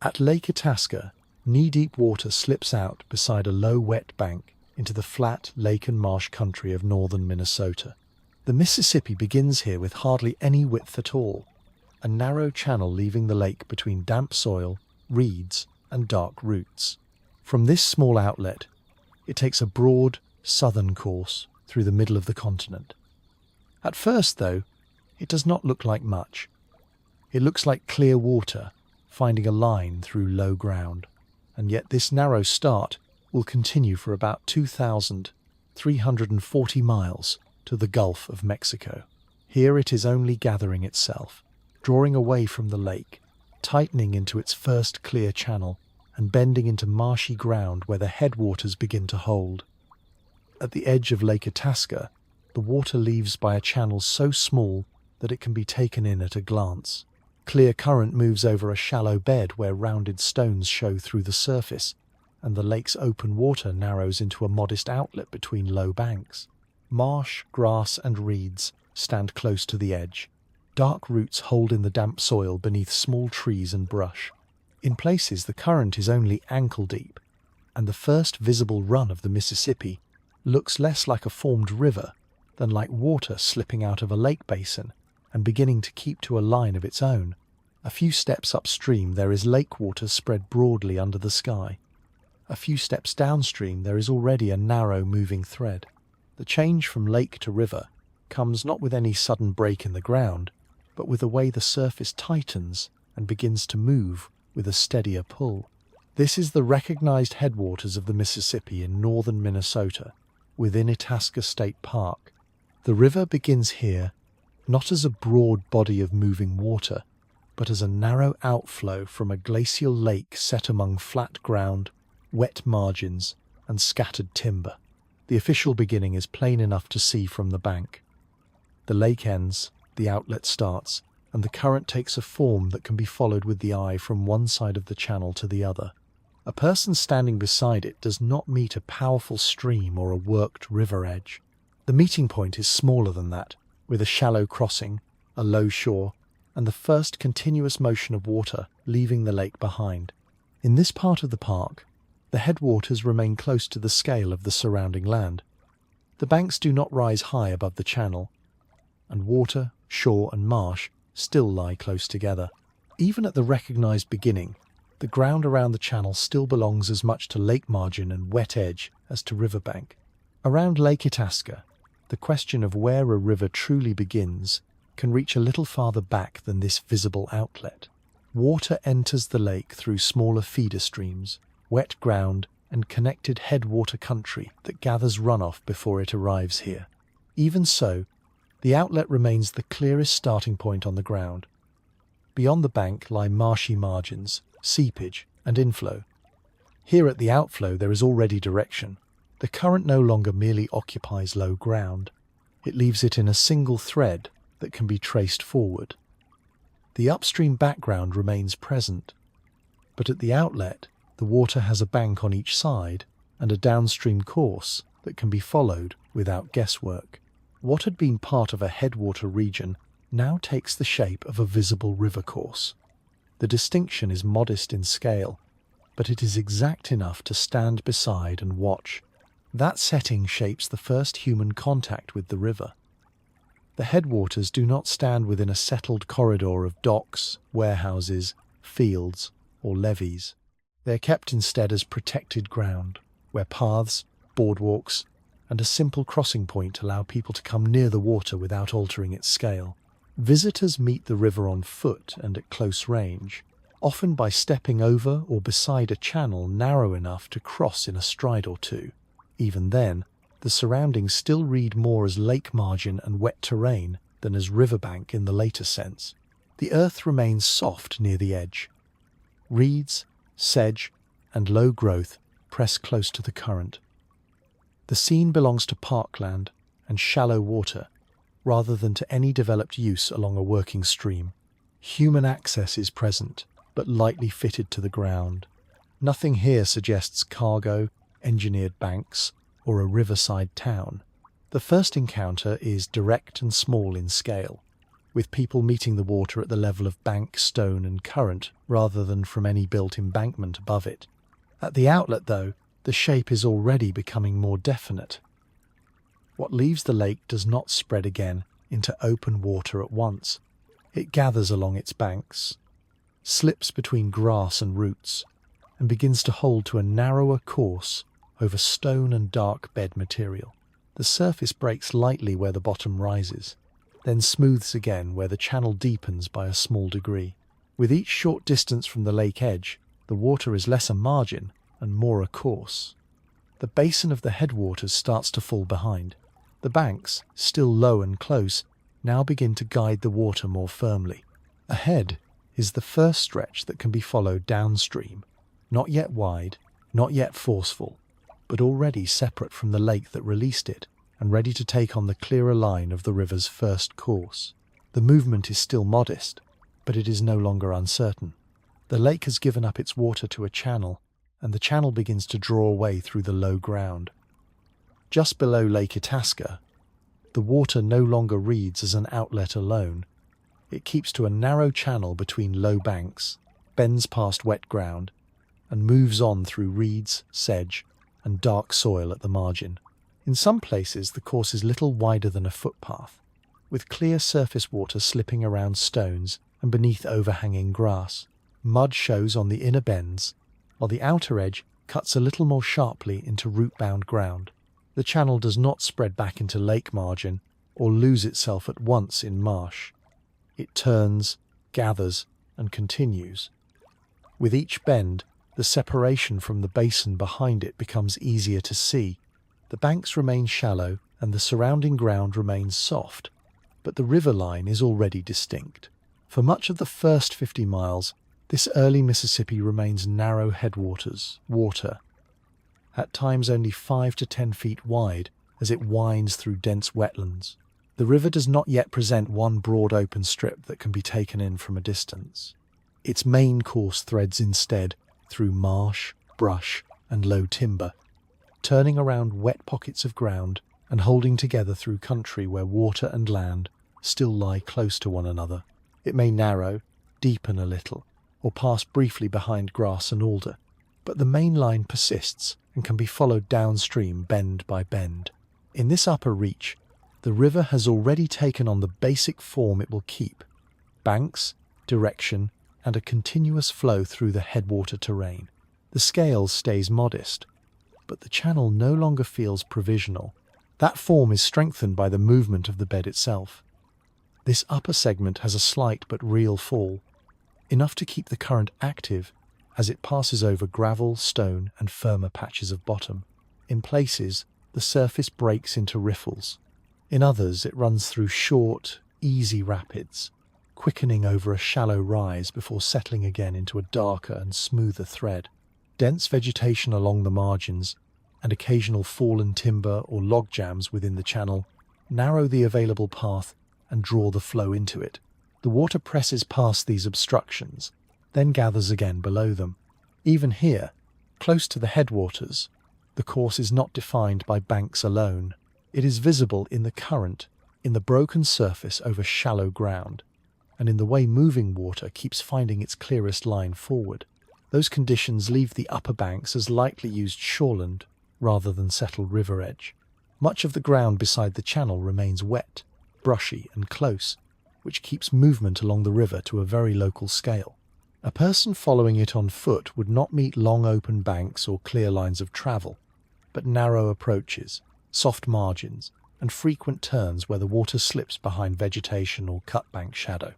At Lake Itasca, knee-deep water slips out beside a low wet bank into the flat lake and marsh country of northern Minnesota. The Mississippi begins here with hardly any width at all, a narrow channel leaving the lake between damp soil, reeds, and dark roots. From this small outlet, it takes a broad, southern course through the middle of the continent. At first, though, it does not look like much. It looks like clear water finding a line through low ground, and yet this narrow start will continue for about 2,340 miles to the Gulf of Mexico. Here it is only gathering itself, drawing away from the lake, tightening into its first clear channel, and bending into marshy ground where the headwaters begin to hold. At the edge of Lake Itasca, the water leaves by a channel so small that it can be taken in at a glance. Clear current moves over a shallow bed where rounded stones show through the surface, and the lake's open water narrows into a modest outlet between low banks. Marsh, grass, and reeds stand close to the edge. Dark roots hold in the damp soil beneath small trees and brush. In places, the current is only ankle deep, and the first visible run of the Mississippi looks less like a formed river than like water slipping out of a lake basin and beginning to keep to a line of its own. A few steps upstream there is lake water spread broadly under the sky. A few steps downstream there is already a narrow moving thread. The change from lake to river comes not with any sudden break in the ground, but with the way the surface tightens and begins to move with a steadier pull. This is the recognized headwaters of the Mississippi in northern Minnesota, within Itasca State Park. The river begins here not as a broad body of moving water, but as a narrow outflow from a glacial lake set among flat ground, wet margins, and scattered timber. The official beginning is plain enough to see from the bank. The lake ends, the outlet starts, and the current takes a form that can be followed with the eye from one side of the channel to the other. A person standing beside it does not meet a powerful stream or a worked river edge. The meeting point is smaller than that, with a shallow crossing, a low shore, and the first continuous motion of water leaving the lake behind. In this part of the park, the headwaters remain close to the scale of the surrounding land. The banks do not rise high above the channel, and water, shore, and marsh still lie close together. Even at the recognized beginning, the ground around the channel still belongs as much to lake margin and wet edge as to riverbank. Around Lake Itasca, the question of where a river truly begins can reach a little farther back than this visible outlet. Water enters the lake through smaller feeder streams, wet ground, and connected headwater country that gathers runoff before it arrives here. Even so, the outlet remains the clearest starting point on the ground. Beyond the bank lie marshy margins, seepage, and inflow. Here at the outflow there is already direction. The current no longer merely occupies low ground. It leaves it in a single thread that can be traced forward. The upstream background remains present, but at the outlet the water has a bank on each side and a downstream course that can be followed without guesswork. What had been part of a headwater region now takes the shape of a visible river course. The distinction is modest in scale, but it is exact enough to stand beside and watch. That setting shapes the first human contact with the river. The headwaters do not stand within a settled corridor of docks, warehouses, fields, or levees. They are kept instead as protected ground, where paths, boardwalks, and a simple crossing point allow people to come near the water without altering its scale. Visitors meet the river on foot and at close range, often by stepping over or beside a channel narrow enough to cross in a stride or two. Even then, the surroundings still read more as lake margin and wet terrain than as riverbank in the later sense. The earth remains soft near the edge. Reeds, sedge, and low growth press close to the current. The scene belongs to parkland and shallow water, rather than to any developed use along a working stream. Human access is present, but lightly fitted to the ground. Nothing here suggests cargo, engineered banks, or a riverside town. The first encounter is direct and small in scale. with people meeting the water at the level of bank, stone and current rather than from any built embankment above it. At the outlet, though, the shape is already becoming more definite. What leaves the lake does not spread again into open water at once. It gathers along its banks, slips between grass and roots, and begins to hold to a narrower course over stone and dark bed material. The surface breaks lightly where the bottom rises, then smooths again where the channel deepens by a small degree. With each short distance from the lake edge, the water is less a margin and more a course. The basin of the headwaters starts to fall behind. The banks, still low and close, now begin to guide the water more firmly. Ahead is the first stretch that can be followed downstream, not yet wide, not yet forceful, but already separate from the lake that released it and ready to take on the clearer line of the river's first course. The movement is still modest, but it is no longer uncertain. The lake has given up its water to a channel, and the channel begins to draw away through the low ground. Just below Lake Itasca, the water no longer reads as an outlet alone. It keeps to a narrow channel between low banks, bends past wet ground, and moves on through reeds, sedge, and dark soil at the margin. In some places, the course is little wider than a footpath, with clear surface water slipping around stones and beneath overhanging grass. Mud shows on the inner bends, while the outer edge cuts a little more sharply into root-bound ground. The channel does not spread back into lake margin or lose itself at once in marsh. It turns, gathers, and continues. With each bend, the separation from the basin behind it becomes easier to see. The banks remain shallow and the surrounding ground remains soft, but the river line is already distinct. For much of the first 50 miles, this early Mississippi remains narrow headwaters, water, at times only 5 to 10 feet wide as it winds through dense wetlands. The river does not yet present one broad open strip that can be taken in from a distance. Its main course threads instead through marsh, brush, and low timber, turning around wet pockets of ground and holding together through country where water and land still lie close to one another. It may narrow, deepen a little, or pass briefly behind grass and alder, but the main line persists and can be followed downstream bend by bend. In this upper reach, the river has already taken on the basic form it will keep: banks, direction, and a continuous flow through the headwater terrain. The scale stays modest, but the channel no longer feels provisional. That form is strengthened by the movement of the bed itself. This upper segment has a slight but real fall, enough to keep the current active as it passes over gravel, stone, and firmer patches of bottom. In places, the surface breaks into riffles. In others, it runs through short, easy rapids, quickening over a shallow rise before settling again into a darker and smoother thread. Dense vegetation along the margins and occasional fallen timber or log jams within the channel narrow the available path and draw the flow into it. The water presses past these obstructions, then gathers again below them. Even here, close to the headwaters, the course is not defined by banks alone. It is visible in the current, in the broken surface over shallow ground, and in the way moving water keeps finding its clearest line forward. Those conditions leave the upper banks as lightly used shoreland rather than settled river edge. Much of the ground beside the channel remains wet, brushy and close, which keeps movement along the river to a very local scale. A person following it on foot would not meet long open banks or clear lines of travel, but narrow approaches, soft margins, and frequent turns where the water slips behind vegetation or cutbank shadow.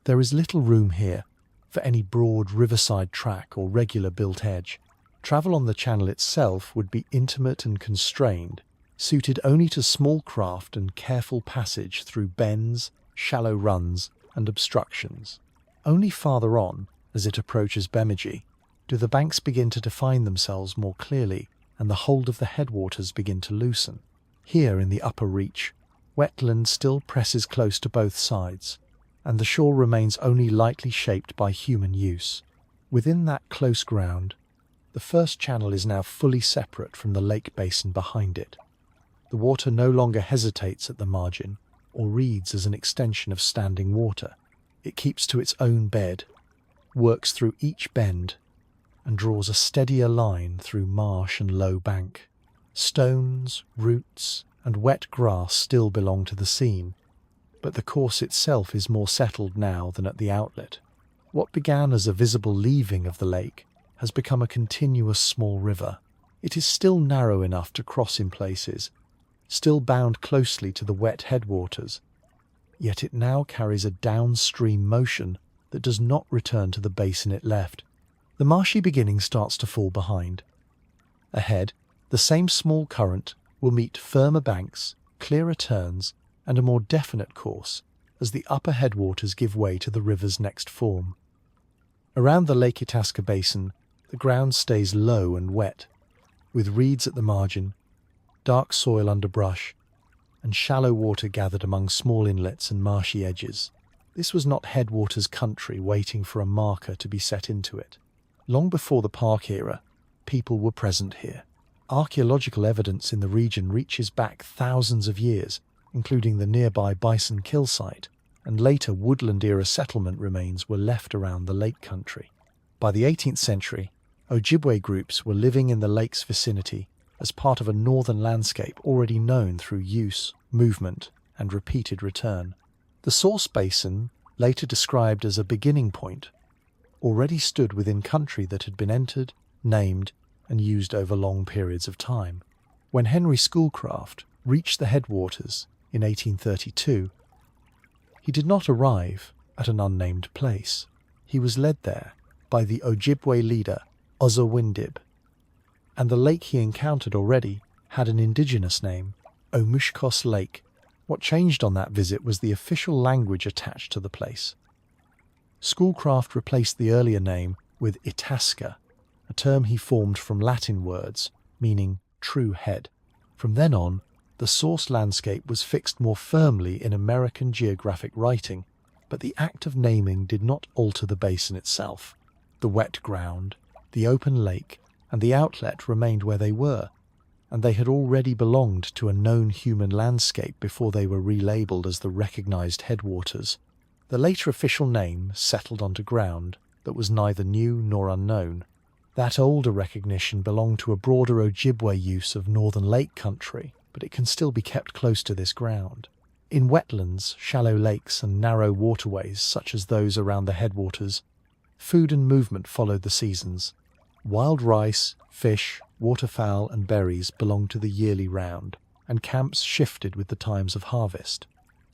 There is little room here for any broad riverside track or regular built edge. Travel on the channel itself would be intimate and constrained, suited only to small craft and careful passage through bends, shallow runs, and obstructions. Only farther on, as it approaches Bemidji, do the banks begin to define themselves more clearly and the hold of the headwaters begin to loosen. Here in the upper reach, wetland still presses close to both sides, and the shore remains only lightly shaped by human use. Within that close ground, the first channel is now fully separate from the lake basin behind it. The water no longer hesitates at the margin or reads as an extension of standing water. It keeps to its own bed, works through each bend, and draws a steadier line through marsh and low bank. Stones, roots, and wet grass still belong to the scene, but the course itself is more settled now than at the outlet. What began as a visible leaving of the lake has become a continuous small river. It is still narrow enough to cross in places, still bound closely to the wet headwaters, yet it now carries a downstream motion that does not return to the basin it left. The marshy beginning starts to fall behind. Ahead, the same small current will meet firmer banks, clearer turns, and a more definite course as the upper headwaters give way to the river's next form. Around the Lake Itasca basin, the ground stays low and wet, with reeds at the margin, dark soil under brush, and shallow water gathered among small inlets and marshy edges. This was not headwaters country waiting for a marker to be set into it. Long before the park era, people were present here. Archaeological evidence in the region reaches back thousands of years, including the nearby Bison Kill site, and later woodland-era settlement remains were left around the lake country. By the 18th century, Ojibwe groups were living in the lake's vicinity as part of a northern landscape already known through use, movement, and repeated return. The source basin, later described as a beginning point, already stood within country that had been entered, named, and used over long periods of time. When Henry Schoolcraft reached the headwaters in 1832, he did not arrive at an unnamed place. He was led there by the Ojibwe leader Ozawindib, and the lake he encountered already had an indigenous name, Omushkos Lake. What changed on that visit was the official language attached to the place. Schoolcraft replaced the earlier name with Itasca, a term he formed from Latin words meaning true head. From then on, the source landscape was fixed more firmly in American geographic writing, but the act of naming did not alter the basin itself. The wet ground, the open lake, and the outlet remained where they were, and they had already belonged to a known human landscape before they were relabeled as the recognized headwaters. The later official name settled onto ground that was neither new nor unknown. That older recognition belonged to a broader Ojibwe use of northern lake country, but it can still be kept close to this ground. In wetlands, shallow lakes, and narrow waterways such as those around the headwaters, food and movement followed the seasons. Wild rice, fish, waterfowl, and berries belonged to the yearly round, and camps shifted with the times of harvest.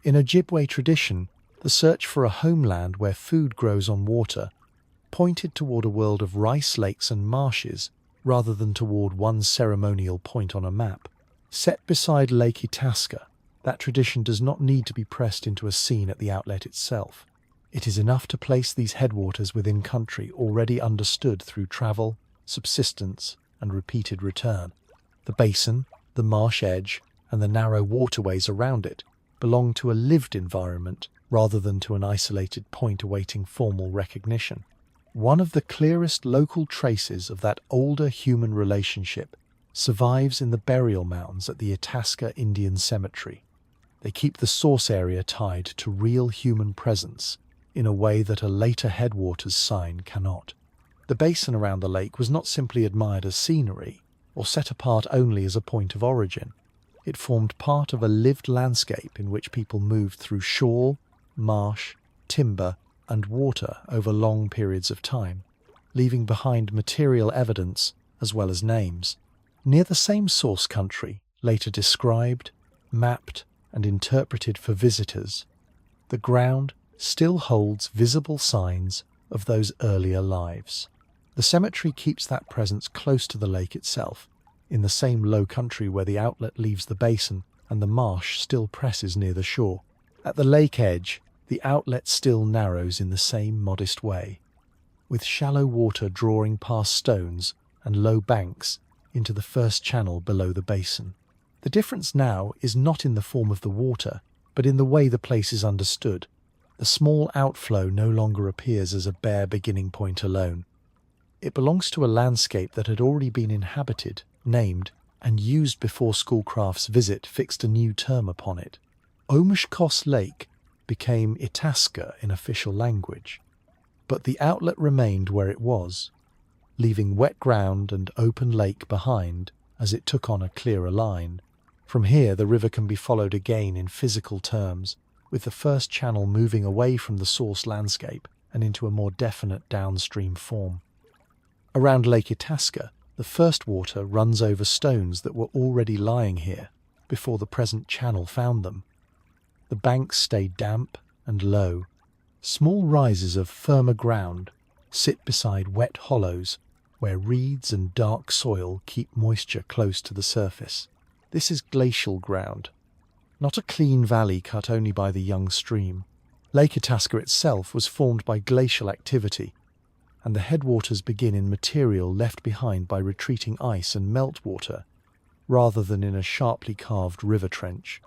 In Ojibwe tradition, the search for a homeland where food grows on water pointed toward a world of rice lakes and marshes rather than toward one ceremonial point on a map. Set beside Lake Itasca, that tradition does not need to be pressed into a scene at the outlet itself. It is enough to place these headwaters within country already understood through travel, subsistence, and repeated return. The basin, the marsh edge, and the narrow waterways around it belong to a lived environment rather than to an isolated point awaiting formal recognition. One of the clearest local traces of that older human relationship survives in the burial mounds at the Itasca Indian Cemetery. They keep the source area tied to real human presence in a way that a later headwaters sign cannot. The basin around the lake was not simply admired as scenery or set apart only as a point of origin. It formed part of a lived landscape in which people moved through shore, marsh, timber, and water over long periods of time, leaving behind material evidence as well as names. Near the same source country, later described, mapped, and interpreted for visitors, the ground still holds visible signs of those earlier lives. The cemetery keeps that presence close to the lake itself, in the same low country where the outlet leaves the basin and the marsh still presses near the shore. At the lake edge, the outlet still narrows in the same modest way, with shallow water drawing past stones and low banks into the first channel below the basin. The difference now is not in the form of the water, but in the way the place is understood. The small outflow no longer appears as a bare beginning point alone. It belongs to a landscape that had already been inhabited, named, and used before Schoolcraft's visit fixed a new term upon it. Omushkos Lake became Itasca in official language, but the outlet remained where it was, leaving wet ground and open lake behind as it took on a clearer line. From here, the river can be followed again in physical terms, with the first channel moving away from the source landscape and into a more definite downstream form. Around Lake Itasca, the first water runs over stones that were already lying here before the present channel found them. The banks stay damp and low. Small rises of firmer ground sit beside wet hollows where reeds and dark soil keep moisture close to the surface. This is glacial ground, not a clean valley cut only by the young stream. Lake Itasca itself was formed by glacial activity, and the headwaters begin in material left behind by retreating ice and meltwater, rather than in a sharply carved river trench.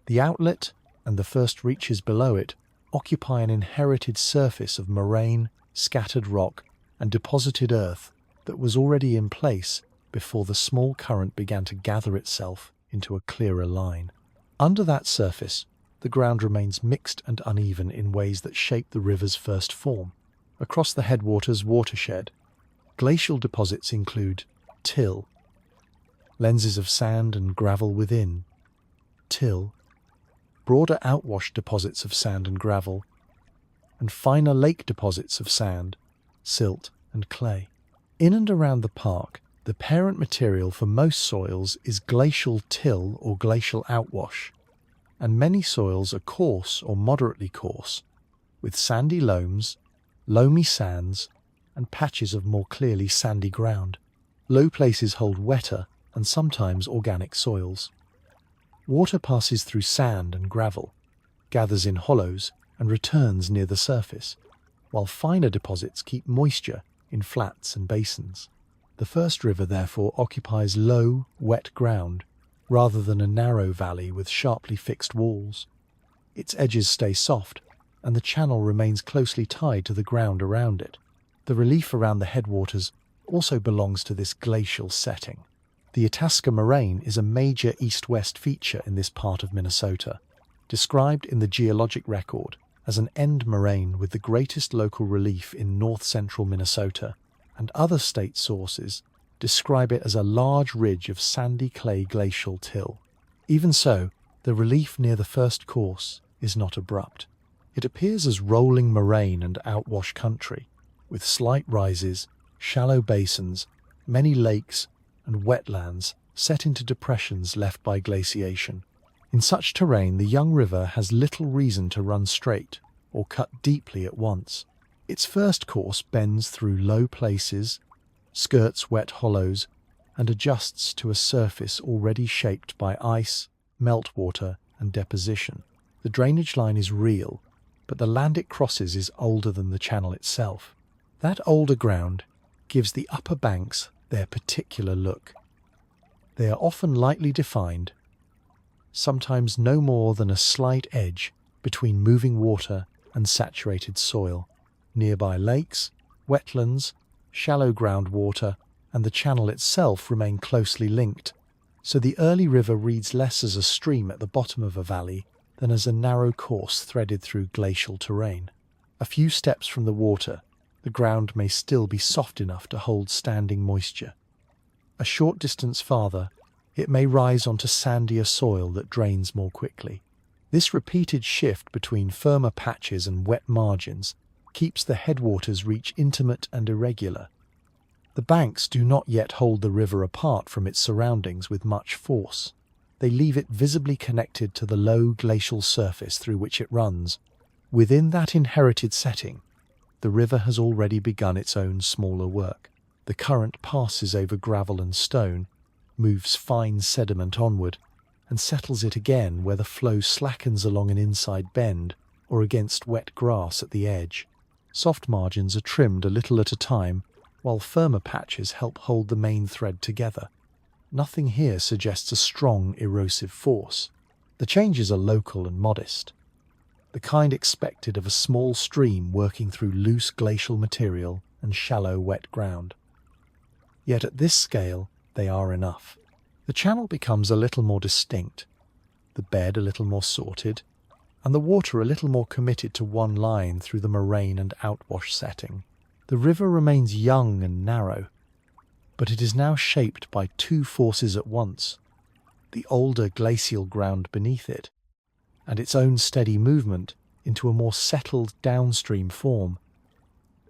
The outlet and the first reaches below it occupy an inherited surface of moraine, scattered rock, and deposited earth that was already in place before the small current began to gather itself into a clearer line. Under that surface, the ground remains mixed and uneven in ways that shape the river's first form. Across the headwaters watershed, glacial deposits include till, lenses of sand and gravel within, till, broader outwash deposits of sand and gravel, and finer lake deposits of sand, silt, and clay. In and around the park, the parent material for most soils is glacial till or glacial outwash, and many soils are coarse or moderately coarse, with sandy loams, loamy sands, and patches of more clearly sandy ground. Low places hold wetter and sometimes organic soils. Water passes through sand and gravel, gathers in hollows, and returns near the surface, while finer deposits keep moisture in flats and basins. The first river therefore occupies low, wet ground, rather than a narrow valley with sharply fixed walls. Its edges stay soft, and the channel remains closely tied to the ground around it. The relief around the headwaters also belongs to this glacial setting. The Itasca Moraine is a major east-west feature in this part of Minnesota, described in the geologic record as an end moraine with the greatest local relief in north-central Minnesota, and other state sources describe it as a large ridge of sandy clay glacial till. Even so, the relief near the first course is not abrupt. It appears as rolling moraine and outwash country, with slight rises, shallow basins, many lakes, and wetlands set into depressions left by glaciation. In such terrain, the young river has little reason to run straight or cut deeply at once. Its first course bends through low places, skirts wet hollows, and adjusts to a surface already shaped by ice, meltwater, and deposition. The drainage line is real, but the land it crosses is older than the channel itself. That older ground gives the upper banks their particular look. They are often lightly defined, sometimes no more than a slight edge between moving water and saturated soil. Nearby lakes, wetlands, shallow groundwater, and the channel itself remain closely linked, so the early river reads less as a stream at the bottom of a valley than as a narrow course threaded through glacial terrain. A few steps from the water, the ground may still be soft enough to hold standing moisture. A short distance farther, it may rise onto sandier soil that drains more quickly. This repeated shift between firmer patches and wet margins keeps the headwaters reach intimate and irregular. The banks do not yet hold the river apart from its surroundings with much force. They leave it visibly connected to the low glacial surface through which it runs. Within that inherited setting, the river has already begun its own smaller work. The current passes over gravel and stone, moves fine sediment onward, and settles it again where the flow slackens along an inside bend or against wet grass at the edge. Soft margins are trimmed a little at a time, while firmer patches help hold the main thread together. Nothing here suggests a strong erosive force. The changes are local and modest, the kind expected of a small stream working through loose glacial material and shallow wet ground. Yet at this scale, they are enough. The channel becomes a little more distinct, the bed a little more sorted, and the water a little more committed to one line through the moraine and outwash setting. The river remains young and narrow, but it is now shaped by two forces at once: the older glacial ground beneath it, and its own steady movement into a more settled downstream form.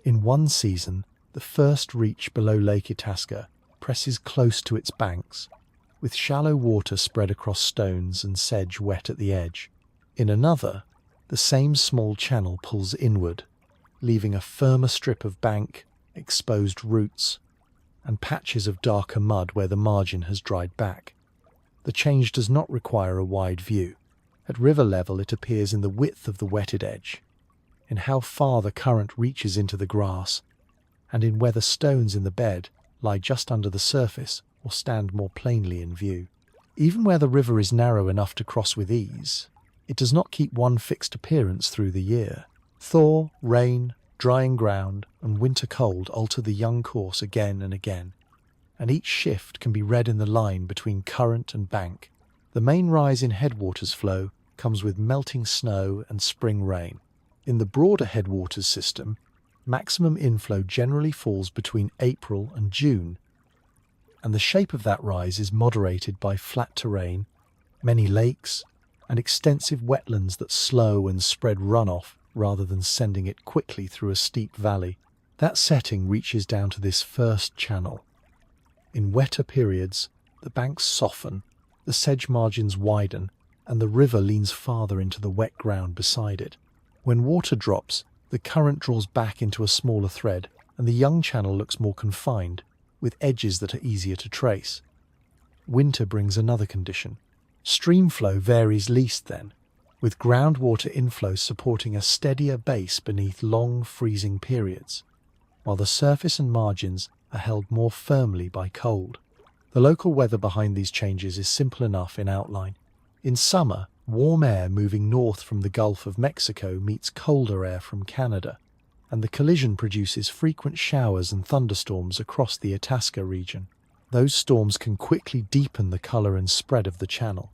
In one season, the first reach below Lake Itasca presses close to its banks, with shallow water spread across stones and sedge wet at the edge. In another, the same small channel pulls inward, leaving a firmer strip of bank, exposed roots, and patches of darker mud where the margin has dried back. The change does not require a wide view. At river level, it appears in the width of the wetted edge, in how far the current reaches into the grass, and in whether stones in the bed lie just under the surface or stand more plainly in view. Even where the river is narrow enough to cross with ease, it does not keep one fixed appearance through the year. Thaw, rain, drying ground, and winter cold alter the young course again and again, and each shift can be read in the line between current and bank. The main rise in headwaters flow comes with melting snow and spring rain. In the broader headwaters system, maximum inflow generally falls between April and June, and the shape of that rise is moderated by flat terrain, many lakes, and extensive wetlands that slow and spread runoff rather than sending it quickly through a steep valley. That setting reaches down to this first channel. In wetter periods, the banks soften, the sedge margins widen, and the river leans farther into the wet ground beside it. When water drops, the current draws back into a smaller thread, and the young channel looks more confined, with edges that are easier to trace. Winter brings another condition. Stream flow varies least then, with groundwater inflow supporting a steadier base beneath long freezing periods, while the surface and margins are held more firmly by cold. The local weather behind these changes is simple enough in outline. In summer, warm air moving north from the Gulf of Mexico meets colder air from Canada, and the collision produces frequent showers and thunderstorms across the Itasca region. Those storms can quickly deepen the colour and spread of the channel,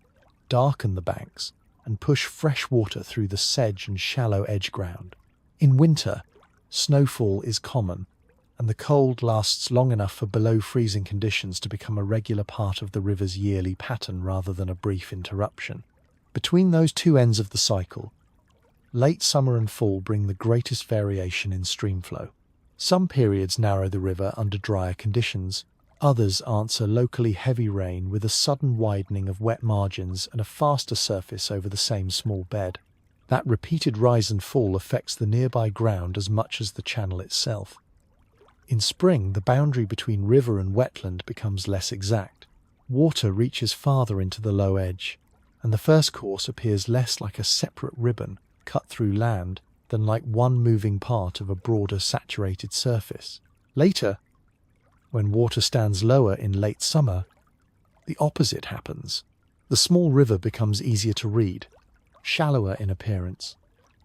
darken the banks, and push fresh water through the sedge and shallow edge ground. In winter, snowfall is common, and the cold lasts long enough for below freezing conditions to become a regular part of the river's yearly pattern rather than a brief interruption. Between those two ends of the cycle, late summer and fall bring the greatest variation in stream flow. Some periods narrow the river under drier conditions, others answer locally heavy rain with a sudden widening of wet margins and a faster surface over the same small bed. That repeated rise and fall affects the nearby ground as much as the channel itself. In spring, the boundary between river and wetland becomes less exact. Water reaches farther into the low edge, and the first course appears less like a separate ribbon cut through land than like one moving part of a broader saturated surface. Later, when water stands lower in late summer, the opposite happens. The small river becomes easier to read, shallower in appearance,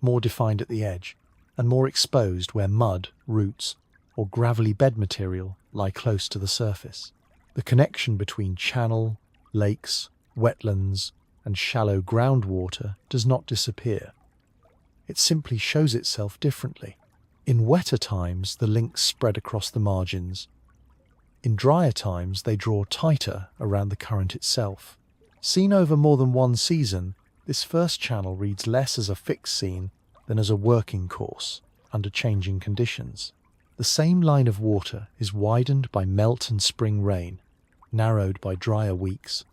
more defined at the edge, and more exposed where mud, roots, or gravelly bed material lie close to the surface. The connection between channel, lakes, wetlands, and shallow groundwater does not disappear. It simply shows itself differently. In wetter times, the links spread across the margins. In drier times, they draw tighter around the current itself. Seen over more than one season, this first channel reads less as a fixed scene than as a working course under changing conditions. The same line of water is widened by melt and spring rain, narrowed by drier weeks,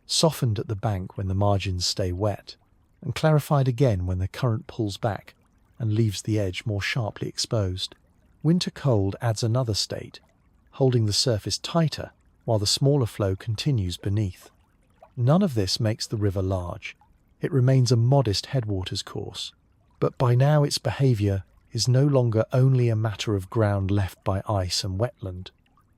softened at the bank when the margins stay wet, and clarified again when the current pulls back and leaves the edge more sharply exposed. Winter cold adds another state, holding the surface tighter while the smaller flow continues beneath. None of this makes the river large. It remains a modest headwaters course, but by now its behaviour is no longer only a matter of ground left by ice and wetland.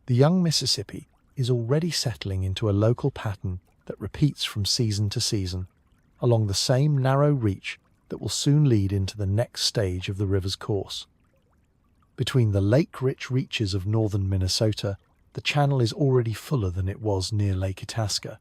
The young Mississippi is already settling into a local pattern that repeats from season to season, along the same narrow reach that will soon lead into the next stage of the river's course. Between the lake-rich reaches of northern Minnesota, the channel is already fuller than it was near Lake Itasca.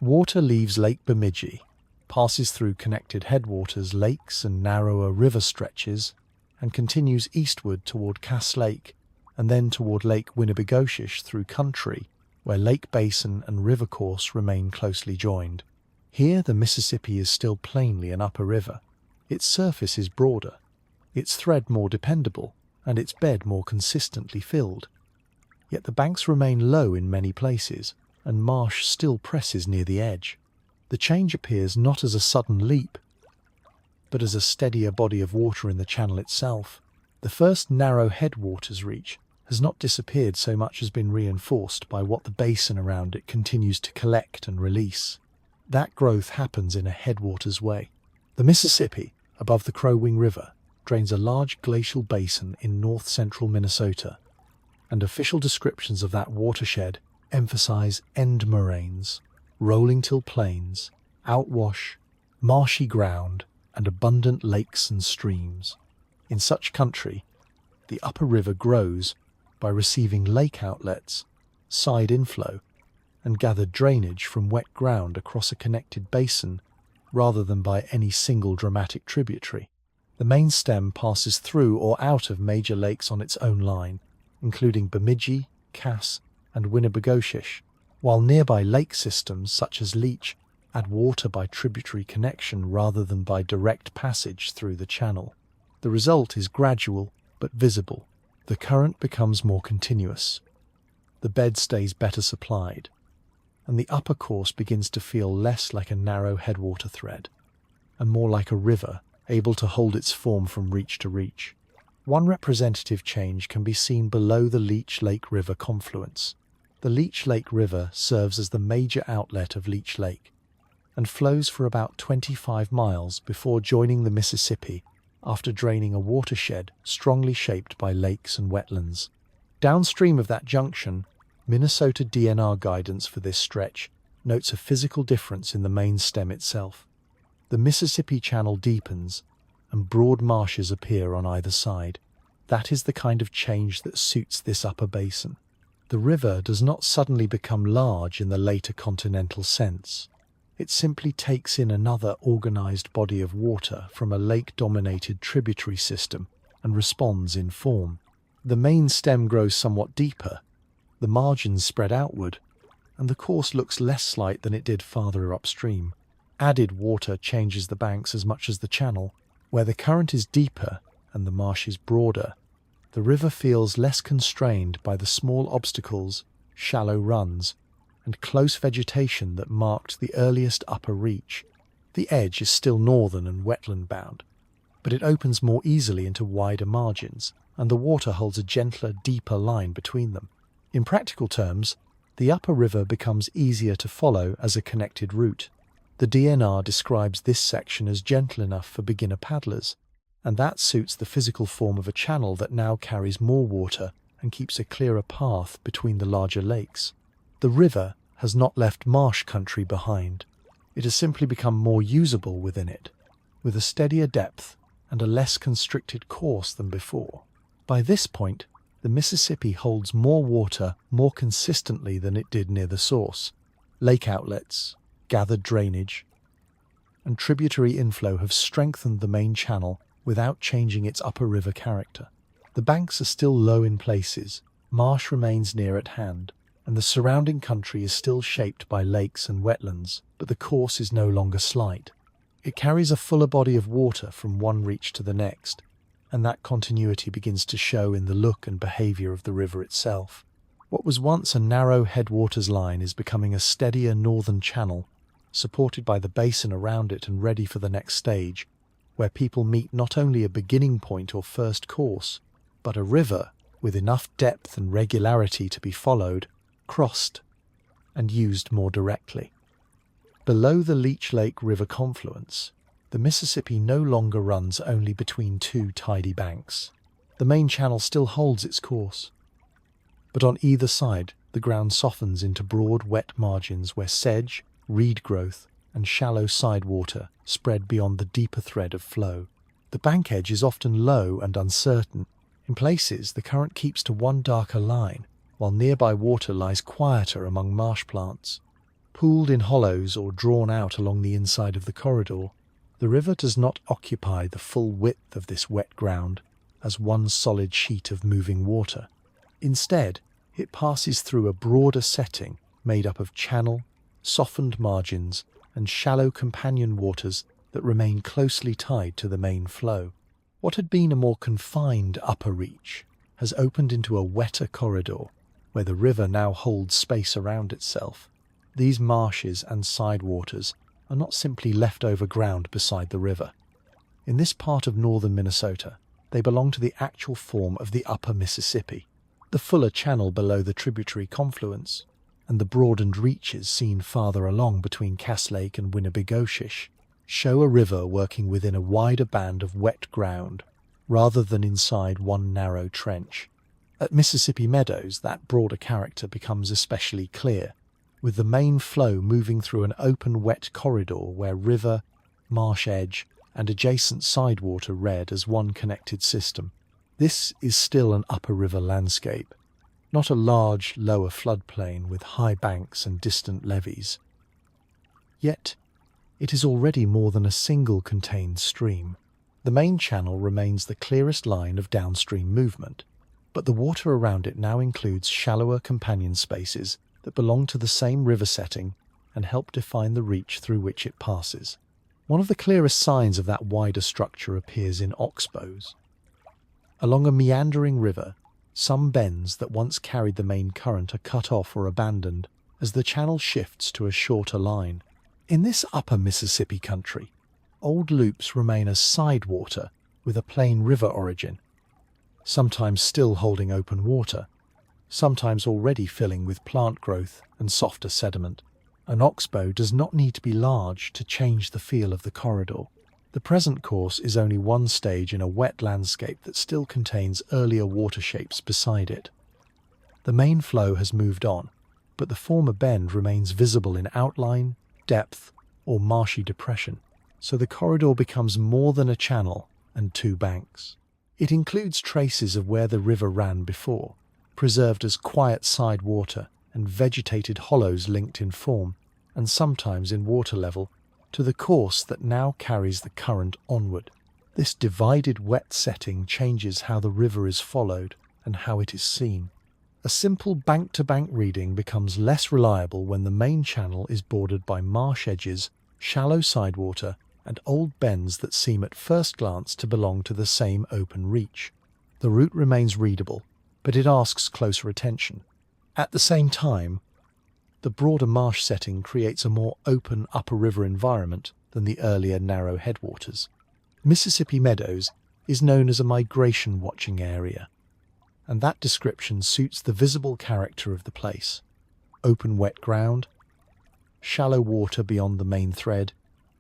Water leaves Lake Bemidji, passes through connected headwaters, lakes and narrower river stretches, and continues eastward toward Cass Lake and then toward Lake Winnibigoshish through country where lake basin and river course remain closely joined. Here the Mississippi is still plainly an upper river. Its surface is broader, its thread more dependable, and its bed more consistently filled. Yet the banks remain low in many places, and Marsh still presses near the edge. The change appears not as a sudden leap, but as a steadier body of water in the channel itself. The first narrow headwaters reach has not disappeared so much as been reinforced by what the basin around it continues to collect and release. That growth happens in a headwaters way. The Mississippi, above the Crow Wing River, drains a large glacial basin in north-central Minnesota, and official descriptions of that watershed emphasize end moraines, rolling till plains, outwash, marshy ground, and abundant lakes and streams. In such country, the upper river grows by receiving lake outlets, side inflow, and gathered drainage from wet ground across a connected basin rather than by any single dramatic tributary. The main stem passes through or out of major lakes on its own line, including Bemidji, Cass, and Winnibigoshish, while nearby lake systems such as Leech add water by tributary connection rather than by direct passage through the channel. The result is gradual but visible. The current becomes more continuous. The bed stays better supplied, and the upper course begins to feel less like a narrow headwater thread, and more like a river able to hold its form from reach to reach. One representative change can be seen below the Leech Lake River confluence. The Leech Lake River serves as the major outlet of Leech Lake and flows for about 25 miles before joining the Mississippi after draining a watershed strongly shaped by lakes and wetlands. Downstream of that junction, Minnesota DNR guidance for this stretch notes a physical difference in the main stem itself. The Mississippi Channel deepens, and broad marshes appear on either side. That is the kind of change that suits this upper basin. The river does not suddenly become large in the later continental sense. It simply takes in another organized body of water from a lake-dominated tributary system and responds in form. The main stem grows somewhat deeper, the margins spread outward, and the course looks less slight than it did farther upstream. Added water changes the banks as much as the channel. Where the current is deeper and the marsh is broader, the river feels less constrained by the small obstacles, shallow runs, and close vegetation that marked the earliest upper reach. The edge is still northern and wetland bound, but it opens more easily into wider margins, and the water holds a gentler, deeper line between them. In practical terms, the upper river becomes easier to follow as a connected route. The DNR describes this section as gentle enough for beginner paddlers, and that suits the physical form of a channel that now carries more water and keeps a clearer path between the larger lakes. The river has not left marsh country behind. It has simply become more usable within it, with a steadier depth and a less constricted course than before. By this point, the Mississippi holds more water more consistently than it did near the source. Lake outlets, gathered drainage, and tributary inflow have strengthened the main channel without changing its upper river character. The banks are still low in places, marsh remains near at hand, and the surrounding country is still shaped by lakes and wetlands, but the course is no longer slight. It carries a fuller body of water from one reach to the next, and that continuity begins to show in the look and behavior of the river itself. What was once a narrow headwaters line is becoming a steadier northern channel, supported by the basin around it and ready for the next stage, where people meet not only a beginning point or first course, but a river with enough depth and regularity to be followed, crossed, and used more directly. Below the Leech Lake River confluence, the Mississippi no longer runs only between two tidy banks. The main channel still holds its course, but on either side the ground softens into broad wet margins where sedge, reed growth, and shallow sidewater spread beyond the deeper thread of flow. The bank edge is often low and uncertain. In places, the current keeps to one darker line, while nearby water lies quieter among marsh plants. Pooled in hollows or drawn out along the inside of the corridor, the river does not occupy the full width of this wet ground as one solid sheet of moving water. Instead, it passes through a broader setting made up of channel, softened margins, and shallow companion waters that remain closely tied to the main flow. What had been a more confined upper reach has opened into a wetter corridor where the river now holds space around itself. These marshes and sidewaters are not simply leftover ground beside the river. In this part of northern Minnesota, they belong to the actual form of the upper Mississippi, the fuller channel below the tributary confluence, and the broadened reaches seen farther along between Cass Lake and Winnebigoshish show a river working within a wider band of wet ground rather than inside one narrow trench. At Mississippi Meadows, that broader character becomes especially clear, with the main flow moving through an open wet corridor where river, marsh edge, and adjacent sidewater read as one connected system. This is still an upper river landscape, not a large lower floodplain with high banks and distant levees. Yet, it is already more than a single contained stream. The main channel remains the clearest line of downstream movement, but the water around it now includes shallower companion spaces that belong to the same river setting and help define the reach through which it passes. One of the clearest signs of that wider structure appears in oxbows. Along a meandering river, some bends that once carried the main current are cut off or abandoned as the channel shifts to a shorter line. In this upper Mississippi country, old loops remain as sidewater with a plain river origin, sometimes still holding open water, sometimes already filling with plant growth and softer sediment. An oxbow does not need to be large to change the feel of the corridor. The present course is only one stage in a wet landscape that still contains earlier water shapes beside it. The main flow has moved on, but the former bend remains visible in outline, depth, or marshy depression, so the corridor becomes more than a channel and two banks. It includes traces of where the river ran before, preserved as quiet side water and vegetated hollows linked in form, and sometimes in water level, to the course that now carries the current onward. This divided wet setting changes how the river is followed and how it is seen. A simple bank-to-bank reading becomes less reliable when the main channel is bordered by marsh edges, shallow sidewater, and old bends that seem at first glance to belong to the same open reach. The route remains readable, but it asks closer attention. At the same time, the broader marsh setting creates a more open upper river environment than the earlier narrow headwaters. Mississippi Meadows is known as a migration watching area, and that description suits the visible character of the place. Open wet ground, shallow water beyond the main thread,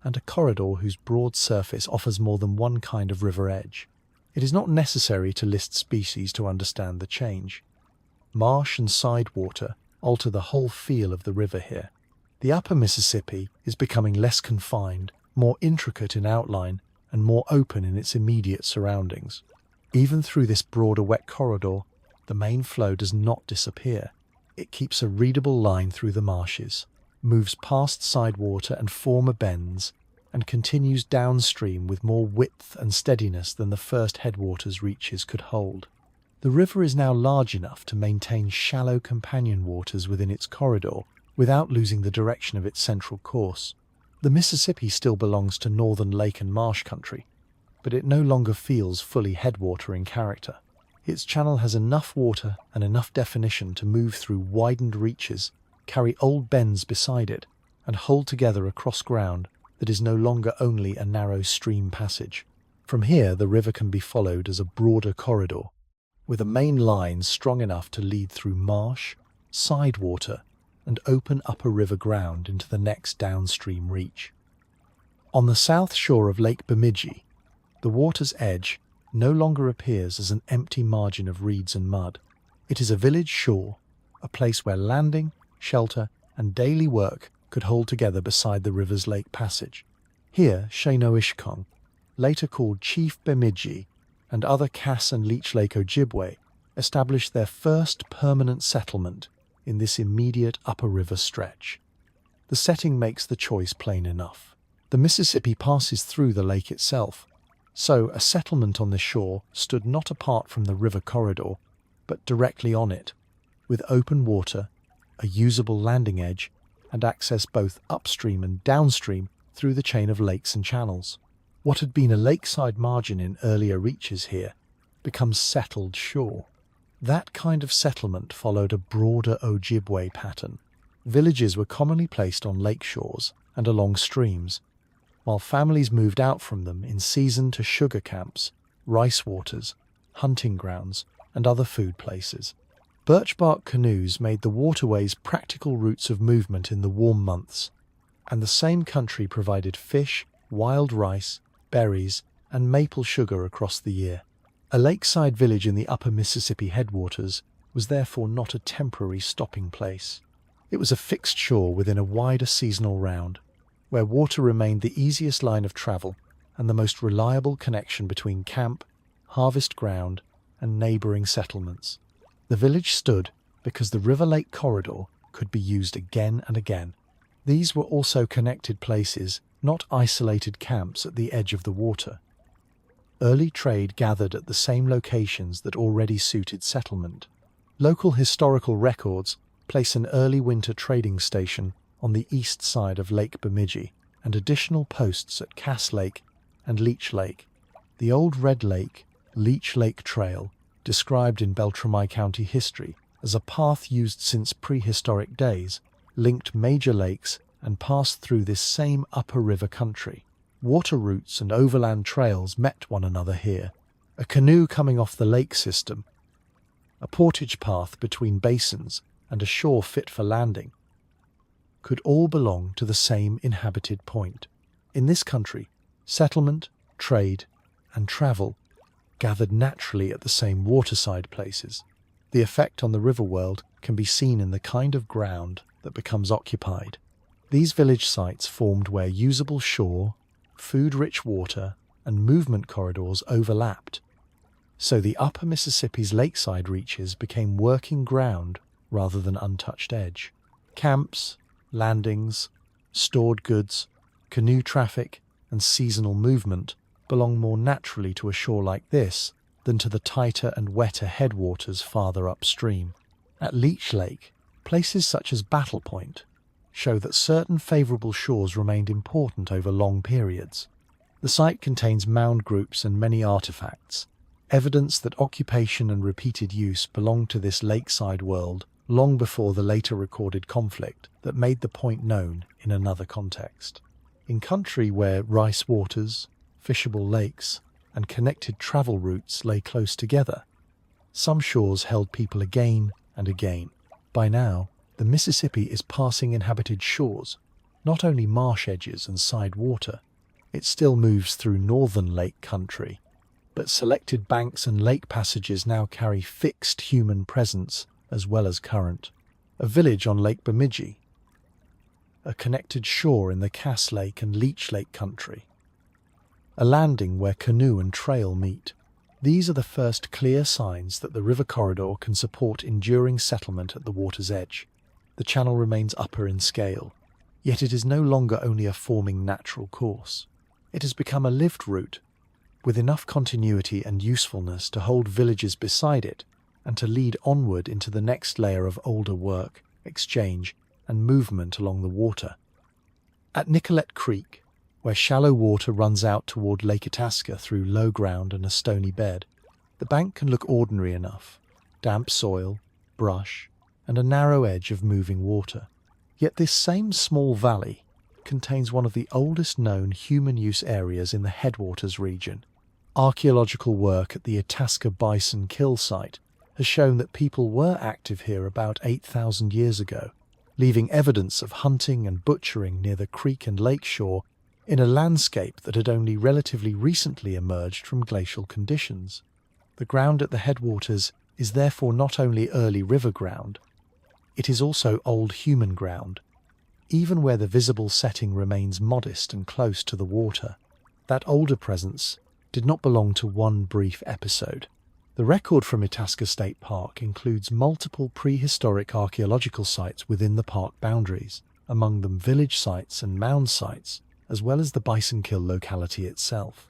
and a corridor whose broad surface offers more than one kind of river edge. It is not necessary to list species to understand the change. Marsh and sidewater alter the whole feel of the river here. The upper Mississippi is becoming less confined, more intricate in outline, and more open in its immediate surroundings. Even through this broader wet corridor, the main flow does not disappear. It keeps a readable line through the marshes, moves past sidewater and former bends, and continues downstream with more width and steadiness than the first headwaters reaches could hold. The river is now large enough to maintain shallow companion waters within its corridor without losing the direction of its central course. The Mississippi still belongs to northern lake and marsh country, but it no longer feels fully headwater in character. Its channel has enough water and enough definition to move through widened reaches, carry old bends beside it, and hold together across ground that is no longer only a narrow stream passage. From here, the river can be followed as a broader corridor, with a main line strong enough to lead through marsh, sidewater, and open upper river ground into the next downstream reach. On the south shore of Lake Bemidji, the water's edge no longer appears as an empty margin of reeds and mud. It is a village shore, a place where landing, shelter, and daily work could hold together beside the river's lake passage. Here, Shanoishkong, later called Chief Bemidji, and other Cass and Leech Lake Ojibwe established their first permanent settlement in this immediate upper river stretch. The setting makes the choice plain enough. The Mississippi passes through the lake itself, so a settlement on this shore stood not apart from the river corridor, but directly on it, with open water, a usable landing edge, and access both upstream and downstream through the chain of lakes and channels. What had been a lakeside margin in earlier reaches here becomes settled shore. That kind of settlement followed a broader Ojibwe pattern. Villages were commonly placed on lake shores and along streams, while families moved out from them in season to sugar camps, rice waters, hunting grounds, and other food places. Birch bark canoes made the waterways practical routes of movement in the warm months, and the same country provided fish, wild rice, berries, and maple sugar across the year. A lakeside village in the upper Mississippi headwaters was therefore not a temporary stopping place. It was a fixed shore within a wider seasonal round, where water remained the easiest line of travel and the most reliable connection between camp, harvest ground, and neighbouring settlements. The village stood because the river-lake corridor could be used again and again. These were also connected places, not isolated camps at the edge of the water. Early trade gathered at the same locations that already suited settlement. Local historical records place an early winter trading station on the east side of Lake Bemidji and additional posts at Cass Lake and Leech Lake. The old Red Lake, Leech Lake Trail, described in Beltrami County history as a path used since prehistoric days, linked major lakes and passed through this same upper river country. Water routes and overland trails met one another here. A canoe coming off the lake system, a portage path between basins, and a shore fit for landing could all belong to the same inhabited point. In this country, settlement, trade, and travel gathered naturally at the same waterside places. The effect on the river world can be seen in the kind of ground that becomes occupied. These village sites formed where usable shore, food-rich water, and movement corridors overlapped. So the upper Mississippi's lakeside reaches became working ground rather than untouched edge. Camps, landings, stored goods, canoe traffic, and seasonal movement belong more naturally to a shore like this than to the tighter and wetter headwaters farther upstream. At Leech Lake, places such as Battle Point show that certain favourable shores remained important over long periods. The site contains mound groups and many artefacts, evidence that occupation and repeated use belonged to this lakeside world long before the later recorded conflict that made the point known in another context. In country where rice waters, fishable lakes, and connected travel routes lay close together, some shores held people again and again. By now, the Mississippi is passing inhabited shores, not only marsh edges and side water. It still moves through northern lake country, but selected banks and lake passages now carry fixed human presence as well as current. A village on Lake Bemidji, a connected shore in the Cass Lake and Leech Lake country, a landing where canoe and trail meet. These are the first clear signs that the river corridor can support enduring settlement at the water's edge. The channel remains upper in scale, yet it is no longer only a forming natural course. It has become a lived route, with enough continuity and usefulness to hold villages beside it and to lead onward into the next layer of older work, exchange, and movement along the water. At Nicollet Creek, where shallow water runs out toward Lake Itasca through low ground and a stony bed, the bank can look ordinary enough: damp soil, brush, and a narrow edge of moving water. Yet this same small valley contains one of the oldest known human use areas in the headwaters region. Archaeological work at the Itasca Bison Kill site has shown that people were active here about 8,000 years ago, leaving evidence of hunting and butchering near the creek and lake shore in a landscape that had only relatively recently emerged from glacial conditions. The ground at the headwaters is therefore not only early river ground, it is also old human ground, even where the visible setting remains modest and close to the water. That older presence did not belong to one brief episode. The record from Itasca State Park includes multiple prehistoric archaeological sites within the park boundaries. among them village sites and mound sites, as well as the bison kill locality itself.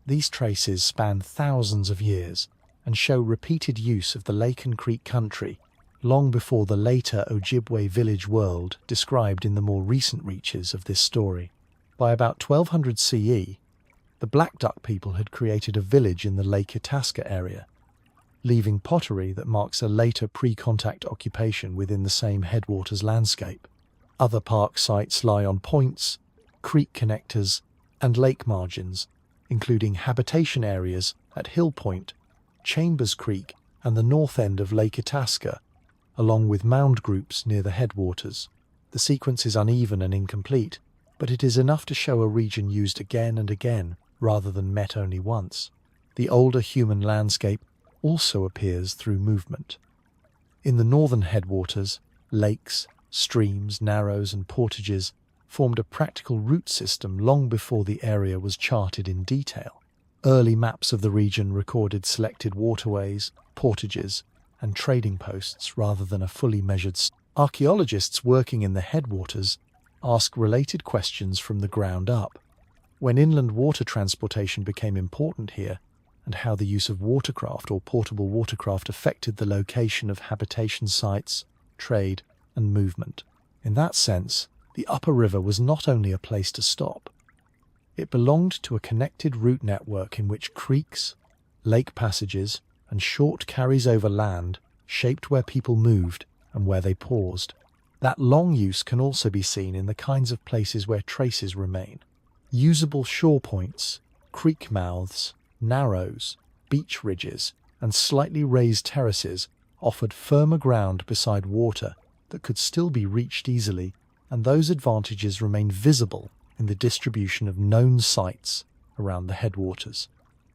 These traces span thousands of years and show repeated use of the lake and creek country long before the later Ojibwe village world described in the more recent reaches of this story. By about 1200 CE, the Black Duck people had created a village in the Lake Itasca area, leaving pottery that marks a later pre-contact occupation within the same headwaters landscape. Other park sites lie on points, creek connectors, and lake margins, including habitation areas at Hill Point, Chambers Creek, and the north end of Lake Itasca, along with mound groups near the headwaters. The sequence is uneven and incomplete, but it is enough to show a region used again and again rather than met only once. The older human landscape also appears through movement. In the northern headwaters, lakes, streams, narrows, and portages formed a practical route system long before the area was charted in detail. Early maps of the region recorded selected waterways, portages, and trading posts rather than a fully measured. Archaeologists working in the headwaters ask related questions from the ground up. When inland water transportation became important here, and how the use of watercraft or portable watercraft affected the location of habitation sites, trade, and movement. In that sense, the upper river was not only a place to stop. It belonged to a connected route network in which creeks, lake passages, and short carries over land shaped where people moved and where they paused. That long use can also be seen in the kinds of places where traces remain. Usable shore points, creek mouths, narrows, beach ridges, and slightly raised terraces offered firmer ground beside water that could still be reached easily, and those advantages remain visible in the distribution of known sites around the headwaters.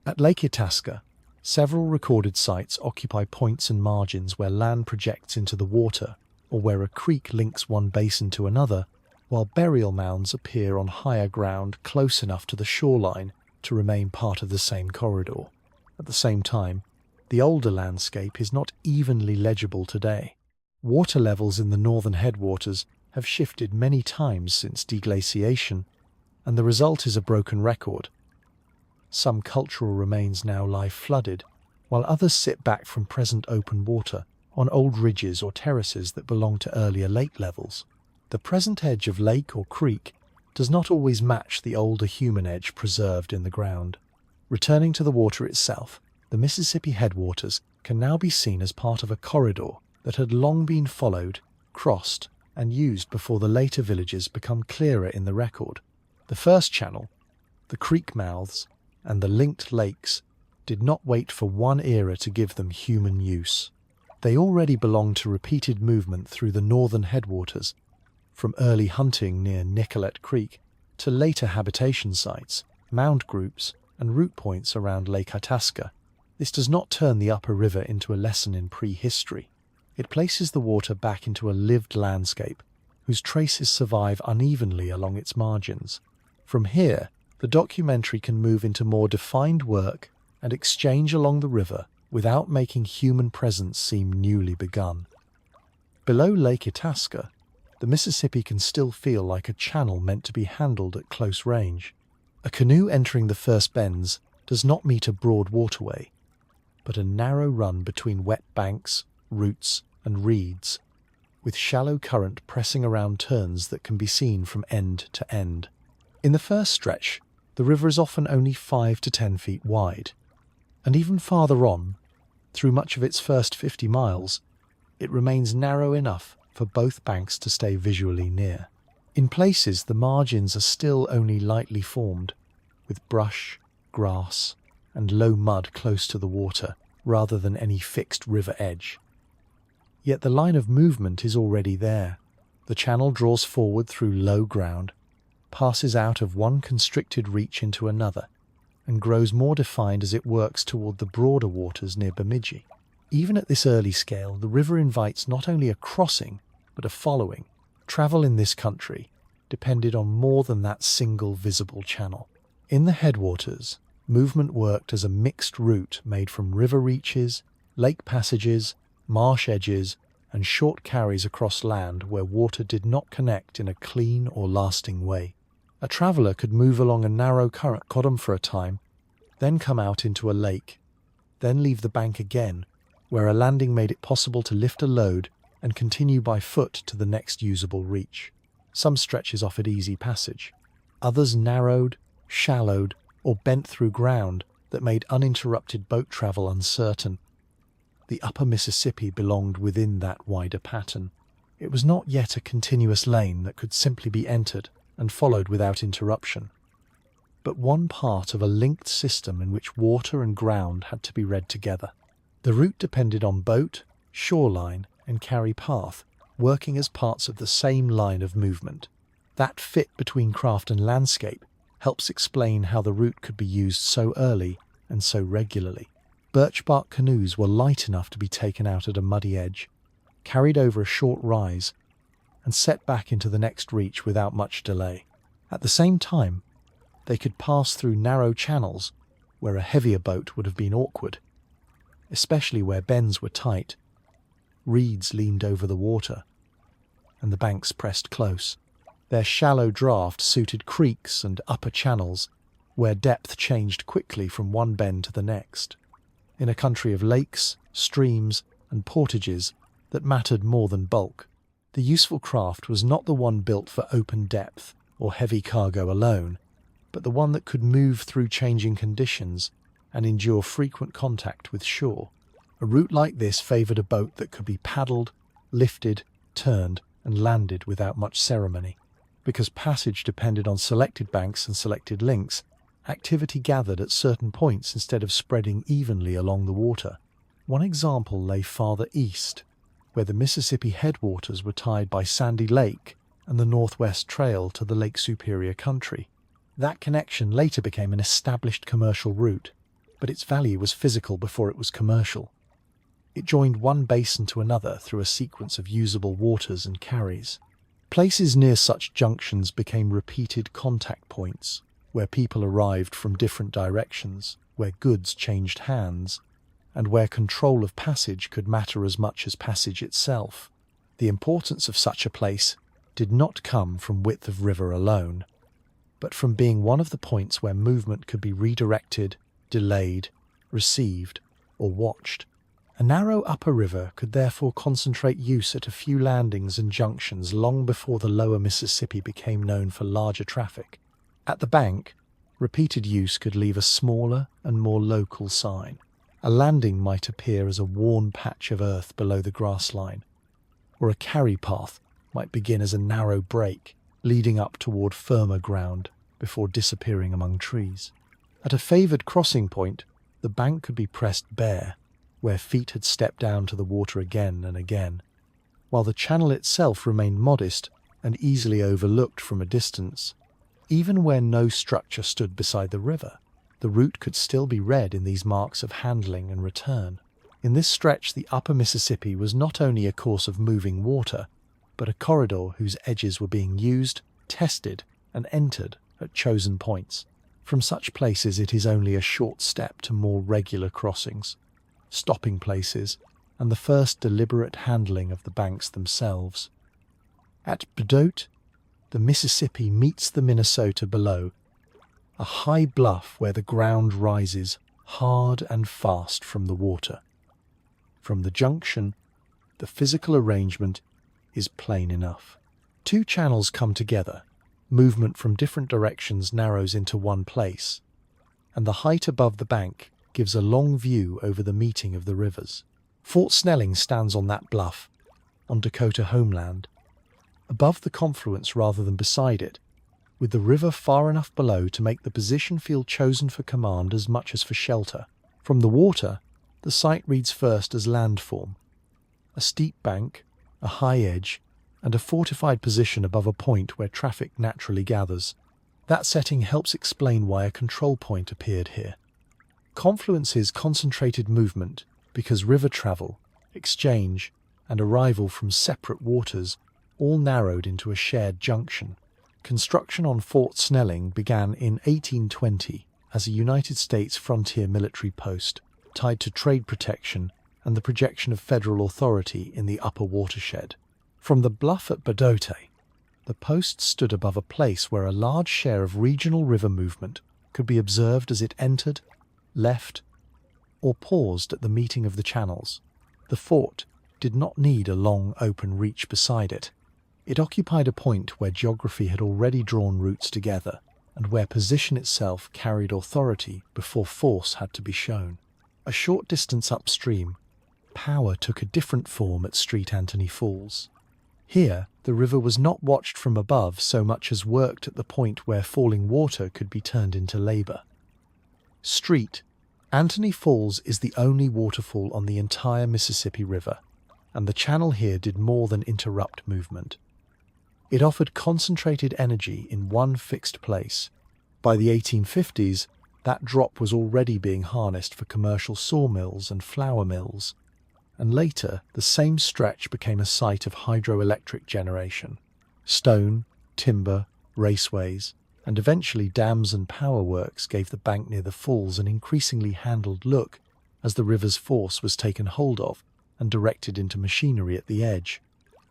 At Lake Itasca, several recorded sites occupy points and margins where land projects into the water or where a creek links one basin to another, while burial mounds appear on higher ground close enough to the shoreline to remain part of the same corridor. At the same time, the older landscape is not evenly legible today. Water levels in the northern headwaters have shifted many times since deglaciation, and the result is a broken record. Some cultural remains now lie flooded, while others sit back from present open water on old ridges or terraces that belong to earlier lake levels. The present edge of lake or creek does not always match the older human edge preserved in the ground. Returning to the water itself, the Mississippi headwaters can now be seen as part of a corridor that had long been followed, crossed, and used before the later villages become clearer in the record. The first channel, the creek mouths, and the linked lakes did not wait for one era to give them human use. They already belonged to repeated movement through the northern headwaters, from early hunting near Nicollet Creek to later habitation sites, mound groups, and route points around Lake Itasca. This does not turn the upper river into a lesson in prehistory. It places the water back into a lived landscape, whose traces survive unevenly along its margins. From here, the documentary can move into more defined work and exchange along the river without making human presence seem newly begun. Below Lake Itasca, the Mississippi can still feel like a channel meant to be handled at close range. A canoe entering the first bends does not meet a broad waterway, but a narrow run between wet banks, roots, and reeds, with shallow current pressing around turns that can be seen from end to end. In the first stretch, the river is often only 5 to 10 feet wide, and even farther on, through much of its first 50 miles, it remains narrow enough for both banks to stay visually near. In places, the margins are still only lightly formed, with brush, grass, and low mud close to the water, rather than any fixed river edge. Yet the line of movement is already there. The channel draws forward through low ground, passes out of one constricted reach into another, and grows more defined as it works toward the broader waters near Bemidji. Even at this early scale, the river invites not only a crossing, but a following. Travel in this country depended on more than that single visible channel. In the headwaters, movement worked as a mixed route made from river reaches, lake passages, marsh edges, and short carries across land where water did not connect in a clean or lasting way. A traveller could move along a narrow current bottom for a time, then come out into a lake, then leave the bank again, where a landing made it possible to lift a load and continue by foot to the next usable reach. Some stretches offered easy passage. Others narrowed, shallowed, or bent through ground that made uninterrupted boat travel uncertain. The upper Mississippi belonged within that wider pattern. It was not yet a continuous lane that could simply be entered and followed without interruption, but one part of a linked system in which water and ground had to be read together. The route depended on boat, shoreline, and carry path, working as parts of the same line of movement. That fit between craft and landscape helps explain how the route could be used so early and so regularly. Birch bark canoes were light enough to be taken out at a muddy edge, carried over a short rise, and set back into the next reach without much delay. At the same time, they could pass through narrow channels where a heavier boat would have been awkward, especially where bends were tight, reeds leaned over the water, and the banks pressed close. Their shallow draft suited creeks and upper channels where depth changed quickly from one bend to the next. In a country of lakes, streams, and portages that mattered more than bulk, the useful craft was not the one built for open depth or heavy cargo alone, but the one that could move through changing conditions and endure frequent contact with shore. A route like this favoured a boat that could be paddled, lifted, turned, and landed without much ceremony. Because passage depended on selected banks and selected links, activity gathered at certain points instead of spreading evenly along the water. One example lay farther east, where the Mississippi headwaters were tied by Sandy Lake and the Northwest Trail to the Lake Superior country. That connection later became an established commercial route, but its value was physical before it was commercial. It joined one basin to another through a sequence of usable waters and carries. Places near such junctions became repeated contact points, where people arrived from different directions, where goods changed hands, and where control of passage could matter as much as passage itself. The importance of such a place did not come from width of river alone, but from being one of the points where movement could be redirected, delayed, received, or watched. A narrow upper river could therefore concentrate use at a few landings and junctions long before the lower Mississippi became known for larger traffic. At the bank, repeated use could leave a smaller and more local sign. A landing might appear as a worn patch of earth below the grass line, or a carry path might begin as a narrow break, leading up toward firmer ground before disappearing among trees. At a favoured crossing point, the bank could be pressed bare, where feet had stepped down to the water again and again, while the channel itself remained modest and easily overlooked from a distance. Even where no structure stood beside the river, the route could still be read in these marks of handling and return. In this stretch, the upper Mississippi was not only a course of moving water, but a corridor whose edges were being used, tested, and entered at chosen points. From such places it is only a short step to more regular crossings, stopping places, and the first deliberate handling of the banks themselves. At Bedout, the Mississippi meets the Minnesota below, a high bluff where the ground rises hard and fast from the water. From the junction, the physical arrangement is plain enough. Two channels come together, movement from different directions narrows into one place, and the height above the bank gives a long view over the meeting of the rivers. Fort Snelling stands on that bluff, on Dakota homeland, above the confluence rather than beside it, with the river far enough below to make the position feel chosen for command as much as for shelter. From the water, the site reads first as landform, a steep bank, a high edge, and a fortified position above a point where traffic naturally gathers. That setting helps explain why a control point appeared here. Confluences concentrated movement because river travel, exchange, and arrival from separate waters all narrowed into a shared junction. Construction on Fort Snelling began in 1820 as a United States frontier military post, tied to trade protection and the projection of federal authority in the upper watershed. From the bluff at Badote, the post stood above a place where a large share of regional river movement could be observed as it entered, left, or paused at the meeting of the channels. The fort did not need a long open reach beside it. It occupied a point where geography had already drawn routes together, and where position itself carried authority before force had to be shown. A short distance upstream, power took a different form at Street Anthony Falls. Here, the river was not watched from above so much as worked at the point where falling water could be turned into labor. Street Anthony Falls is the only waterfall on the entire Mississippi River, and the channel here did more than interrupt movement. It offered concentrated energy in one fixed place. By the 1850s, that drop was already being harnessed for commercial sawmills and flour mills, and later the same stretch became a site of hydroelectric generation. Stone, timber, raceways, and eventually dams and power works gave the bank near the falls an increasingly handled look as the river's force was taken hold of and directed into machinery at the edge.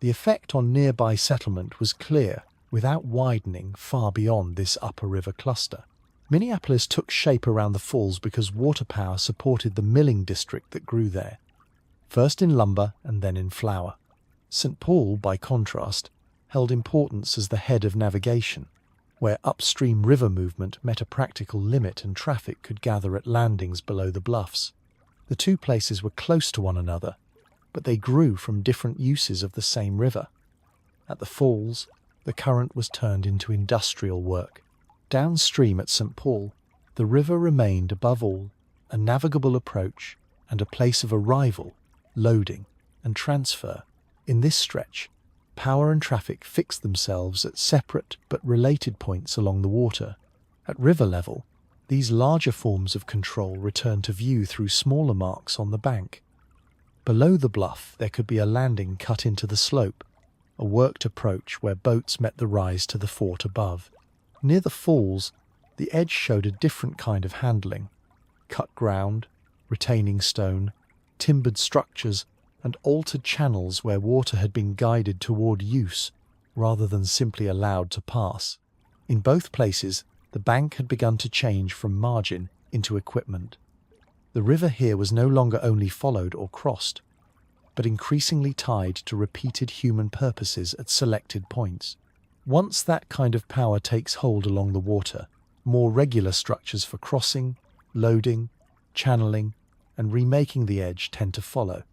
The effect on nearby settlement was clear, without widening far beyond this upper river cluster. Minneapolis took shape around the falls because water power supported the milling district that grew there, first in lumber and then in flour. St. Paul, by contrast, held importance as the head of navigation, where upstream river movement met a practical limit and traffic could gather at landings below the bluffs. The two places were close to one another, but they grew from different uses of the same river. At the falls, the current was turned into industrial work. Downstream at St. Paul, the river remained above all a navigable approach and a place of arrival, loading, and transfer. In this stretch, power and traffic fixed themselves at separate but related points along the water. At river level, these larger forms of control returned to view through smaller marks on the bank. Below the bluff, there could be a landing cut into the slope, a worked approach where boats met the rise to the fort above. Near the falls, the edge showed a different kind of handling: cut ground, retaining stone, timbered structures, and altered channels where water had been guided toward use rather than simply allowed to pass. In both places, the bank had begun to change from margin into equipment. The river here was no longer only followed or crossed, but increasingly tied to repeated human purposes at selected points. Once that kind of power takes hold along the water, more regular structures for crossing, loading, channeling, and remaking the edge tend to follow.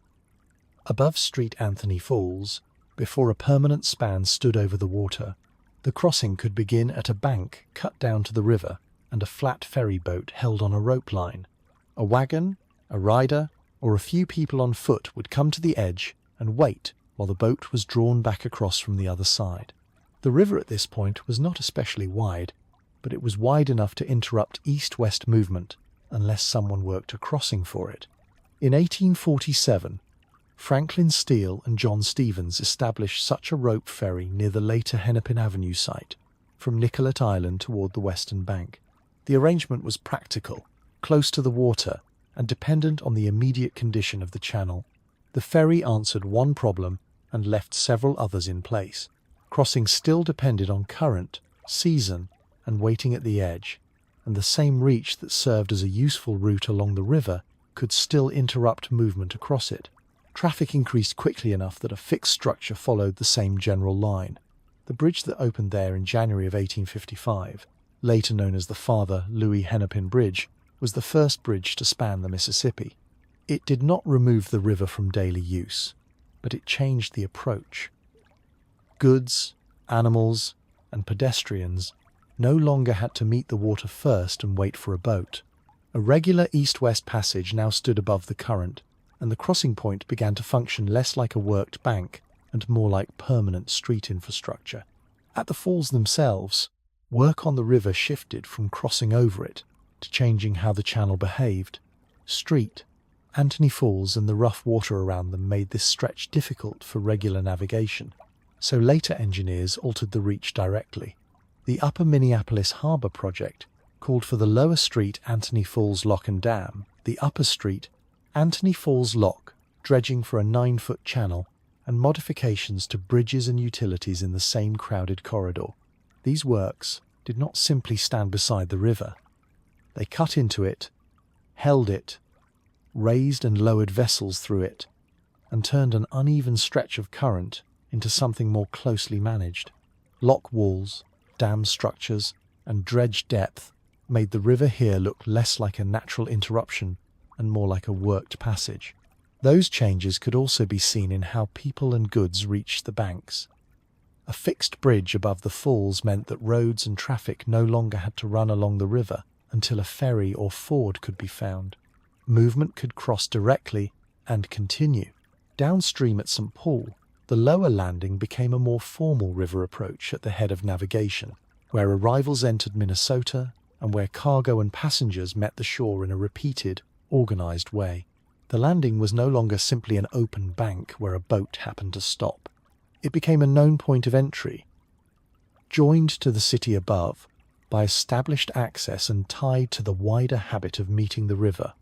Above Street Anthony Falls, before a permanent span stood over the water, the crossing could begin at a bank cut down to the river and a flat ferry boat held on a rope line. A wagon, a rider, or a few people on foot would come to the edge and wait while the boat was drawn back across from the other side. The river at this point was not especially wide, but it was wide enough to interrupt east-west movement unless someone worked a crossing for it. In 1847, Franklin Steele and John Stevens established such a rope ferry near the later Hennepin Avenue site, from Nicollet Island toward the western bank. The arrangement was practical, close to the water, and dependent on the immediate condition of the channel. The ferry answered one problem and left several others in place. Crossing still depended on current, season, and waiting at the edge, and the same reach that served as a useful route along the river could still interrupt movement across it. Traffic increased quickly enough that a fixed structure followed the same general line. The bridge that opened there in January of 1855, later known as the Father Louis Hennepin Bridge, was the first bridge to span the Mississippi. It did not remove the river from daily use, but it changed the approach. Goods, animals, and pedestrians no longer had to meet the water first and wait for a boat. A regular east-west passage now stood above the current, and the crossing point began to function less like a worked bank and more like permanent street infrastructure. At the falls themselves, work on the river shifted from crossing over it to changing how the channel behaved. Street, Anthony Falls, and the rough water around them made this stretch difficult for regular navigation, so later engineers altered the reach directly. The Upper Minneapolis Harbor project called for the lower street Anthony Falls Lock and Dam, the upper street Anthony Falls Lock dredging for a 9-foot channel, and modifications to bridges and utilities in the same crowded corridor. These works did not simply stand beside the river. They cut into it, held it, raised and lowered vessels through it, and turned an uneven stretch of current into something more closely managed. Lock walls, dam structures, and dredge depth made the river here look less like a natural interruption and more like a worked passage. Those changes could also be seen in how people and goods reached the banks. A fixed bridge above the falls meant that roads and traffic no longer had to run along the river until a ferry or ford could be found. Movement could cross directly and continue. Downstream at St. Paul, the lower landing became a more formal river approach at the head of navigation, where arrivals entered Minnesota and where cargo and passengers met the shore in a repeated, organized way. The landing was no longer simply an open bank where a boat happened to stop. It became a known point of entry, joined to the city above by established access and tied to the wider habit of meeting the river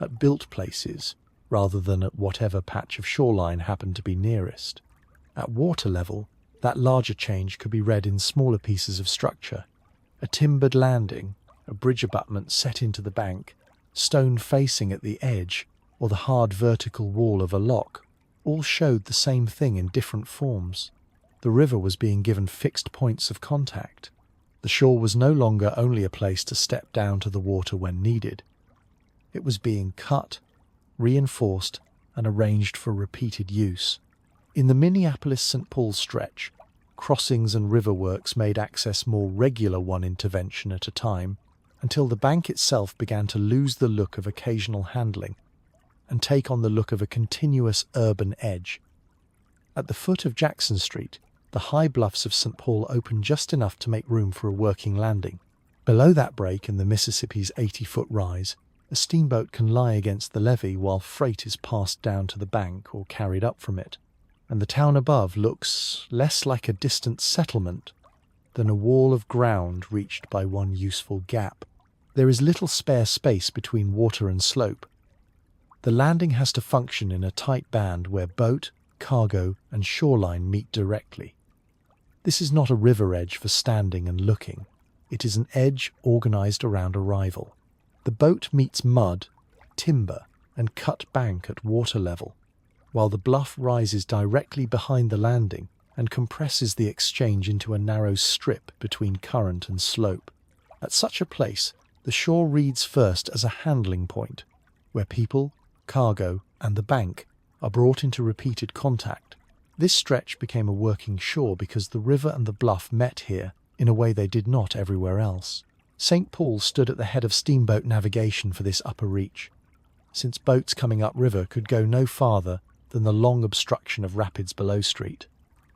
at built places rather than at whatever patch of shoreline happened to be nearest. At water level, that larger change could be read in smaller pieces of structure. A timbered landing, a bridge abutment set into the bank, stone facing at the edge, or the hard vertical wall of a lock, all showed the same thing in different forms. The river was being given fixed points of contact. The shore was no longer only a place to step down to the water when needed. It was being cut, reinforced, and arranged for repeated use. In the Minneapolis-St. Paul stretch, crossings and river works made access more regular one intervention at a time, until the bank itself began to lose the look of occasional handling and take on the look of a continuous urban edge. At the foot of Jackson Street, the high bluffs of St. Paul opened just enough to make room for a working landing. Below that break in the Mississippi's 80-foot rise, a steamboat can lie against the levee while freight is passed down to the bank or carried up from it, and the town above looks less like a distant settlement than a wall of ground reached by one useful gap. There is little spare space between water and slope. The landing has to function in a tight band where boat, cargo, and shoreline meet directly. This is not a river edge for standing and looking. It is an edge organized around arrival. The boat meets mud, timber, and cut bank at water level, while the bluff rises directly behind the landing and compresses the exchange into a narrow strip between current and slope. At such a place, the shore reads first as a handling point, where people, cargo, and the bank are brought into repeated contact. This stretch became a working shore because the river and the bluff met here in a way they did not everywhere else. St. Paul stood at the head of steamboat navigation for this upper reach, since boats coming upriver could go no farther than the long obstruction of rapids below street.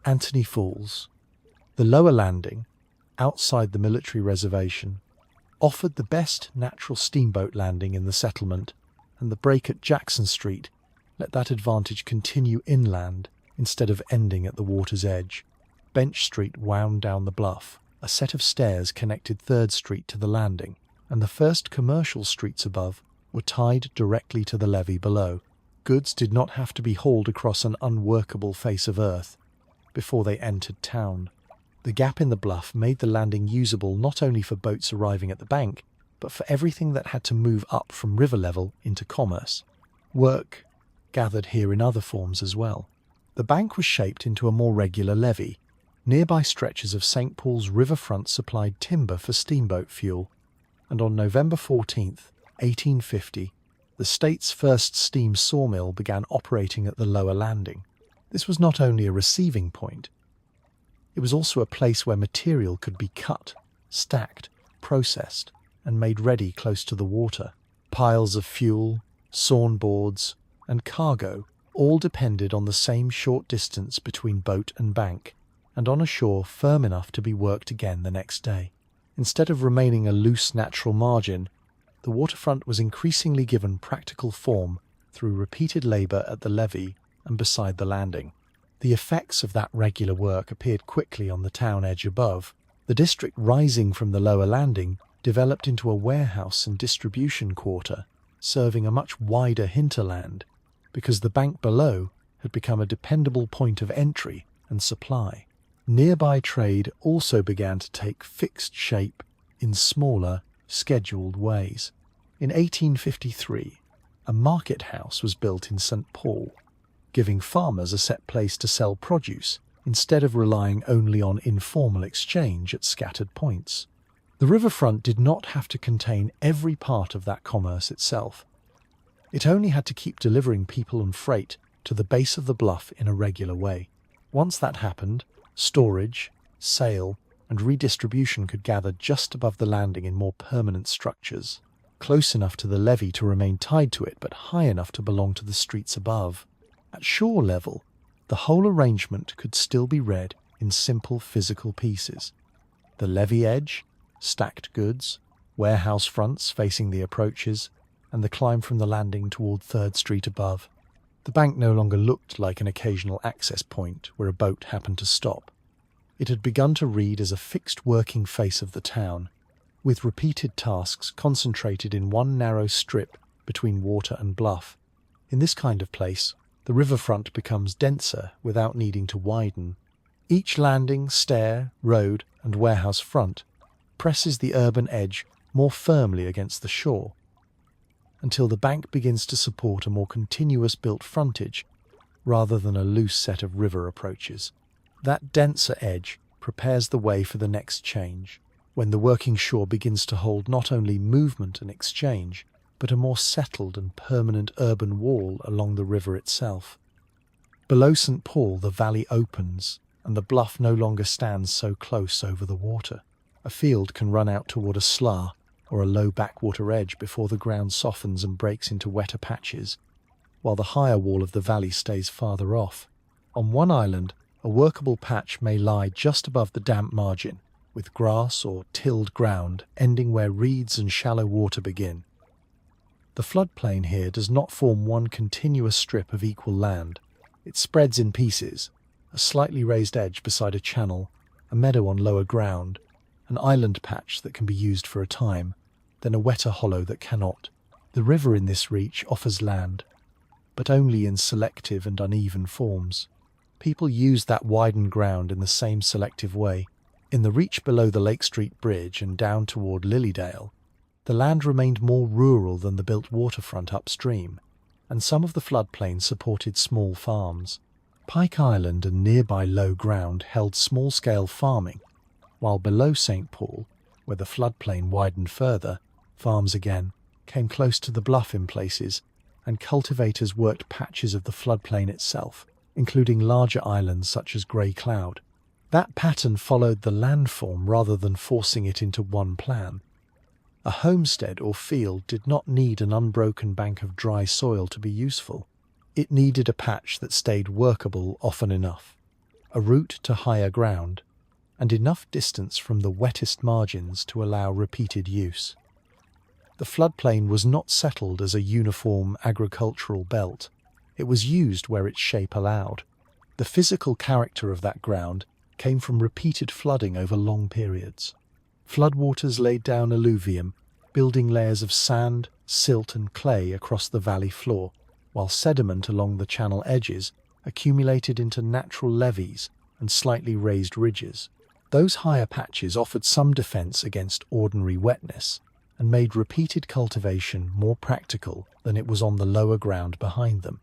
Anthony Falls, the lower landing, outside the military reservation, offered the best natural steamboat landing in the settlement, and the break at Jackson Street let that advantage continue inland instead of ending at the water's edge. Bench Street wound down the bluff. A set of stairs connected 3rd Street to the landing, and the first commercial streets above were tied directly to the levee below. Goods did not have to be hauled across an unworkable face of earth before they entered town. The gap in the bluff made the landing usable not only for boats arriving at the bank, but for everything that had to move up from river level into commerce. Work gathered here in other forms as well. The bank was shaped into a more regular levee. Nearby stretches of St. Paul's riverfront supplied timber for steamboat fuel, and on November 14th, 1850, the state's first steam sawmill began operating at the lower landing. This was not only a receiving point, it was also a place where material could be cut, stacked, processed, and made ready close to the water. Piles of fuel, sawn boards, and cargo all depended on the same short distance between boat and bank, and on a shore firm enough to be worked again the next day. Instead of remaining a loose natural margin, the waterfront was increasingly given practical form through repeated labour at the levee and beside the landing. The effects of that regular work appeared quickly on the town edge above. The district rising from the lower landing developed into a warehouse and distribution quarter, serving a much wider hinterland. because the bank below had become a dependable point of entry and supply. Nearby trade also began to take fixed shape in smaller, scheduled ways. In 1853, a market house was built in St. Paul, giving farmers a set place to sell produce instead of relying only on informal exchange at scattered points. The riverfront did not have to contain every part of that commerce itself. It only had to keep delivering people and freight to the base of the bluff in a regular way. Once that happened, storage, sale, and redistribution could gather just above the landing in more permanent structures, close enough to the levee to remain tied to it but high enough to belong to the streets above. At shore level, the whole arrangement could still be read in simple physical pieces. The levee edge, stacked goods, warehouse fronts facing the approaches, and the climb from the landing toward 3rd Street above. The bank no longer looked like an occasional access point where a boat happened to stop. It had begun to read as a fixed working face of the town, with repeated tasks concentrated in one narrow strip between water and bluff. In this kind of place, the riverfront becomes denser without needing to widen. Each landing, stair, road, and warehouse front presses the urban edge more firmly against the shore, until the bank begins to support a more continuous built frontage rather than a loose set of river approaches. That denser edge prepares the way for the next change, when the working shore begins to hold not only movement and exchange, but a more settled and permanent urban wall along the river itself. Below St. Paul, the valley opens, and the bluff no longer stands so close over the water. A field can run out toward a slough or a low backwater edge before the ground softens and breaks into wetter patches, while the higher wall of the valley stays farther off. On one island, a workable patch may lie just above the damp margin, with grass or tilled ground ending where reeds and shallow water begin. The floodplain here does not form one continuous strip of equal land. It spreads in pieces, a slightly raised edge beside a channel, a meadow on lower ground, an island patch that can be used for a time, then a wetter hollow that cannot. The river in this reach offers land, but only in selective and uneven forms. People use that widened ground in the same selective way. In the reach below the Lake Street Bridge and down toward Lilydale, the land remained more rural than the built waterfront upstream, and some of the floodplain supported small farms. Pike Island and nearby low ground held small-scale farming, while below St. Paul, where the floodplain widened further, farms again came close to the bluff in places, and cultivators worked patches of the floodplain itself, including larger islands such as Grey Cloud. That pattern followed the landform rather than forcing it into one plan. A homestead or field did not need an unbroken bank of dry soil to be useful. It needed a patch that stayed workable often enough, a route to higher ground, and enough distance from the wettest margins to allow repeated use. The floodplain was not settled as a uniform agricultural belt. It was used where its shape allowed. The physical character of that ground came from repeated flooding over long periods. Floodwaters laid down alluvium, building layers of sand, silt and clay across the valley floor, while sediment along the channel edges accumulated into natural levees and slightly raised ridges. Those higher patches offered some defense against ordinary wetness and made repeated cultivation more practical than it was on the lower ground behind them.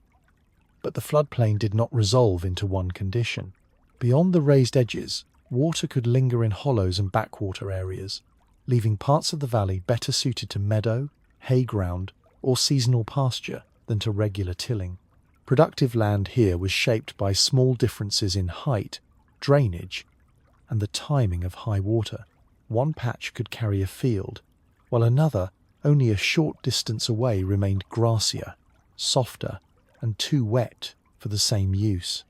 But the floodplain did not resolve into one condition. Beyond the raised edges, water could linger in hollows and backwater areas, leaving parts of the valley better suited to meadow, hay ground, or seasonal pasture than to regular tilling. Productive land here was shaped by small differences in height, drainage, and the timing of high water. One patch could carry a field, while another, only a short distance away, remained grassier, softer, and too wet for the same use.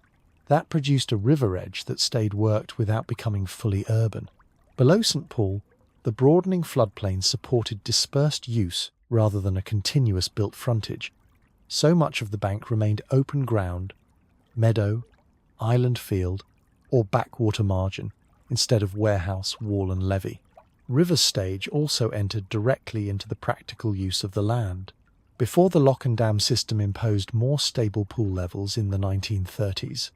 That produced a river edge that stayed worked without becoming fully urban. Below St. Paul, the broadening floodplain supported dispersed use rather than a continuous built frontage. So much of the bank remained open ground, meadow, island field, or backwater margin, instead of warehouse, wall and levee. River stage also entered directly into the practical use of the land. Before the lock and dam system imposed more stable pool levels in the 1930s,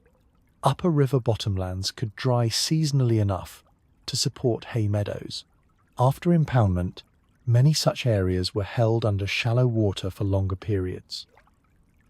upper river bottomlands could dry seasonally enough to support hay meadows. After impoundment, many such areas were held under shallow water for longer periods.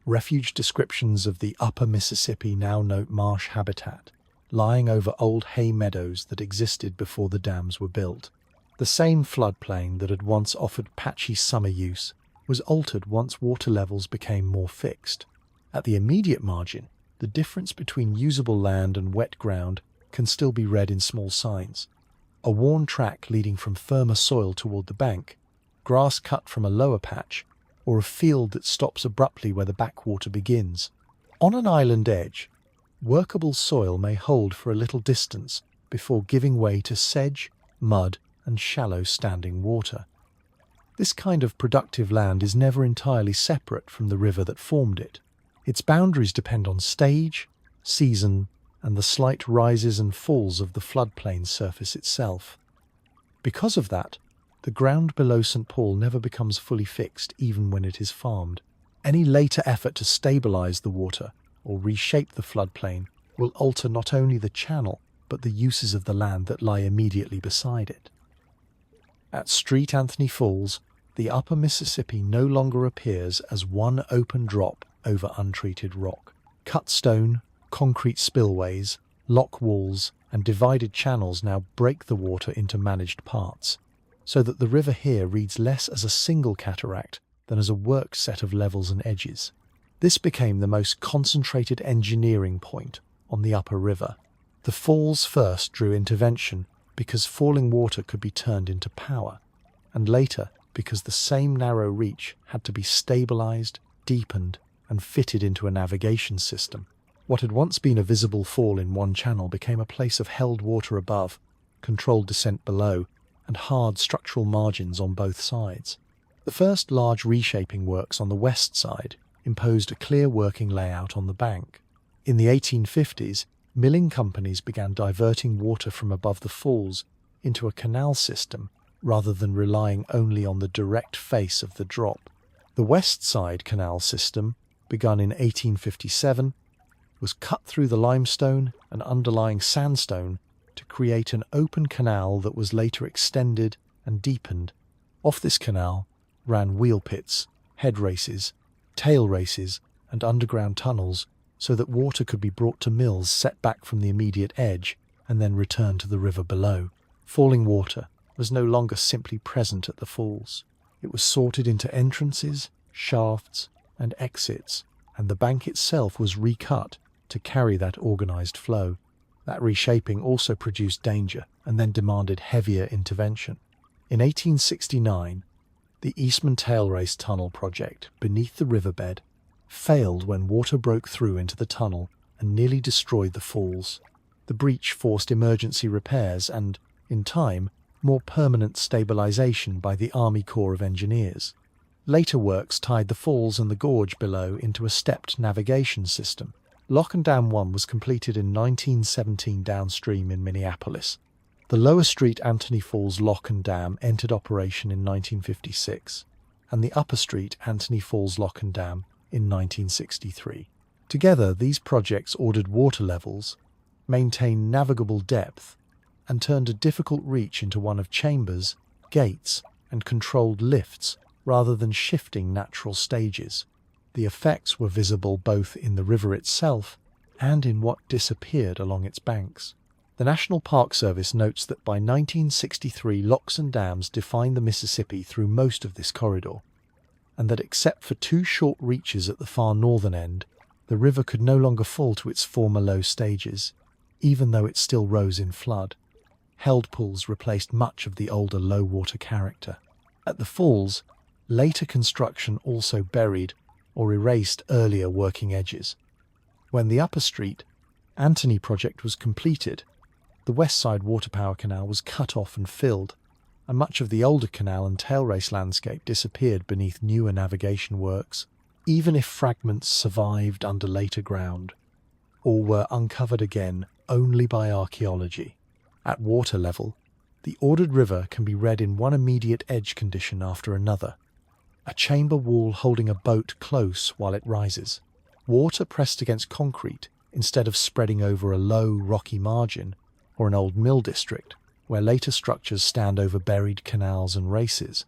Refuge descriptions of the upper Mississippi now note marsh habitat, lying over old hay meadows that existed before the dams were built. The same floodplain that had once offered patchy summer use was altered once water levels became more fixed. At the immediate margin, the difference between usable land and wet ground can still be read in small signs. A worn track leading from firmer soil toward the bank, grass cut from a lower patch, or a field that stops abruptly where the backwater begins. On an island edge, workable soil may hold for a little distance before giving way to sedge, mud, and shallow standing water. This kind of productive land is never entirely separate from the river that formed it. Its boundaries depend on stage, season, and the slight rises and falls of the floodplain surface itself. Because of that, the ground below St. Paul never becomes fully fixed even when it is farmed. Any later effort to stabilize the water or reshape the floodplain will alter not only the channel but the uses of the land that lie immediately beside it. At St. Anthony Falls, the upper Mississippi no longer appears as one open drop over untreated rock. Cut stone, concrete spillways, lock walls, and divided channels now break the water into managed parts, so that the river here reads less as a single cataract than as a worked set of levels and edges. This became the most concentrated engineering point on the upper river. The falls first drew intervention because falling water could be turned into power, and later because the same narrow reach had to be stabilized, deepened, and fitted into a navigation system. What had once been a visible fall in one channel became a place of held water above, controlled descent below, and hard structural margins on both sides. The first large reshaping works on the west side imposed a clear working layout on the bank. In the 1850s, milling companies began diverting water from above the falls into a canal system rather than relying only on the direct face of the drop. The west side canal system, begun in 1857, was cut through the limestone and underlying sandstone to create an open canal that was later extended and deepened. Off this canal ran wheel pits, head races, tail races, and underground tunnels so that water could be brought to mills set back from the immediate edge and then returned to the river below. Falling water was no longer simply present at the falls. It was sorted into entrances, shafts, and exits, and the bank itself was recut to carry that organized flow. That reshaping also produced danger and then demanded heavier intervention. In 1869, the Eastman Tailrace Tunnel project beneath the riverbed failed when water broke through into the tunnel and nearly destroyed the falls. The breach forced emergency repairs and, in time, more permanent stabilization by the Army Corps of Engineers. Later works tied the falls and the gorge below into a stepped navigation system. Lock and Dam 1 was completed in 1917 downstream in Minneapolis. The lower St. Anthony Falls Lock and Dam entered operation in 1956, and the upper St. Anthony Falls Lock and Dam in 1963. Together, these projects ordered water levels, maintained navigable depth, and turned a difficult reach into one of chambers, gates, and controlled lifts rather than shifting natural stages. The effects were visible both in the river itself and in what disappeared along its banks. The National Park Service notes that by 1963 locks and dams defined the Mississippi through most of this corridor, and that except for two short reaches at the far northern end, the river could no longer fall to its former low stages, even though it still rose in flood. Held pools replaced much of the older low-water character. At the falls, later construction also buried or erased earlier working edges. When the Upper St. Anthony project was completed, the west side water power canal was cut off and filled, and much of the older canal and tailrace landscape disappeared beneath newer navigation works, even if fragments survived under later ground, or were uncovered again only by archaeology. At water level, the ordered river can be read in one immediate edge condition after another. a chamber wall holding a boat close while it rises. Water pressed against concrete instead of spreading over a low, rocky margin, or an old mill district where later structures stand over buried canals and races.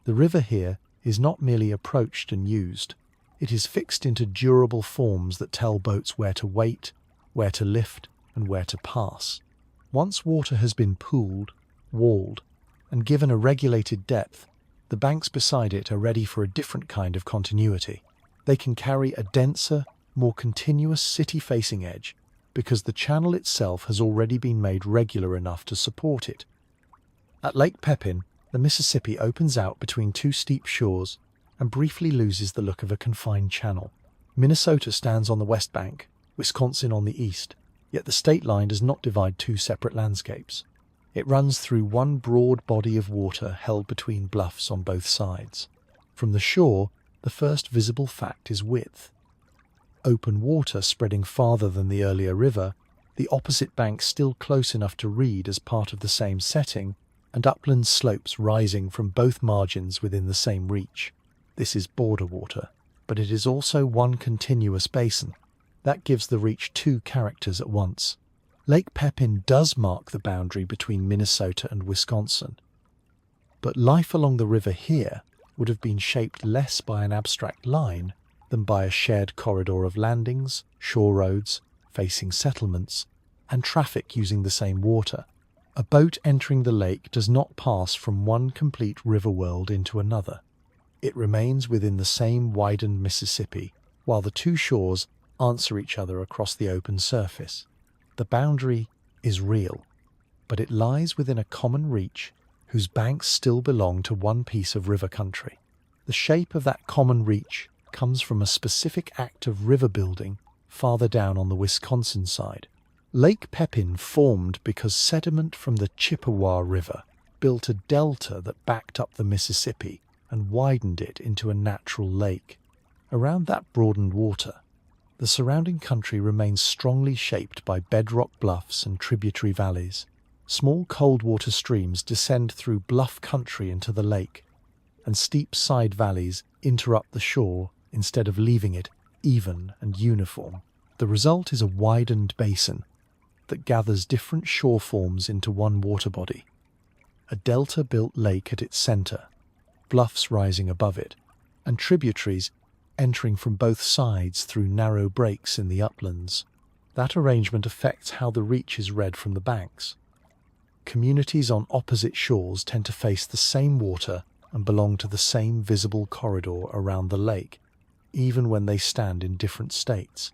The river here is not merely approached and used. It is fixed into durable forms that tell boats where to wait, where to lift, and where to pass. Once water has been pooled, walled, and given a regulated depth, the banks beside it are ready for a different kind of continuity. They can carry a denser, more continuous city-facing edge because the channel itself has already been made regular enough to support it. At Lake Pepin, the Mississippi opens out between two steep shores and briefly loses the look of a confined channel. Minnesota stands on the west bank, Wisconsin on the east, yet the state line does not divide two separate landscapes. It runs through one broad body of water held between bluffs on both sides. From the shore, the first visible fact is width. Open water spreading farther than the earlier river, the opposite bank still close enough to read as part of the same setting, and upland slopes rising from both margins within the same reach. This is border water, but it is also one continuous basin. That gives the reach two characters at once. Lake Pepin does mark the boundary between Minnesota and Wisconsin, but life along the river here would have been shaped less by an abstract line than by a shared corridor of landings, shore roads, facing settlements, and traffic using the same water. A boat entering the lake does not pass from one complete river world into another. It remains within the same widened Mississippi, while the two shores answer each other across the open surface. The boundary is real, but it lies within a common reach whose banks still belong to one piece of river country. The shape of that common reach comes from a specific act of river building farther down on the Wisconsin side. Lake Pepin formed because sediment from the Chippewa River built a delta that backed up the Mississippi and widened it into a natural lake. Around that broadened water, the surrounding country remains strongly shaped by bedrock bluffs and tributary valleys. Small cold water streams descend through bluff country into the lake, and steep side valleys interrupt the shore instead of leaving it even and uniform. The result is a widened basin that gathers different shore forms into one water body. A delta-built lake at its center, bluffs rising above it, and tributaries entering from both sides through narrow breaks in the uplands. That arrangement affects how the reach is read from the banks. Communities on opposite shores tend to face the same water and belong to the same visible corridor around the lake, even when they stand in different states.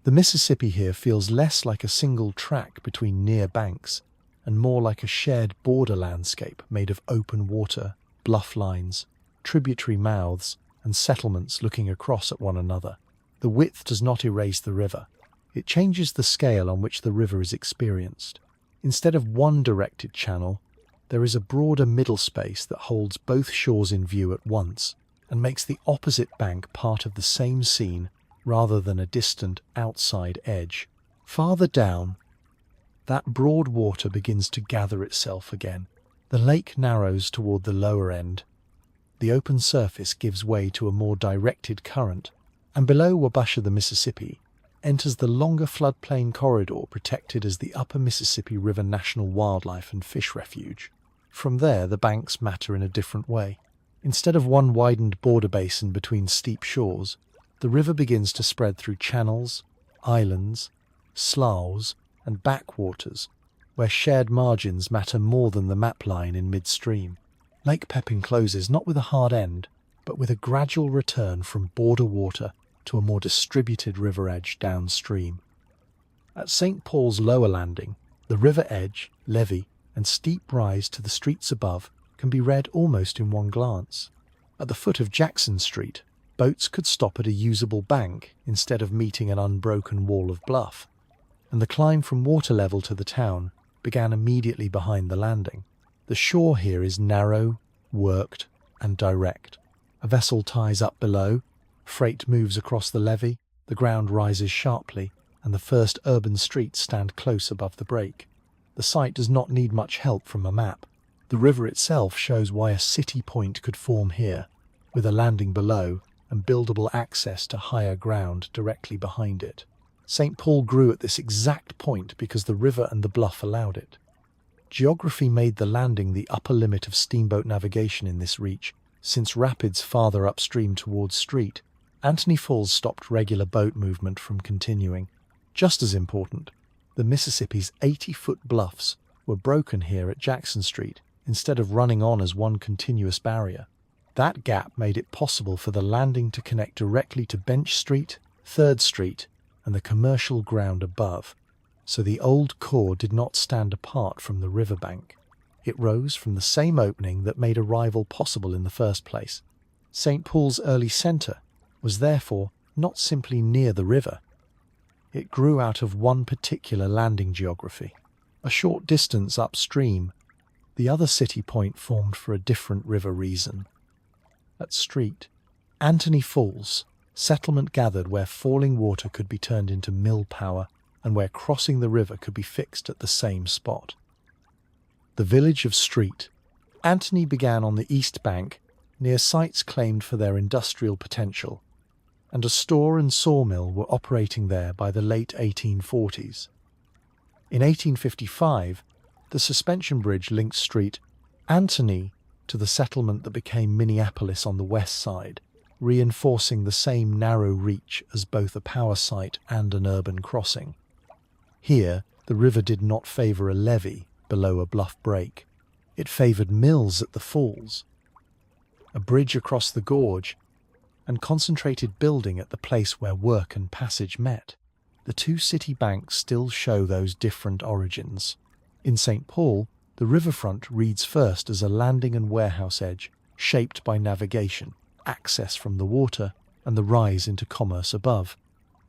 The Mississippi here feels less like a single track between near banks and more like a shared border landscape made of open water, bluff lines, tributary mouths, and settlements looking across at one another. The width does not erase the river. It changes the scale on which the river is experienced. Instead of one directed channel, there is a broader middle space that holds both shores in view at once and makes the opposite bank part of the same scene rather than a distant outside edge. Farther down, that broad water begins to gather itself again. The lake narrows toward the lower end. The open surface gives way to a more directed current, and below Wabasha the Mississippi enters the longer floodplain corridor protected as the Upper Mississippi River National Wildlife and Fish Refuge. From there, the banks matter in a different way. Instead of one widened border basin between steep shores, the river begins to spread through channels, islands, sloughs, and backwaters, where shared margins matter more than the map line in midstream. Lake Pepin closes not with a hard end, but with a gradual return from border water to a more distributed river edge downstream. At St. Paul's lower landing, the river edge, levee, and steep rise to the streets above can be read almost in one glance. At the foot of Jackson Street, boats could stop at a usable bank instead of meeting an unbroken wall of bluff, and the climb from water level to the town began immediately behind the landing. The shore here is narrow, worked, and direct. A vessel ties up below, freight moves across the levee, the ground rises sharply, and the first urban streets stand close above the break. The site does not need much help from a map. The river itself shows why a city point could form here. with a landing below and buildable access to higher ground directly behind it. St. Paul grew at this exact point because the river and the bluff allowed it. Geography made the landing the upper limit of steamboat navigation in this reach. Since rapids farther upstream towards Street, Anthony Falls stopped regular boat movement from continuing. Just as important, the Mississippi's 80-foot bluffs were broken here at Jackson Street instead of running on as one continuous barrier. That gap made it possible for the landing to connect directly to Bench Street, 3rd Street, and the commercial ground above, so the old core did not stand apart from the riverbank. It rose from the same opening that made arrival possible in the first place. St. Paul's early centre was therefore not simply near the river. It grew out of one particular landing geography. A short distance upstream, the other city point formed for a different river reason. At Street, Anthony Falls, settlement gathered where falling water could be turned into mill power and where crossing the river could be fixed at the same spot. The village of Street. Anthony began on the east bank, near sites claimed for their industrial potential, and a store and sawmill were operating there by the late 1840s. In 1855, the suspension bridge linked Street, Anthony, to the settlement that became Minneapolis on the west side, reinforcing the same narrow reach as both a power site and an urban crossing. Here, the river did not favour a levee below a bluff break. It favoured mills at the falls, a bridge across the gorge, and concentrated building at the place where work and passage met. The two city banks still show those different origins. In St. Paul, the riverfront reads first as a landing and warehouse edge, shaped by navigation, access from the water, and the rise into commerce above.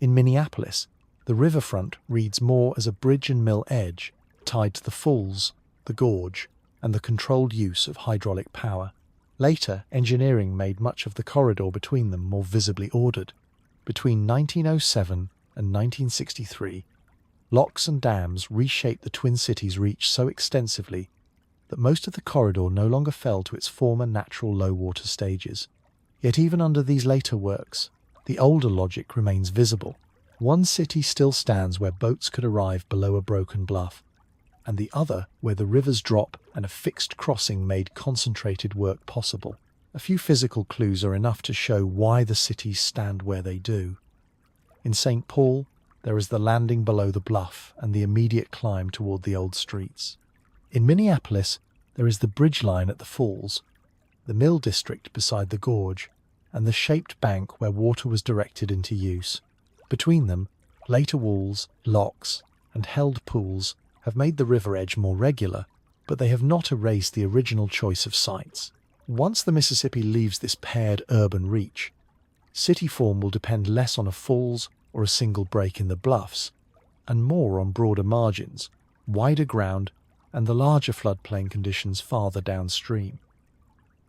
In Minneapolis, the riverfront reads more as a bridge and mill edge, tied to the falls, the gorge, and the controlled use of hydraulic power. Later, engineering made much of the corridor between them more visibly ordered. Between 1907 and 1963, locks and dams reshaped the Twin Cities' reach so extensively that most of the corridor no longer fell to its former natural low-water stages. Yet even under these later works, the older logic remains visible. One city still stands where boats could arrive below a broken bluff, and the other where the rivers drop and a fixed crossing made concentrated work possible. A few physical clues are enough to show why the cities stand where they do. In St. Paul, there is the landing below the bluff and the immediate climb toward the old streets. In Minneapolis, there is the bridge line at the falls, the mill district beside the gorge, and the shaped bank where water was directed into use. Between them, later walls, locks, and held pools have made the river edge more regular, but they have not erased the original choice of sites. Once the Mississippi leaves this paired urban reach, city form will depend less on a falls or a single break in the bluffs, and more on broader margins, wider ground, and the larger floodplain conditions farther downstream.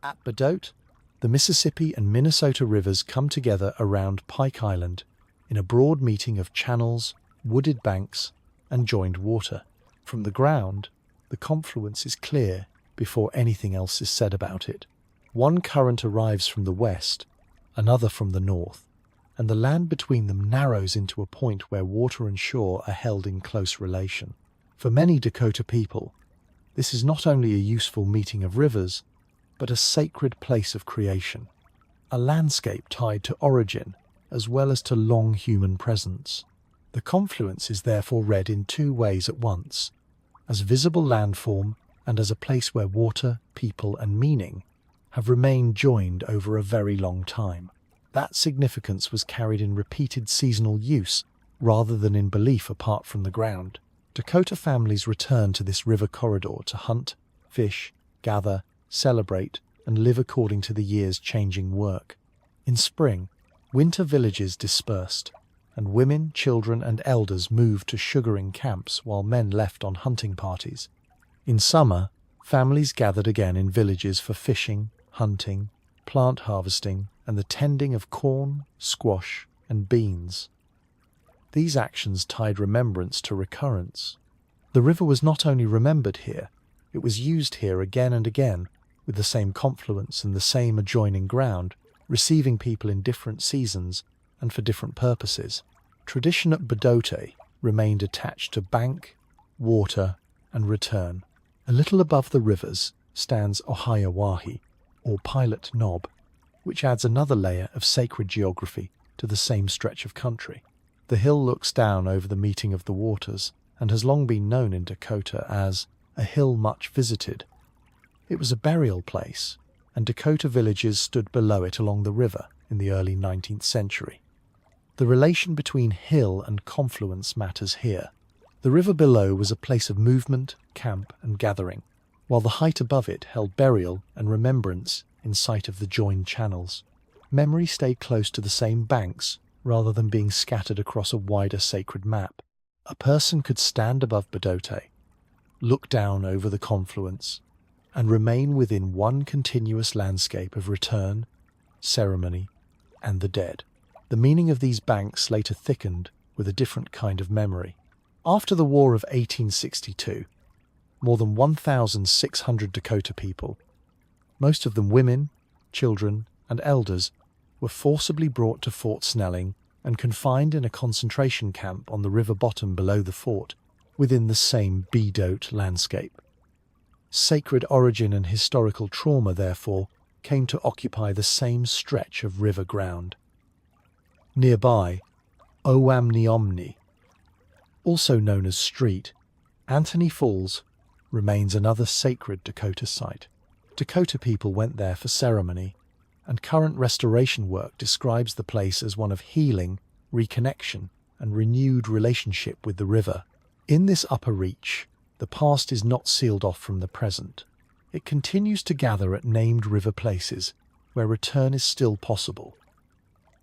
At Bardot, the Mississippi and Minnesota rivers come together around Pike Island in a broad meeting of channels, wooded banks, and joined water. From the ground, the confluence is clear before anything else is said about it. One current arrives from the west, another from the north, and the land between them narrows into a point where water and shore are held in close relation. For many Dakota people, this is not only a useful meeting of rivers, but a sacred place of creation, a landscape tied to origin as well as to long human presence. The confluence is therefore read in two ways at once, as visible landform and as a place where water, people, and meaning have remained joined over a very long time. That significance was carried in repeated seasonal use rather than in belief apart from the ground. Dakota families return to this river corridor to hunt, fish, gather, celebrate, and live according to the year's changing work. In spring, winter villages dispersed, and women, children, and elders moved to sugaring camps while men left on hunting parties. In summer, families gathered again in villages for fishing, hunting, plant harvesting, and the tending of corn, squash, and beans. These actions tied remembrance to recurrence. The river was not only remembered here, it was used here again and again, with the same confluence and the same adjoining ground, receiving people in different seasons and for different purposes. Tradition at Badote remained attached to bank, water, and return. A little above the rivers stands Ohiawahi, or Pilot Knob, which adds another layer of sacred geography to the same stretch of country. The hill looks down over the meeting of the waters and has long been known in Dakota as a hill much visited. It was a burial place, and Dakota villages stood below it along the river in the early 19th century. The relation between hill and confluence matters here. The river below was a place of movement, camp, and gathering, while the height above it held burial and remembrance in sight of the joined channels. Memory stayed close to the same banks rather than being scattered across a wider sacred map. A person could stand above Badote, look down over the confluence, and remain within one continuous landscape of return, ceremony, and the dead. The meaning of these banks later thickened with a different kind of memory. After the War of 1862, more than 1,600 Dakota people, most of them women, children, and elders, were forcibly brought to Fort Snelling and confined in a concentration camp on the river bottom below the fort, within the same Badote landscape. Sacred origin and historical trauma, therefore, came to occupy the same stretch of river ground. Nearby, Owamniomni, also known as Street, Anthony Falls, remains another sacred Dakota site. Dakota people went there for ceremony, and current restoration work describes the place as one of healing, reconnection, and renewed relationship with the river. In this upper reach, the past is not sealed off from the present. It continues to gather at named river places where return is still possible,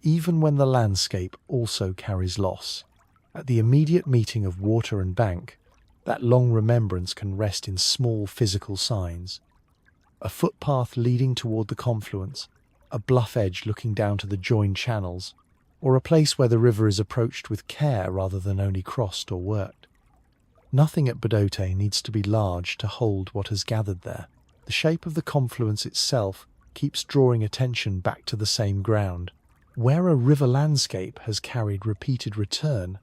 even when the landscape also carries loss. At the immediate meeting of water and bank, that long remembrance can rest in small physical signs. A footpath leading toward the confluence, a bluff edge looking down to the joined channels, or a place where the river is approached with care rather than only crossed or worked. Nothing at Badote needs to be large to hold what has gathered there. The shape of the confluence itself keeps drawing attention back to the same ground. Where a river landscape has carried repeated return,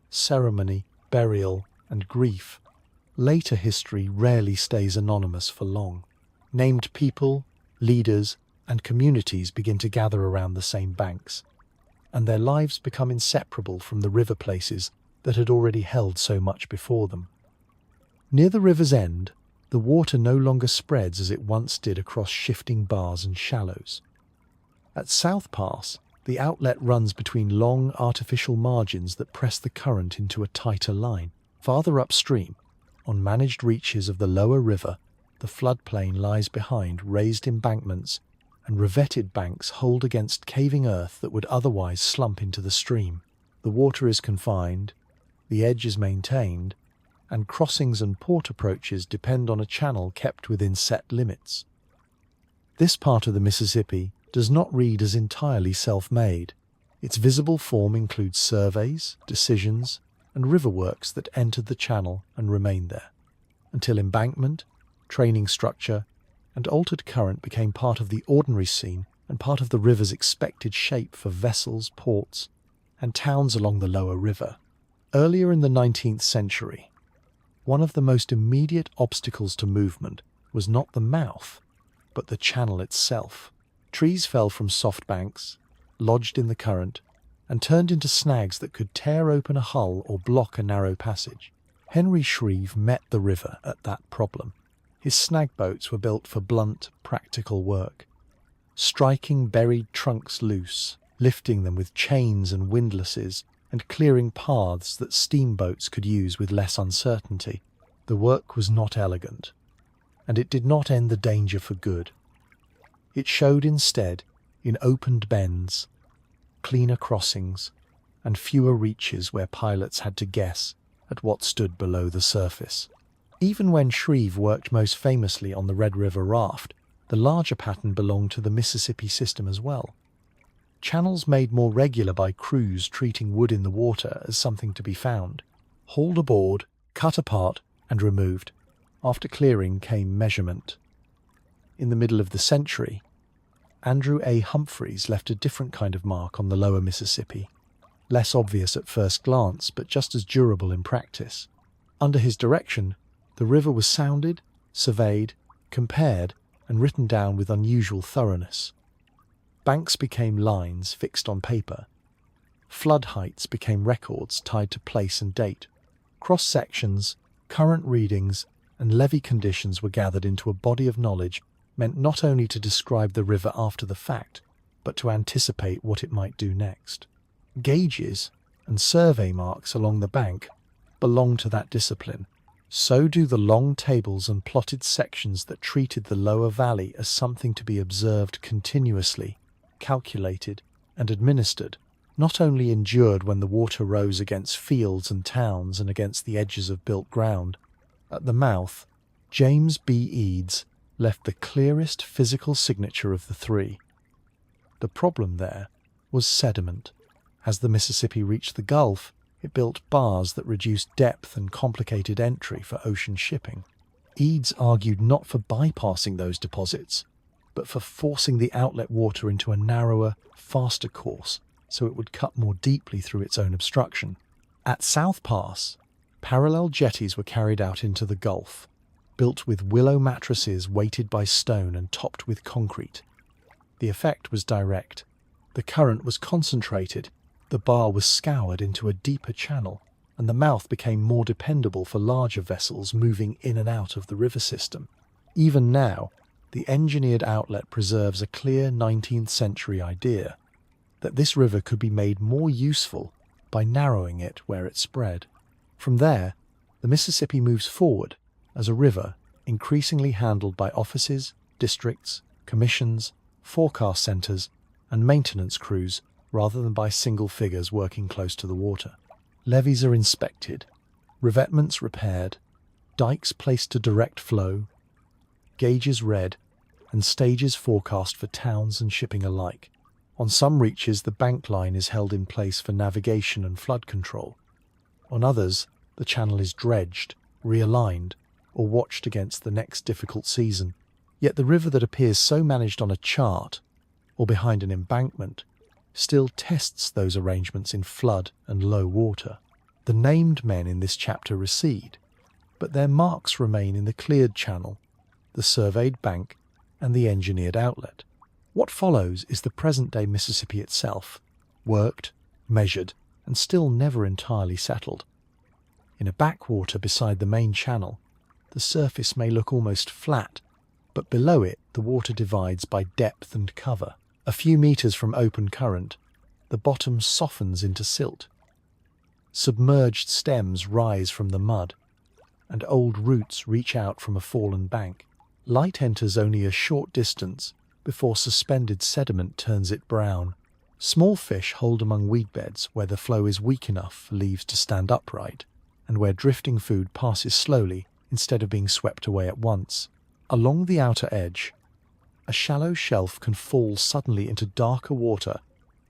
ceremony, burial, and grief, later history rarely stays anonymous for long. Named people, leaders, and communities begin to gather around the same banks, and their lives become inseparable from the river places that had already held so much before them. Near the river's end, the water no longer spreads as it once did across shifting bars and shallows. At South Pass, the outlet runs between long artificial margins that press the current into a tighter line. Farther upstream, on managed reaches of the lower river, the floodplain lies behind raised embankments and revetted banks hold against caving earth that would otherwise slump into the stream. The water is confined, the edge is maintained, and crossings and port approaches depend on a channel kept within set limits. This part of the Mississippi does not read as entirely self-made. Its visible form includes surveys, decisions, and river works that entered the channel and remained there, until embankment, training structure, and altered current became part of the ordinary scene and part of the river's expected shape for vessels, ports, and towns along the lower river. Earlier in the 19th century, one of the most immediate obstacles to movement was not the mouth, but the channel itself. Trees fell from soft banks, lodged in the current, and turned into snags that could tear open a hull or block a narrow passage. Henry Shreve met the river at that problem. His snag boats were built for blunt, practical work, striking buried trunks loose, lifting them with chains and windlasses, and clearing paths that steamboats could use with less uncertainty. The work was not elegant, and it did not end the danger for good. It showed instead in opened bends, cleaner crossings, and fewer reaches where pilots had to guess at what stood below the surface. Even when Shreve worked most famously on the Red River raft, the larger pattern belonged to the Mississippi system as well. Channels made more regular by crews treating wood in the water as something to be found, hauled aboard, cut apart, and removed. After clearing came measurement. In the middle of the century, Andrew A. Humphreys left a different kind of mark on the lower Mississippi, less obvious at first glance but just as durable in practice. Under his direction, the river was sounded, surveyed, compared, and written down with unusual thoroughness. Banks became lines fixed on paper. Flood heights became records tied to place and date. Cross-sections, current readings, and levee conditions were gathered into a body of knowledge meant not only to describe the river after the fact, but to anticipate what it might do next. Gauges and survey marks along the bank belong to that discipline. So do the long tables and plotted sections that treated the lower valley as something to be observed continuously, calculated, and administered, not only endured when the water rose against fields and towns and against the edges of built ground. At the mouth, James B. Eads left the clearest physical signature of the three. The problem there was sediment. As the Mississippi reached the Gulf, it built bars that reduced depth and complicated entry for ocean shipping. Eads argued not for bypassing those deposits, but for forcing the outlet water into a narrower, faster course so it would cut more deeply through its own obstruction. At South Pass, parallel jetties were carried out into the Gulf, built with willow mattresses weighted by stone and topped with concrete. The effect was direct. The current was concentrated, the bar was scoured into a deeper channel, and the mouth became more dependable for larger vessels moving in and out of the river system. Even now, the engineered outlet preserves a clear 19th century idea that this river could be made more useful by narrowing it where it spread. From there, the Mississippi moves forward as a river increasingly handled by offices, districts, commissions, forecast centres, and maintenance crews rather than by single figures working close to the water. Levees are inspected, revetments repaired, dikes placed to direct flow, gauges read, and stages forecast for towns and shipping alike. On some reaches, the bank line is held in place for navigation and flood control. On others, the channel is dredged, realigned, or watched against the next difficult season. Yet the river that appears so managed on a chart, or behind an embankment, still tests those arrangements in flood and low water. The named men in this chapter recede, but their marks remain in the cleared channel, the surveyed bank, and the engineered outlet. What follows is the present-day Mississippi itself, worked, measured, and still never entirely settled. In a backwater beside the main channel, the surface may look almost flat, but below it the water divides by depth and cover. A few meters from open current, the bottom softens into silt. Submerged stems rise from the mud, and old roots reach out from a fallen bank. Light enters only a short distance before suspended sediment turns it brown. Small fish hold among weed beds where the flow is weak enough for leaves to stand upright, and where drifting food passes slowly instead of being swept away at once. Along the outer edge, a shallow shelf can fall suddenly into darker water,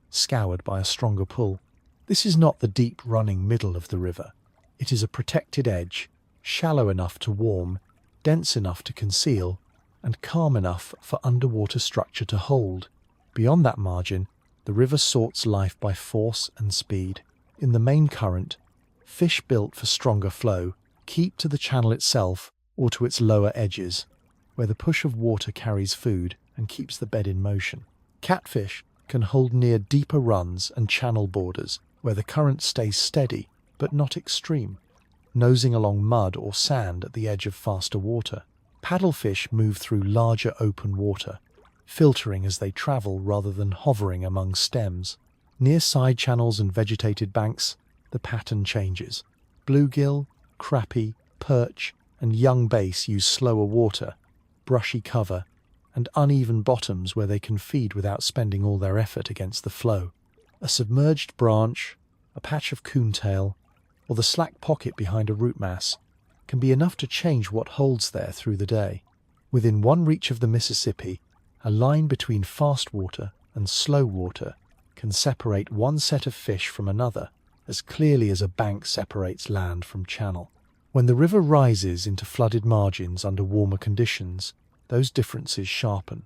scoured by a stronger pull. This is not the deep running middle of the river. It is a protected edge, shallow enough to warm, dense enough to conceal, and calm enough for underwater structure to hold. Beyond that margin, the river sorts life by force and speed. In the main current, fish built for stronger flow keep to the channel itself or to its lower edges, where the push of water carries food and keeps the bed in motion. Catfish can hold near deeper runs and channel borders where the current stays steady but not extreme, nosing along mud or sand at the edge of faster water. Paddlefish move through larger open water, filtering as they travel rather than hovering among stems. Near side channels and vegetated banks, the pattern changes. Bluegill, crappie, perch, and young bass use slower water, brushy cover, and uneven bottoms where they can feed without spending all their effort against the flow. A submerged branch, a patch of coontail, or the slack pocket behind a root mass can be enough to change what holds there through the day. Within one reach of the Mississippi, a line between fast water and slow water can separate one set of fish from another as clearly as a bank separates land from channel. When the river rises into flooded margins under warmer conditions, those differences sharpen.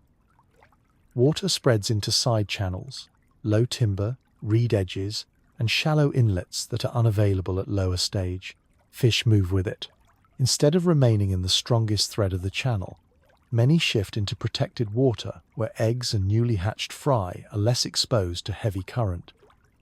Water spreads into side channels, low timber, reed edges, and shallow inlets that are unavailable at lower stage. Fish move with it. Instead of remaining in the strongest thread of the channel, many shift into protected water where eggs and newly hatched fry are less exposed to heavy current.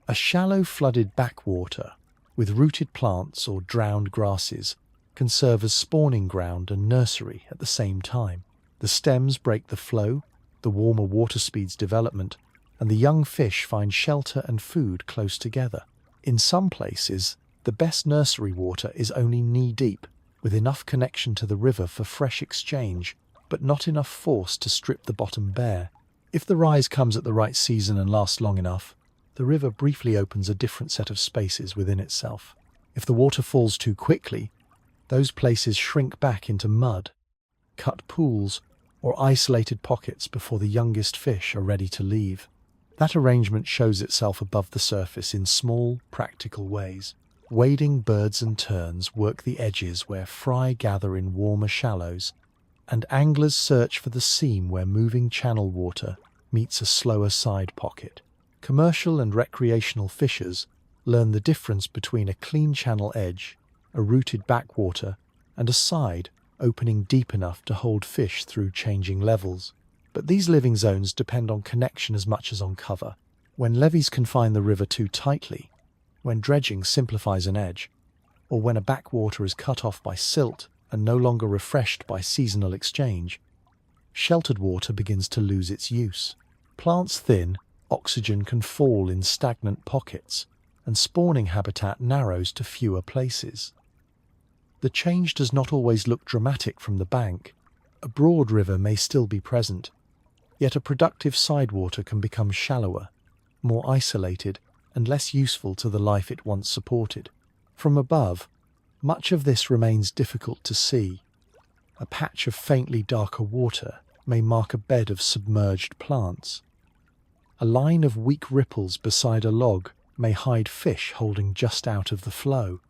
A shallow flooded backwater with rooted plants or drowned grasses can serve as spawning ground and nursery at the same time. The stems break the flow, the warmer water speeds development, and the young fish find shelter and food close together. In some places, the best nursery water is only knee-deep, with enough connection to the river for fresh exchange, but not enough force to strip the bottom bare. If the rise comes at the right season and lasts long enough, the river briefly opens a different set of spaces within itself. If the water falls too quickly, those places shrink back into mud, cut pools, or isolated pockets before the youngest fish are ready to leave. That arrangement shows itself above the surface in small, practical ways. Wading birds and terns work the edges where fry gather in warmer shallows, and anglers search for the seam where moving channel water meets a slower side pocket. Commercial and recreational fishers learn the difference between a clean channel edge, a rooted backwater, and a side opening deep enough to hold fish through changing levels. But these living zones depend on connection as much as on cover. When levees confine the river too tightly, when dredging simplifies an edge, or when a backwater is cut off by silt and no longer refreshed by seasonal exchange, sheltered water begins to lose its use. Plants thin, oxygen can fall in stagnant pockets, and spawning habitat narrows to fewer places. The change does not always look dramatic from the bank. A broad river may still be present, yet a productive sidewater can become shallower, more isolated, and less useful to the life it once supported. From above, much of this remains difficult to see. A patch of faintly darker water may mark a bed of submerged plants. A line of weak ripples beside a log may hide fish holding just out of the flow.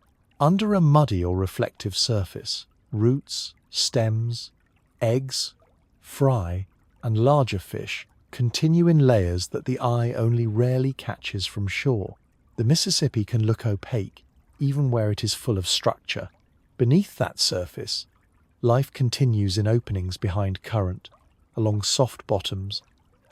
Under a muddy or reflective surface, roots, stems, eggs, fry, and larger fish continue in layers that the eye only rarely catches from shore. The Mississippi can look opaque, even where it is full of structure. Beneath that surface, life continues in openings behind current, along soft bottoms,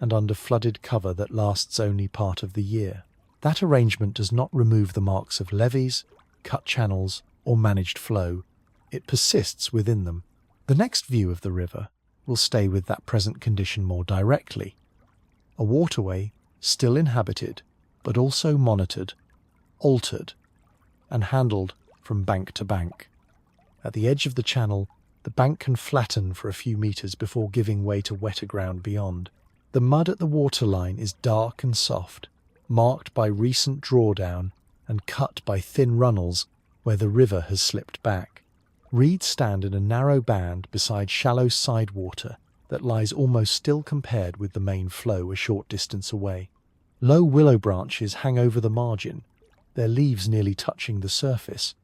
and under flooded cover that lasts only part of the year. That arrangement does not remove the marks of levees, cut channels, or managed flow. It persists within them. The next view of the river will stay with that present condition more directly. A waterway still inhabited, but also monitored, altered, and handled from bank to bank. At the edge of the channel, the bank can flatten for a few meters before giving way to wetter ground beyond. The mud at the waterline is dark and soft, marked by recent drawdown and cut by thin runnels where the river has slipped back. Reeds stand in a narrow band beside shallow sidewater that lies almost still compared with the main flow a short distance away. Low willow branches hang over the margin, their leaves nearly touching the surface,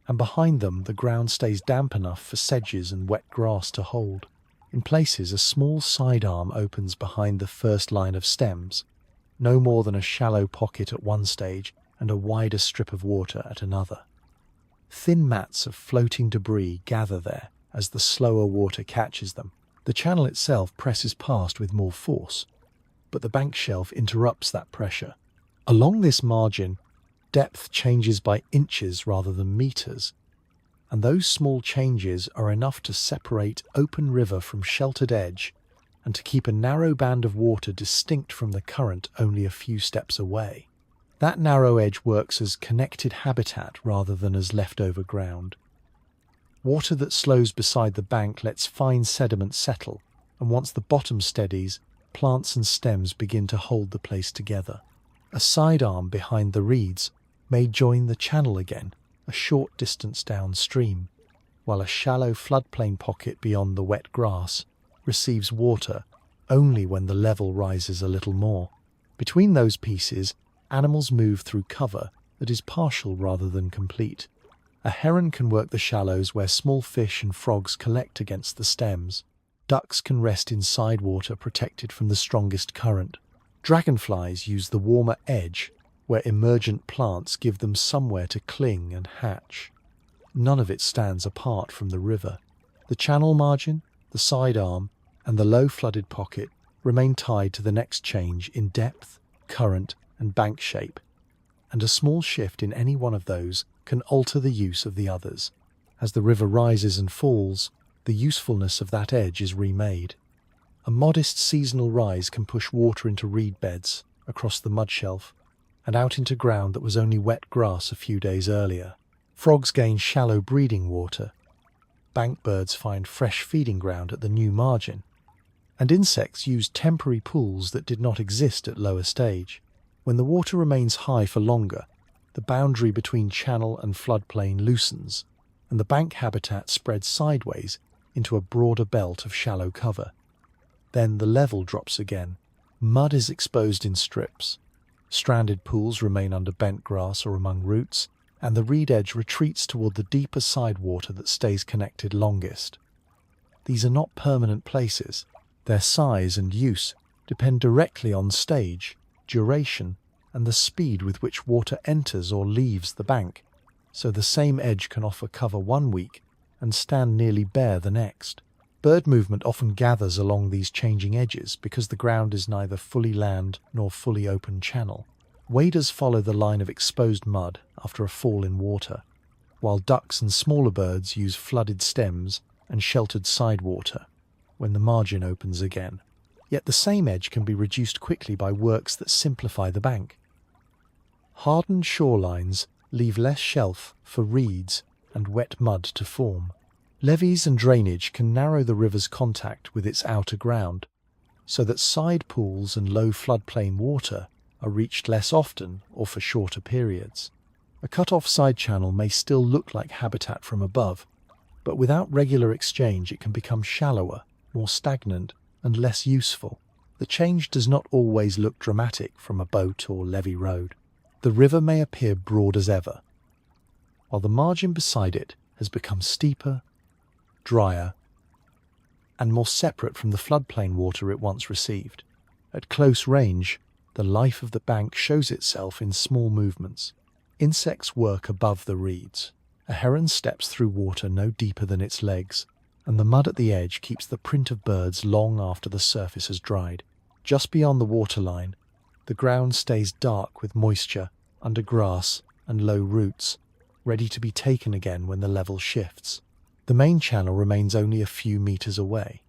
and behind them the ground stays damp enough for sedges and wet grass to hold. In places, a small sidearm opens behind the first line of stems, no more than a shallow pocket at one stage and a wider strip of water at another. Thin mats of floating debris gather there as the slower water catches them. The channel itself presses past with more force, but the bank shelf interrupts that pressure. Along this margin, depth changes by inches rather than meters, and those small changes are enough to separate open river from sheltered edge and to keep a narrow band of water distinct from the current only a few steps away. That narrow edge works as connected habitat rather than as leftover ground. Water that slows beside the bank lets fine sediment settle, and once the bottom steadies, plants and stems begin to hold the place together. A sidearm behind the reeds may join the channel again, a short distance downstream, while a shallow floodplain pocket beyond the wet grass receives water only when the level rises a little more. Between those pieces, animals move through cover that is partial rather than complete. A heron can work the shallows where small fish and frogs collect against the stems. ducks can rest in side water protected from the strongest current. Dragonflies use the warmer edge, where emergent plants give them somewhere to cling and hatch. None of it stands apart from the river. The channel margin, the side arm, and the low flooded pocket remain tied to the next change in depth, current, and bank shape, and a small shift in any one of those can alter the use of the others. As the river rises and falls, the usefulness of that edge is remade. A modest seasonal rise can push water into reed beds, across the mud shelf, and out into ground that was only wet grass a few days earlier. Frogs gain shallow breeding water. Bank birds find fresh feeding ground at the new margin. And insects use temporary pools that did not exist at lower stage. When the water remains high for longer, the boundary between channel and floodplain loosens, and the bank habitat spreads sideways into a broader belt of shallow cover. Then the level drops again. Mud is exposed in strips. Stranded pools remain under bent grass or among roots, and the reed edge retreats toward the deeper side water that stays connected longest. These are not permanent places. Their size and use depend directly on stage, duration, and the speed with which water enters or leaves the bank, so the same edge can offer cover one week and stand nearly bare the next. Bird movement often gathers along these changing edges because the ground is neither fully land nor fully open channel. Waders follow the line of exposed mud after a fall in water, while ducks and smaller birds use flooded stems and sheltered side water when the margin opens again. Yet the same edge can be reduced quickly by works that simplify the bank. Hardened shorelines leave less shelf for reeds and wet mud to form. Levees and drainage can narrow the river's contact with its outer ground, so that side pools and low floodplain water are reached less often or for shorter periods. A cut-off side channel may still look like habitat from above, but without regular exchange it can become shallower, more stagnant, and less useful. The change does not always look dramatic from a boat or levee road. The river may appear broad as ever, while the margin beside it has become steeper, drier, and more separate from the floodplain water it once received. At close range, the life of the bank shows itself in small movements. Insects work above the reeds. A heron steps through water no deeper than its legs, and the mud at the edge keeps the print of birds long after the surface has dried. Just beyond the waterline, the ground stays dark with moisture under grass and low roots, ready to be taken again when the level shifts. The main channel remains only a few meters away,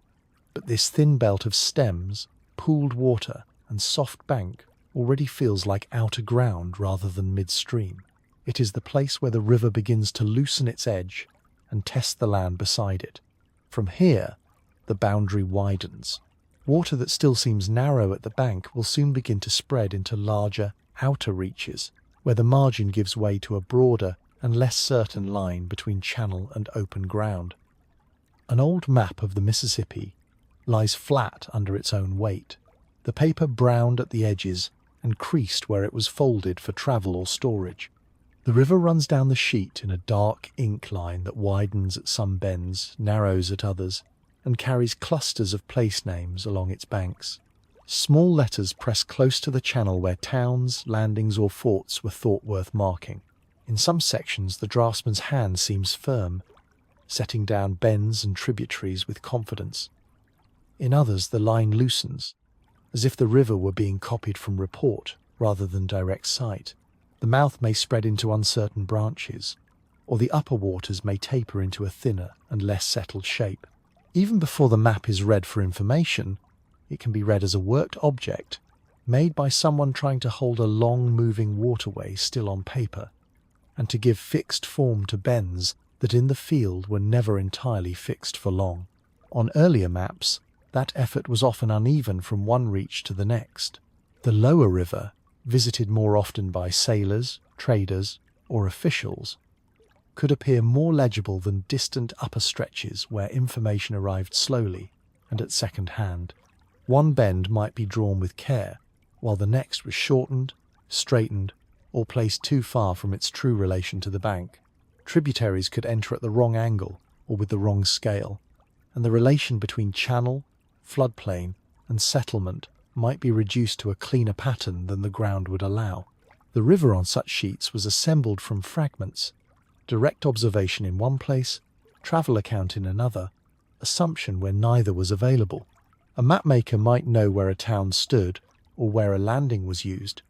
but this thin belt of stems, pooled water, and soft bank already feels like outer ground rather than midstream. It is the place where the river begins to loosen its edge and test the land beside it. From here, the boundary widens. Water that still seems narrow at the bank will soon begin to spread into larger, outer reaches, where the margin gives way to a broader and less certain line between channel and open ground. An old map of the Mississippi lies flat under its own weight, the paper browned at the edges and creased where it was folded for travel or storage. The river runs down the sheet in a dark ink line that widens at some bends, narrows at others, and carries clusters of place names along its banks. Small letters press close to the channel where towns, landings, or forts were thought worth marking. In some sections, the draftsman's hand seems firm, setting down bends and tributaries with confidence. In others, the line loosens, as if the river were being copied from report rather than direct sight. The mouth may spread into uncertain branches, or the upper waters may taper into a thinner and less settled shape. Even before the map is read for information, it can be read as a worked object made by someone trying to hold a long-moving waterway still on paper, and to give fixed form to bends that in the field were never entirely fixed for long. On earlier maps, that effort was often uneven from one reach to the next. The lower river, visited more often by sailors, traders, or officials, could appear more legible than distant upper stretches where information arrived slowly and at second hand. One bend might be drawn with care, while the next was shortened, straightened, or placed too far from its true relation to the bank. Tributaries could enter at the wrong angle or with the wrong scale, and the relation between channel, floodplain, and settlement might be reduced to a cleaner pattern than the ground would allow. The river on such sheets was assembled from fragments: direct observation in one place, travel account in another, assumption where neither was available. A mapmaker might know where a town stood or where a landing was used,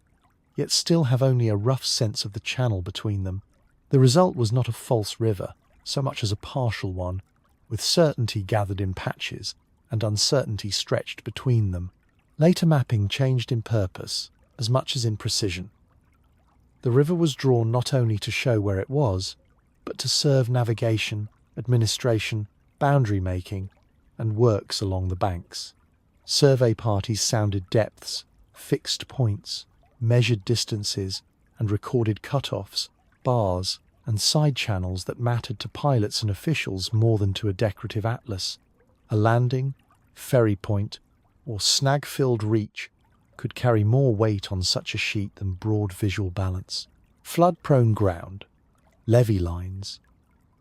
yet still have only a rough sense of the channel between them. The result was not a false river, so much as a partial one, with certainty gathered in patches and uncertainty stretched between them. Later mapping changed in purpose as much as in precision. The river was drawn not only to show where it was, but to serve navigation, administration, boundary making, and works along the banks. Survey parties sounded depths, fixed points, measured distances, and recorded cut-offs, bars, and side channels that mattered to pilots and officials more than to a decorative atlas. A landing, ferry point, or snag-filled reach could carry more weight on such a sheet than broad visual balance. Flood-prone ground, levee lines,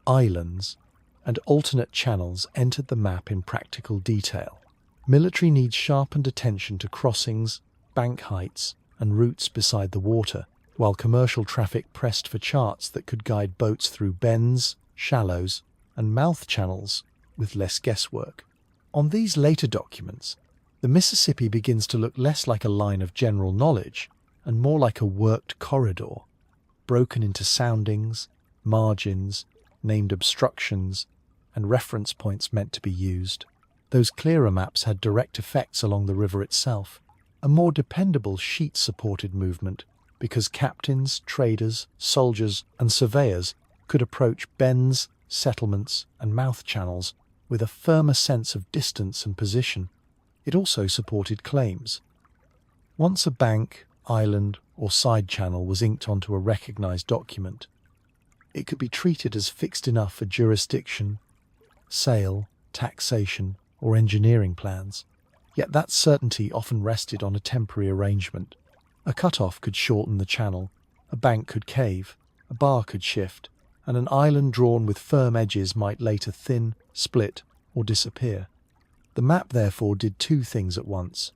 islands, and alternate channels entered the map in practical detail. Military needs sharpened attention to crossings, bank heights, and routes beside the water, while commercial traffic pressed for charts that could guide boats through bends, shallows, and mouth channels with less guesswork. On these later documents, the Mississippi begins to look less like a line of general knowledge and more like a worked corridor, broken into soundings, margins, named obstructions, and reference points meant to be used. Those clearer maps had direct effects along the river itself. A more dependable sheet-supported movement because captains, traders, soldiers, and surveyors could approach bends, settlements, and mouth channels with a firmer sense of distance and position. It also supported claims. Once a bank, island, or side channel was inked onto a recognized document, it could be treated as fixed enough for jurisdiction, sale, taxation, or engineering plans. Yet that certainty often rested on a temporary arrangement. A cut-off could shorten the channel, a bank could cave, a bar could shift, and an island drawn with firm edges might later thin, split, or disappear. The map therefore did two things at once.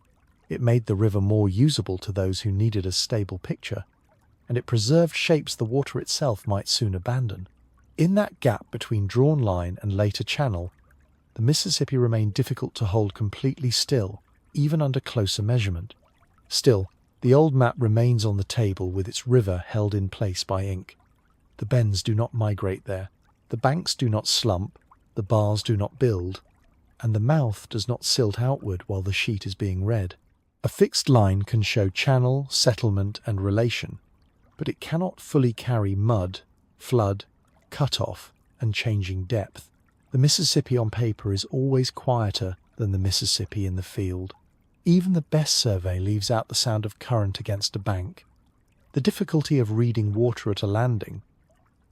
It made the river more usable to those who needed a stable picture, and it preserved shapes the water itself might soon abandon. In that gap between drawn line and later channel, the Mississippi remained difficult to hold completely still, even under closer measurement. Still, the old map remains on the table with its river held in place by ink. The bends do not migrate there, the banks do not slump, the bars do not build, and the mouth does not silt outward while the sheet is being read. A fixed line can show channel, settlement, and relation, but it cannot fully carry mud, flood, cut-off, and changing depth. The Mississippi on paper is always quieter than the Mississippi in the field. Even the best survey leaves out the sound of current against a bank, the difficulty of reading water at a landing,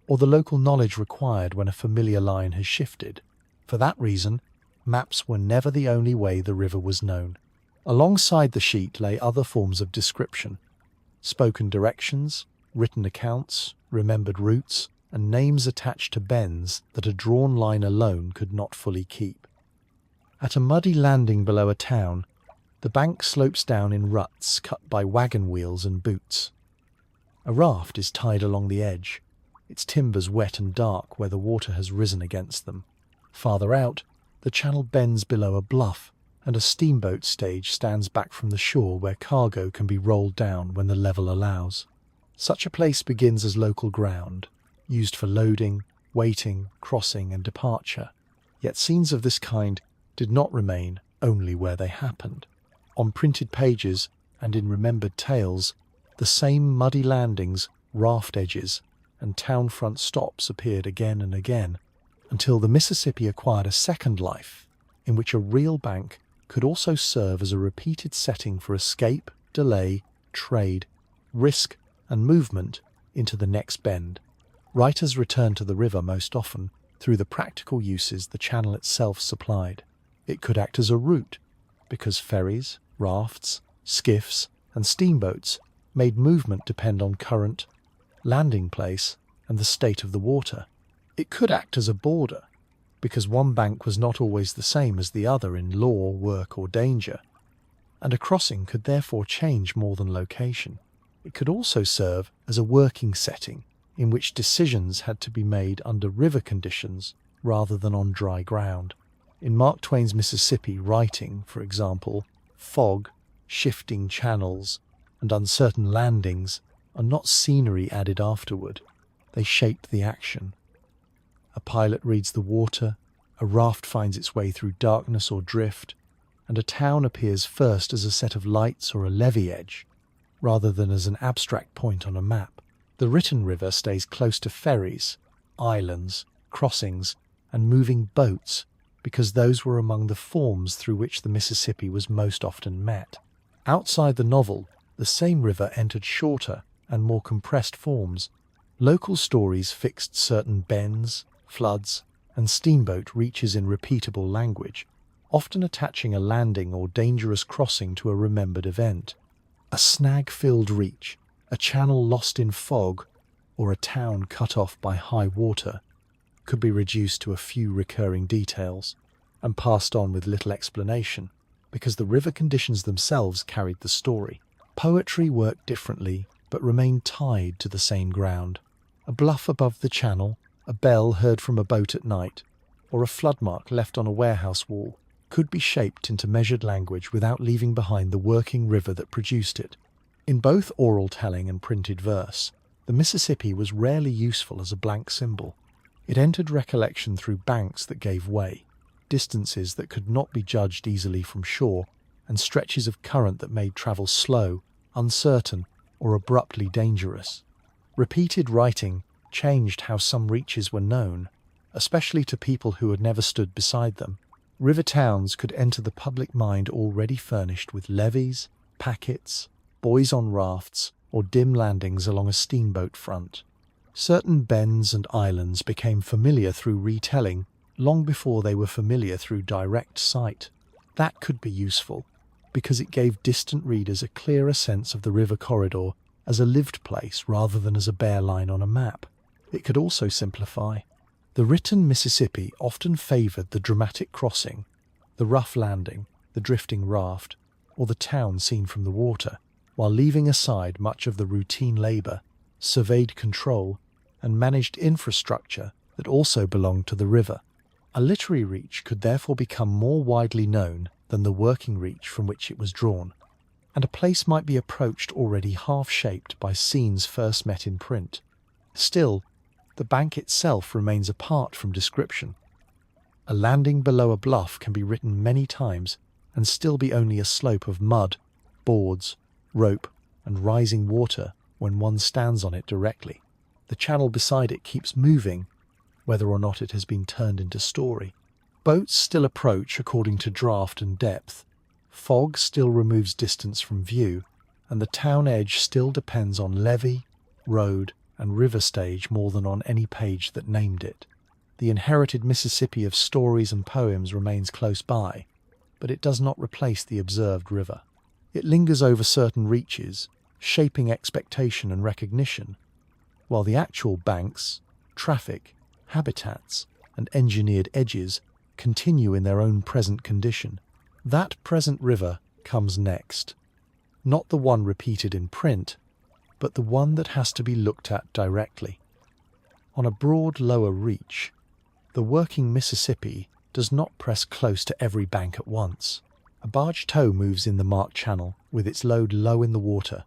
or the local knowledge required when a familiar line has shifted. For that reason, maps were never the only way the river was known. Alongside the sheet lay other forms of description: spoken directions, written accounts, remembered routes, and names attached to bends that a drawn line alone could not fully keep. At a muddy landing below a town, the bank slopes down in ruts cut by wagon wheels and boots. A raft is tied along the edge, its timbers wet and dark where the water has risen against them. Farther out, the channel bends below a bluff, and a steamboat stage stands back from the shore where cargo can be rolled down when the level allows. Such a place begins as local ground, used for loading, waiting, crossing, and departure. Yet scenes of this kind did not remain only where they happened. On printed pages and in remembered tales, the same muddy landings, raft edges, and town front stops appeared again and again, until the Mississippi acquired a second life, in which a real bank could also serve as a repeated setting for escape, delay, trade, risk, and movement into the next bend. Writers returned to the river most often through the practical uses the channel itself supplied. It could act as a route, because ferries, rafts, skiffs, and steamboats made movement depend on current, landing place, and the state of the water. It could act as a border, because one bank was not always the same as the other in law, work, or danger, and a crossing could therefore change more than location. It could also serve as a working setting in which decisions had to be made under river conditions rather than on dry ground. In Mark Twain's Mississippi writing, for example, fog, shifting channels, and uncertain landings are not scenery added afterward. They shape the action. A pilot reads the water, a raft finds its way through darkness or drift, and a town appears first as a set of lights or a levee edge, rather than as an abstract point on a map. The written river stays close to ferries, islands, crossings, and moving boats because those were among the forms through which the Mississippi was most often met. Outside the novel, the same river entered shorter and more compressed forms. Local stories fixed certain bends, floods, and steamboat reaches in repeatable language, often attaching a landing or dangerous crossing to a remembered event. A snag-filled reach, a channel lost in fog, or a town cut off by high water could be reduced to a few recurring details and passed on with little explanation because the river conditions themselves carried the story. Poetry worked differently but remained tied to the same ground. A bluff above the channel, a bell heard from a boat at night, or a flood mark left on a warehouse wall could be shaped into measured language without leaving behind the working river that produced it. In both oral telling and printed verse, the Mississippi was rarely useful as a blank symbol. It entered recollection through banks that gave way, distances that could not be judged easily from shore, and stretches of current that made travel slow, uncertain, or abruptly dangerous. Repeated writing changed how some reaches were known, especially to people who had never stood beside them. River towns could enter the public mind already furnished with levees, packets, buoys on rafts, or dim landings along a steamboat front. Certain bends and islands became familiar through retelling long before they were familiar through direct sight. That could be useful, because it gave distant readers a clearer sense of the river corridor as a lived place rather than as a bare line on a map. It could also simplify. The written Mississippi often favoured the dramatic crossing, the rough landing, the drifting raft, or the town seen from the water, while leaving aside much of the routine labour, surveyed control, and managed infrastructure that also belonged to the river. A literary reach could therefore become more widely known than the working reach from which it was drawn, and a place might be approached already half-shaped by scenes first met in print. Still, the bank itself remains apart from description. A landing below a bluff can be written many times and still be only a slope of mud, boards, rope, and rising water when one stands on it directly. The channel beside it keeps moving, whether or not it has been turned into story. Boats still approach according to draft and depth. Fog still removes distance from view, and the town edge still depends on levee, road, and river stage more than on any page that named it. The inherited Mississippi of stories and poems remains close by, but it does not replace the observed river. It lingers over certain reaches, shaping expectation and recognition, while the actual banks, traffic, habitats, and engineered edges continue in their own present condition. That present river comes next, not the one repeated in print, but the one that has to be looked at directly. On a broad lower reach, the working Mississippi does not press close to every bank at once. A barge tow moves in the marked channel with its load low in the water,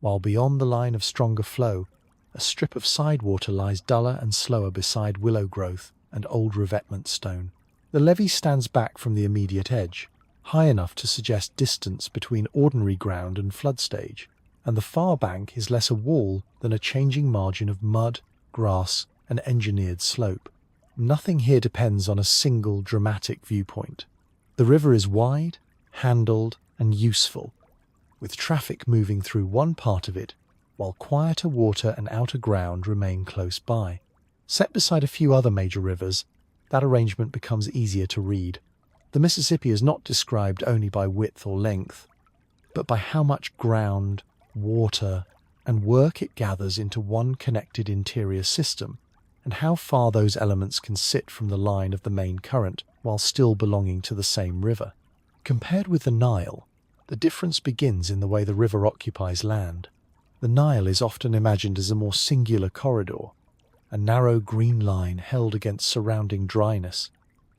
while beyond the line of stronger flow, a strip of sidewater lies duller and slower beside willow growth and old revetment stone. The levee stands back from the immediate edge, high enough to suggest distance between ordinary ground and flood stage, and the far bank is less a wall than a changing margin of mud, grass, and engineered slope. Nothing here depends on a single dramatic viewpoint. The river is wide, handled, and useful, with traffic moving through one part of it, while quieter water and outer ground remain close by. Set beside a few other major rivers, that arrangement becomes easier to read. The Mississippi is not described only by width or length, but by how much ground, water, and work it gathers into one connected interior system, and how far those elements can sit from the line of the main current while still belonging to the same river. Compared with the Nile, the difference begins in the way the river occupies land. The Nile is often imagined as a more singular corridor, a narrow green line held against surrounding dryness,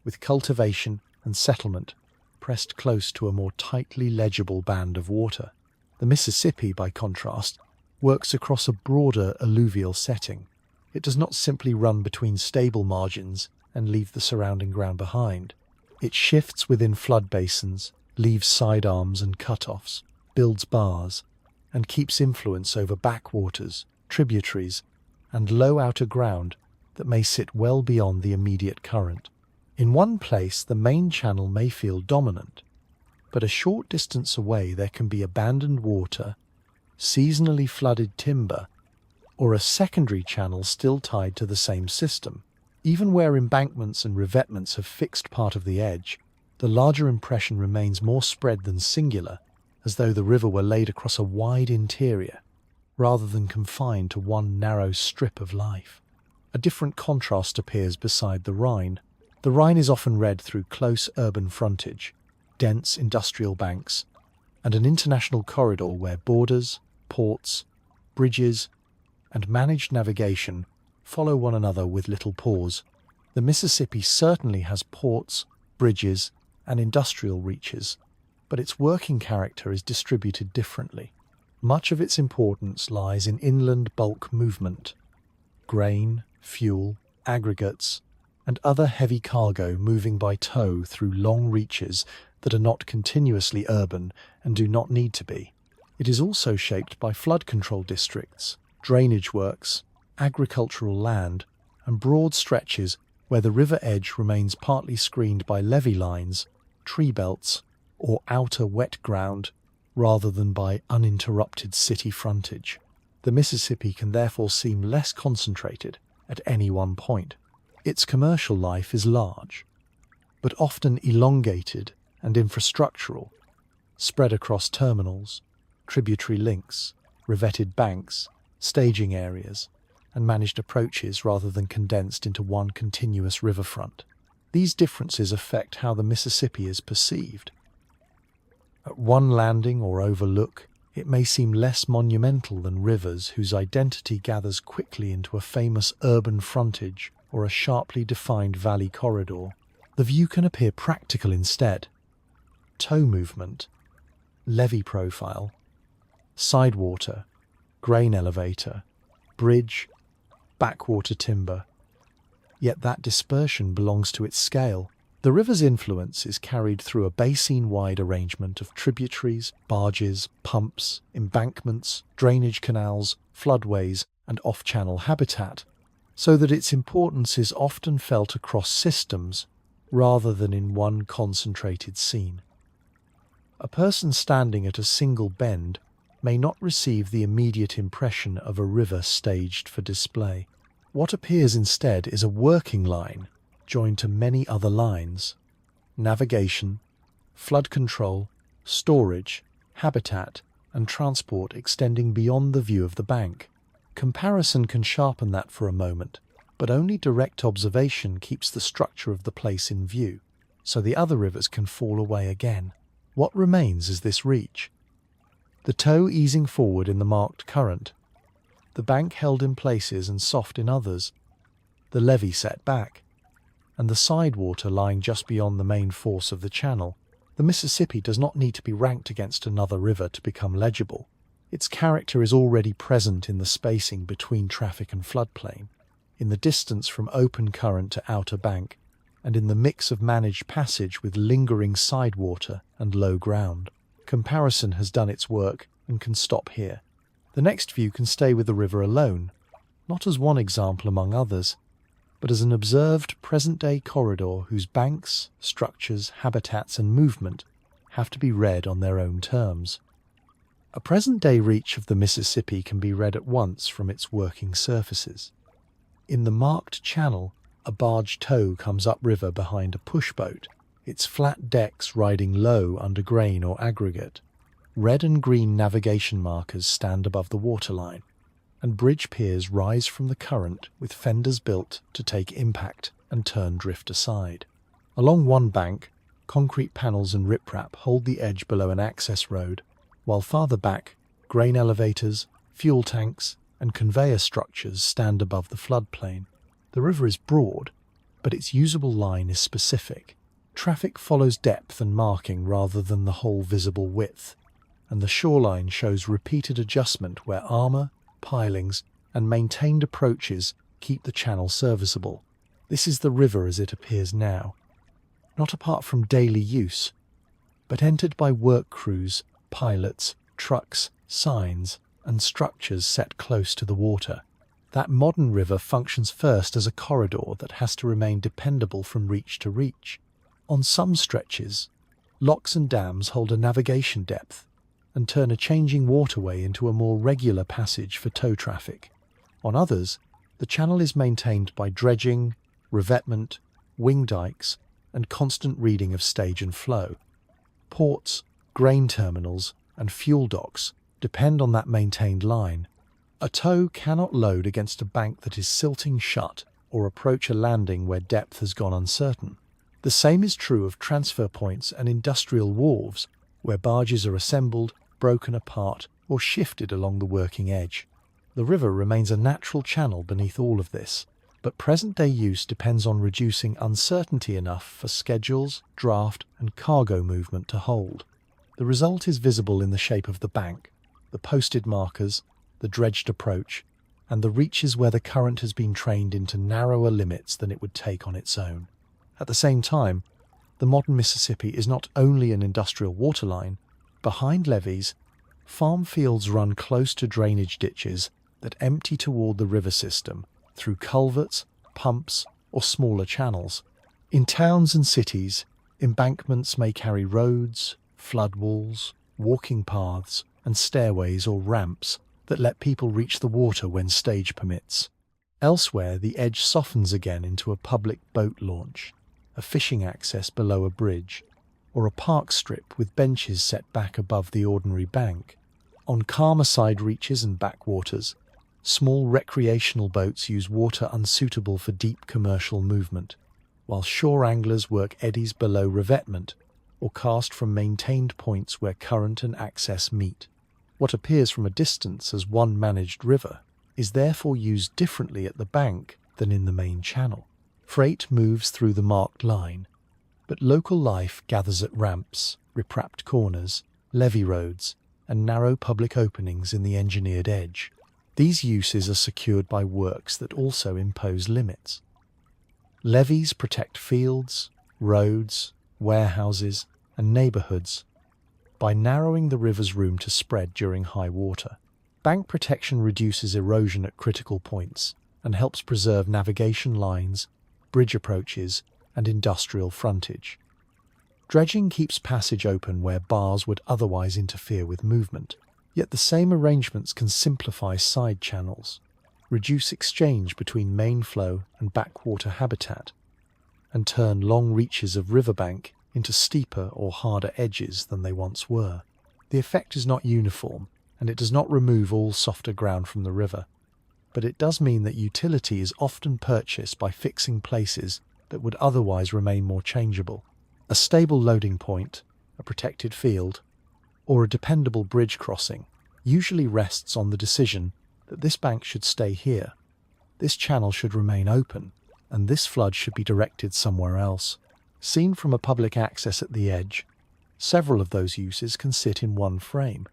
with cultivation and settlement pressed close to a more tightly legible band of water. The Mississippi, by contrast, works across a broader alluvial setting. It does not simply run between stable margins and leave the surrounding ground behind. It shifts within flood basins, leaves side arms and cutoffs, builds bars, and keeps influence over backwaters, tributaries, and low outer ground that may sit well beyond the immediate current. In one place, the main channel may feel dominant, but a short distance away there can be abandoned water, seasonally flooded timber, or a secondary channel still tied to the same system. Even where embankments and revetments have fixed part of the edge, the larger impression remains more spread than singular, as though the river were laid across a wide interior, rather than confined to one narrow strip of life. A different contrast appears beside the Rhine. The Rhine is often read through close urban frontage, dense industrial banks, and an international corridor where borders, ports, bridges, and managed navigation follow one another with little pause. The Mississippi certainly has ports, bridges, and industrial reaches, but its working character is distributed differently. Much of its importance lies in inland bulk movement. Grain, fuel, aggregates, and other heavy cargo moving by tow through long reaches that are not continuously urban and do not need to be. It is also shaped by flood control districts, drainage works, agricultural land, and broad stretches where the river edge remains partly screened by levee lines, tree belts, or outer wet ground, rather than by uninterrupted city frontage. The Mississippi can therefore seem less concentrated at any one point. Its commercial life is large, but often elongated and infrastructural, spread across terminals, tributary links, revetted banks, staging areas, and managed approaches rather than condensed into one continuous riverfront. These differences affect how the Mississippi is perceived. At one landing or overlook, it may seem less monumental than rivers whose identity gathers quickly into a famous urban frontage or a sharply defined valley corridor. The view can appear practical instead. Tow movement, levee profile, sidewater, grain elevator, bridge, backwater timber. Yet that dispersion belongs to its scale. The river's influence is carried through a basin-wide arrangement of tributaries, barges, pumps, embankments, drainage canals, floodways, and off-channel habitat, so that its importance is often felt across systems rather than in one concentrated scene. A person standing at a single bend may not receive the immediate impression of a river staged for display. What appears instead is a working line joined to many other lines: navigation, flood control, storage, habitat, and transport extending beyond the view of the bank. Comparison can sharpen that for a moment, but only direct observation keeps the structure of the place in view, so the other rivers can fall away again. What remains is this reach: the tow easing forward in the marked current, the bank held in places and soft in others, the levee set back, and the sidewater lying just beyond the main force of the channel. The Mississippi does not need to be ranked against another river to become legible. Its character is already present in the spacing between traffic and floodplain, in the distance from open current to outer bank, and in the mix of managed passage with lingering sidewater and low ground. Comparison has done its work and can stop here. The next view can stay with the river alone, not as one example among others, but as an observed present-day corridor whose banks, structures, habitats, and movement have to be read on their own terms. A present-day reach of the Mississippi can be read at once from its working surfaces. In the marked channel, a barge tow comes upriver behind a pushboat, its flat decks riding low under grain or aggregate. Red and green navigation markers stand above the waterline. and bridge piers rise from the current with fenders built to take impact and turn drift aside. Along one bank, concrete panels and riprap hold the edge below an access road, while farther back, grain elevators, fuel tanks, and conveyor structures stand above the floodplain. The river is broad, but its usable line is specific. Traffic follows depth and marking rather than the whole visible width, and the shoreline shows repeated adjustment where armour, pilings, and maintained approaches keep the channel serviceable. This is the river as it appears now, not apart from daily use, but entered by work crews, pilots, trucks, signs, and structures set close to the water. That modern river functions first as a corridor that has to remain dependable from reach to reach. On some stretches, locks and dams hold a navigation depth and turn a changing waterway into a more regular passage for tow traffic. On others, the channel is maintained by dredging, revetment, wing dikes, and constant reading of stage and flow. Ports, grain terminals, and fuel docks depend on that maintained line. A tow cannot load against a bank that is silting shut or approach a landing where depth has gone uncertain. The same is true of transfer points and industrial wharves, where barges are assembled, broken apart, or shifted along the working edge. The river remains a natural channel beneath all of this, but present-day use depends on reducing uncertainty enough for schedules, draft, and cargo movement to hold. The result is visible in the shape of the bank, the posted markers, the dredged approach, and the reaches where the current has been trained into narrower limits than it would take on its own. At the same time, the modern Mississippi is not only an industrial waterline. Behind levees, farm fields run close to drainage ditches that empty toward the river system through culverts, pumps, or smaller channels. In towns and cities, embankments may carry roads, flood walls, walking paths, and stairways or ramps that let people reach the water when stage permits. Elsewhere, the edge softens again into a public boat launch, a fishing access below a bridge, or a park strip with benches set back above the ordinary bank. On calmer side reaches and backwaters, small recreational boats use water unsuitable for deep commercial movement, while shore anglers work eddies below revetment or cast from maintained points where current and access meet. What appears from a distance as one managed river is therefore used differently at the bank than in the main channel. Freight moves through the marked line, but local life gathers at ramps, riprapped corners, levee roads, and narrow public openings in the engineered edge. These uses are secured by works that also impose limits. Levees protect fields, roads, warehouses, and neighborhoods by narrowing the river's room to spread during high water. Bank protection reduces erosion at critical points and helps preserve navigation lines, bridge approaches, and industrial frontage. Dredging keeps passage open where bars would otherwise interfere with movement, yet the same arrangements can simplify side channels, reduce exchange between main flow and backwater habitat, and turn long reaches of riverbank into steeper or harder edges than they once were. The effect is not uniform, and it does not remove all softer ground from the river, but it does mean that utility is often purchased by fixing places that would otherwise remain more changeable. A stable loading point, a protected field, or a dependable bridge crossing usually rests on the decision that this bank should stay here, this channel should remain open, and this flood should be directed somewhere else. Seen from a public access at the edge, several of those uses can sit in one frame.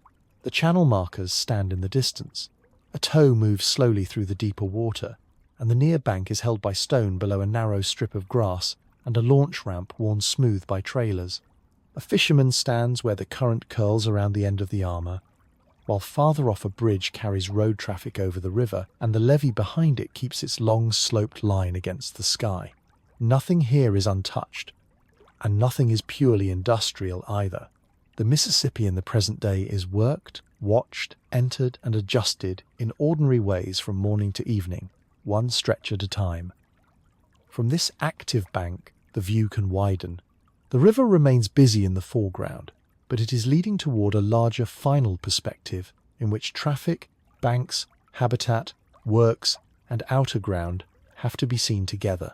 The channel markers stand in the distance. A tow moves slowly through the deeper water, and the near bank is held by stone below a narrow strip of grass and a launch ramp worn smooth by trailers. A fisherman stands where the current curls around the end of the armour, while farther off a bridge carries road traffic over the river, and the levee behind it keeps its long sloped line against the sky. Nothing here is untouched, and nothing is purely industrial either. The Mississippi in the present day is worked, watched, entered, and adjusted in ordinary ways from morning to evening, one stretch at a time. From this active bank, the view can widen. The river remains busy in the foreground, but it is leading toward a larger final perspective in which traffic, banks, Habitat, works, and outer ground have to be seen together.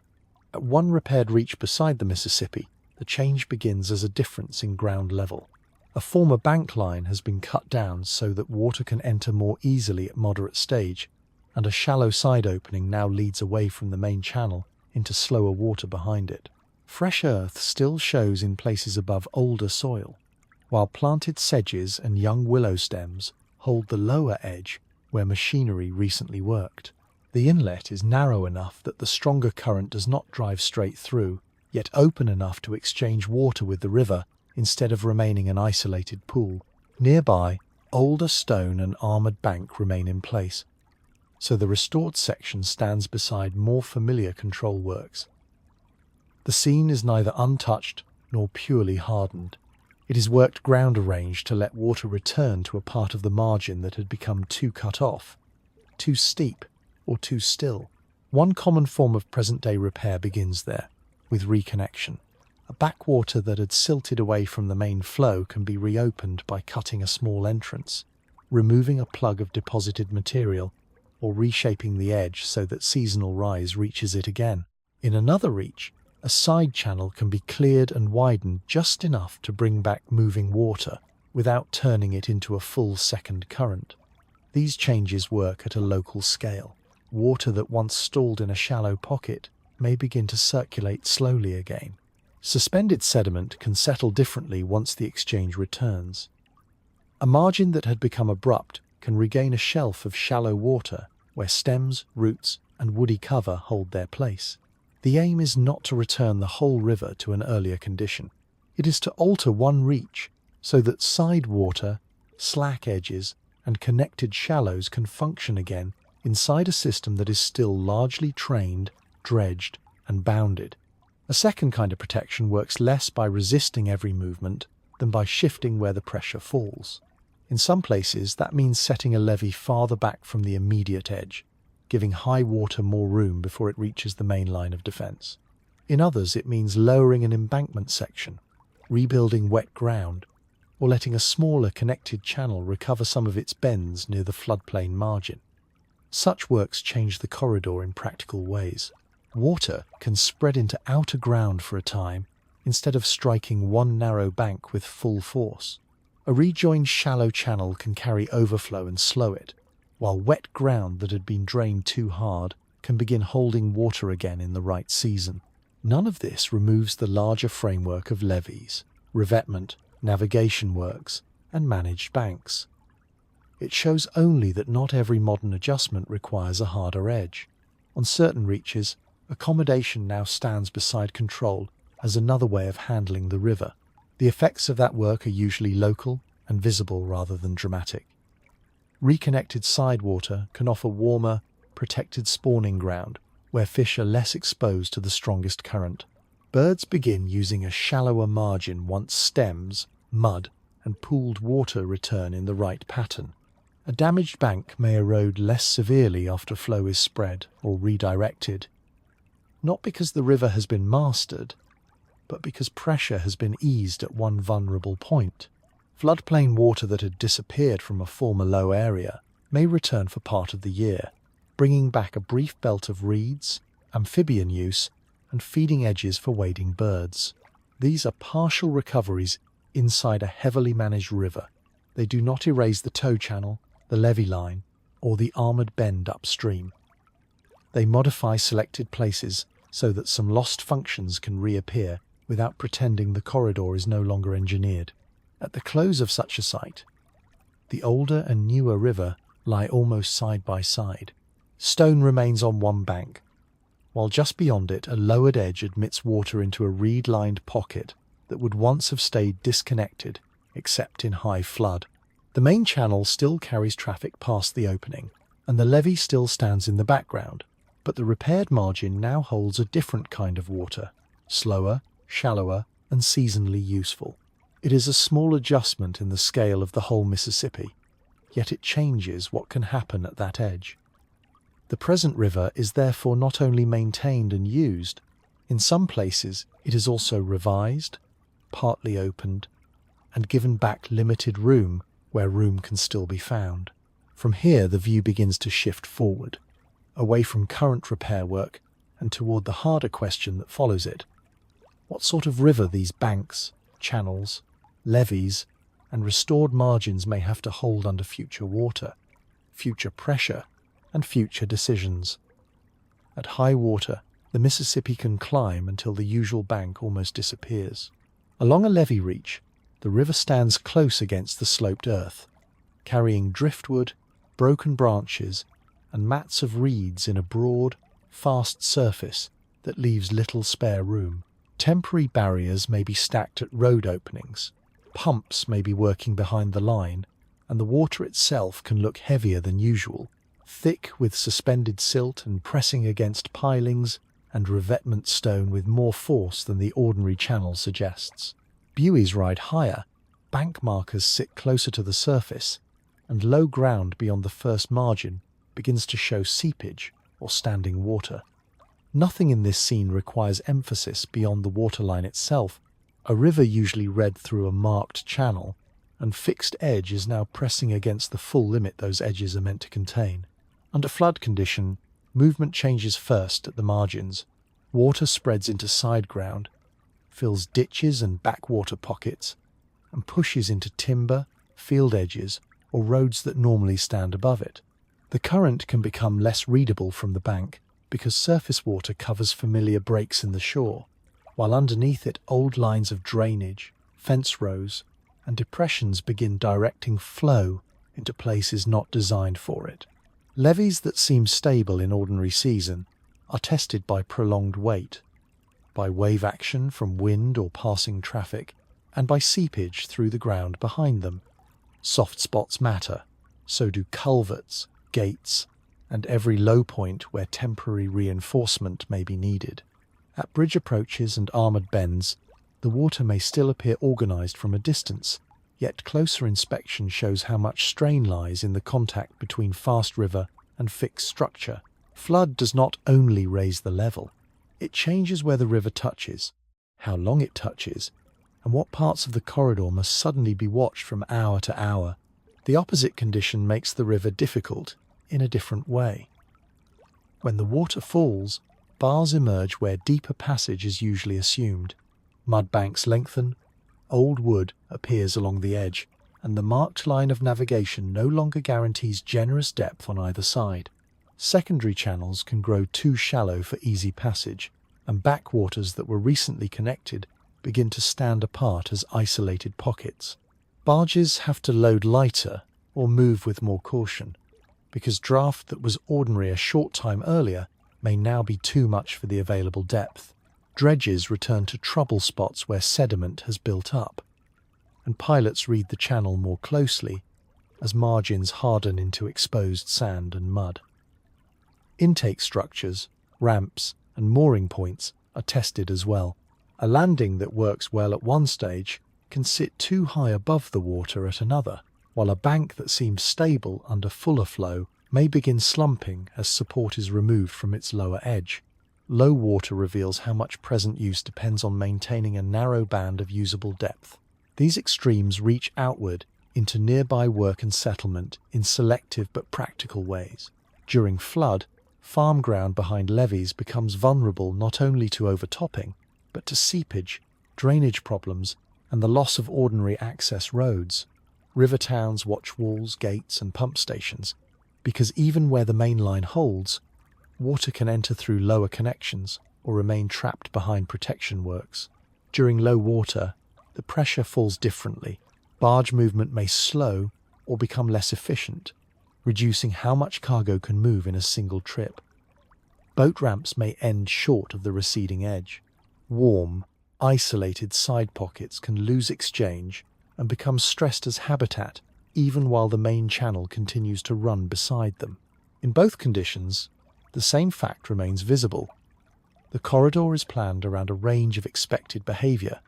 At one repaired reach beside the Mississippi, the change begins as a difference in ground level. A former bank line has been cut down so that water can enter more easily at moderate stage, and a shallow side opening now leads away from the main channel into slower water behind it. Fresh earth still shows in places above older soil, while planted sedges and young willow stems hold the lower edge where machinery recently worked. The inlet is narrow enough that the stronger current does not drive straight through, yet open enough to exchange water with the river instead of remaining an isolated pool. Nearby, older stone and armoured bank remain in place, so the restored section stands beside more familiar control works. The scene is neither untouched nor purely hardened. It is worked ground arranged to let water return to a part of the margin that had become too cut off, too steep, or too still. One common form of present-day repair begins there, with reconnection. A backwater that had silted away from the main flow can be reopened by cutting a small entrance, removing a plug of deposited material, or reshaping the edge so that seasonal rise reaches it again. In another reach, a side channel can be cleared and widened just enough to bring back moving water without turning it into a full second current. These changes work at a local scale. Water that once stalled in a shallow pocket may begin to circulate slowly again. Suspended sediment can settle differently once the exchange returns. A margin that had become abrupt can regain a shelf of shallow water where stems, roots, and woody cover hold their place. The aim is not to return the whole river to an earlier condition. It is to alter one reach so that side water, slack edges, and connected shallows can function again inside a system that is still largely trained, dredged, and bounded. A second kind of protection works less by resisting every movement than by shifting where the pressure falls. In some places, that means setting a levee farther back from the immediate edge, giving high water more room before it reaches the main line of defense. In others, it means lowering an embankment section, rebuilding wet ground, or letting a smaller connected channel recover some of its bends near the floodplain margin. Such works change the corridor in practical ways. Water can spread into outer ground for a time instead of striking one narrow bank with full force. A rejoined shallow channel can carry overflow and slow it, while wet ground that had been drained too hard can begin holding water again in the right season. None of this removes the larger framework of levees, revetment, navigation works, and managed banks. It shows only that not every modern adjustment requires a harder edge. On certain reaches, accommodation now stands beside control as another way of handling the river. The effects of that work are usually local and visible rather than dramatic. Reconnected sidewater can offer warmer, protected spawning ground where fish are less exposed to the strongest current. Birds begin using a shallower margin once stems, mud, and pooled water return in the right pattern. A damaged bank may erode less severely after flow is spread or redirected, not because the river has been mastered, but because pressure has been eased at one vulnerable point. Floodplain water that had disappeared from a former low area may return for part of the year, bringing back a brief belt of reeds, amphibian use, and feeding edges for wading birds. These are partial recoveries inside a heavily managed river. They do not erase the tow channel, the levee line, or the armoured bend upstream. They modify selected places so that some lost functions can reappear without pretending the corridor is no longer engineered. At the close of such a site, the older and newer river lie almost side by side. Stone remains on one bank, while just beyond it a lowered edge admits water into a reed-lined pocket that would once have stayed disconnected except in high flood. The main channel still carries traffic past the opening, and the levee still stands in the background, but the repaired margin now holds a different kind of water, slower, shallower, and seasonally useful. It is a small adjustment in the scale of the whole Mississippi, yet it changes what can happen at that edge. The present river is therefore not only maintained and used, in some places it is also revised, partly opened, and given back limited room where room can still be found. From here, the view begins to shift forward, away from current repair work and toward the harder question that follows it. What sort of river these banks, channels, levees, and restored margins may have to hold under future water, future pressure, and future decisions. At high water, the Mississippi can climb until the usual bank almost disappears. Along a levee reach, the river stands close against the sloped earth, carrying driftwood, broken branches, and mats of reeds in a broad, fast surface that leaves little spare room. Temporary barriers may be stacked at road openings, pumps may be working behind the line, and the water itself can look heavier than usual, thick with suspended silt and pressing against pilings and revetment stone with more force than the ordinary channel suggests. Buoys ride higher, bank markers sit closer to the surface, and low ground beyond the first margin begins to show seepage or standing water. Nothing in this scene requires emphasis beyond the waterline itself. A river usually read through a marked channel, and fixed edge is now pressing against the full limit those edges are meant to contain. Under flood condition, movement changes first at the margins. Water spreads into side ground, fills ditches and backwater pockets, and pushes into timber, field edges, or roads that normally stand above it. The current can become less readable from the bank because surface water covers familiar breaks in the shore, while underneath it old lines of drainage, fence rows, and depressions begin directing flow into places not designed for it. Levees that seem stable in ordinary season are tested by prolonged wait, by wave action from wind or passing traffic, and by seepage through the ground behind them. Soft spots matter, so do culverts, gates, and every low point where temporary reinforcement may be needed. At bridge approaches and armoured bends, the water may still appear organised from a distance, yet closer inspection shows how much strain lies in the contact between fast river and fixed structure. Flood does not only raise the level, it changes where the river touches, how long it touches, and what parts of the corridor must suddenly be watched from hour to hour. The opposite condition makes the river difficult in a different way. When the water falls, bars emerge where deeper passage is usually assumed. Mud banks lengthen, old wood appears along the edge, and the marked line of navigation no longer guarantees generous depth on either side. Secondary channels can grow too shallow for easy passage, and backwaters that were recently connected begin to stand apart as isolated pockets. Barges have to load lighter or move with more caution, because draft that was ordinary a short time earlier may now be too much for the available depth. Dredges return to trouble spots where sediment has built up, and pilots read the channel more closely as margins harden into exposed sand and mud. Intake structures, ramps, and mooring points are tested as well. A landing that works well at one stage can sit too high above the water at another, while a bank that seems stable under fuller flow may begin slumping as support is removed from its lower edge. Low water reveals how much present use depends on maintaining a narrow band of usable depth. These extremes reach outward into nearby work and settlement in selective but practical ways. During flood, farm ground behind levees becomes vulnerable not only to overtopping, but to seepage, drainage problems, and the loss of ordinary access roads. River towns watch walls, gates, and pump stations, because even where the main line holds, water can enter through lower connections or remain trapped behind protection works. During low water, the pressure falls differently. Barge movement may slow or become less efficient, reducing how much cargo can move in a single trip. Boat ramps may end short of the receding edge. Warm, isolated side pockets can lose exchange and become stressed as habitat even while the main channel continues to run beside them. In both conditions, the same fact remains visible. The corridor is planned around a range of expected behaviour,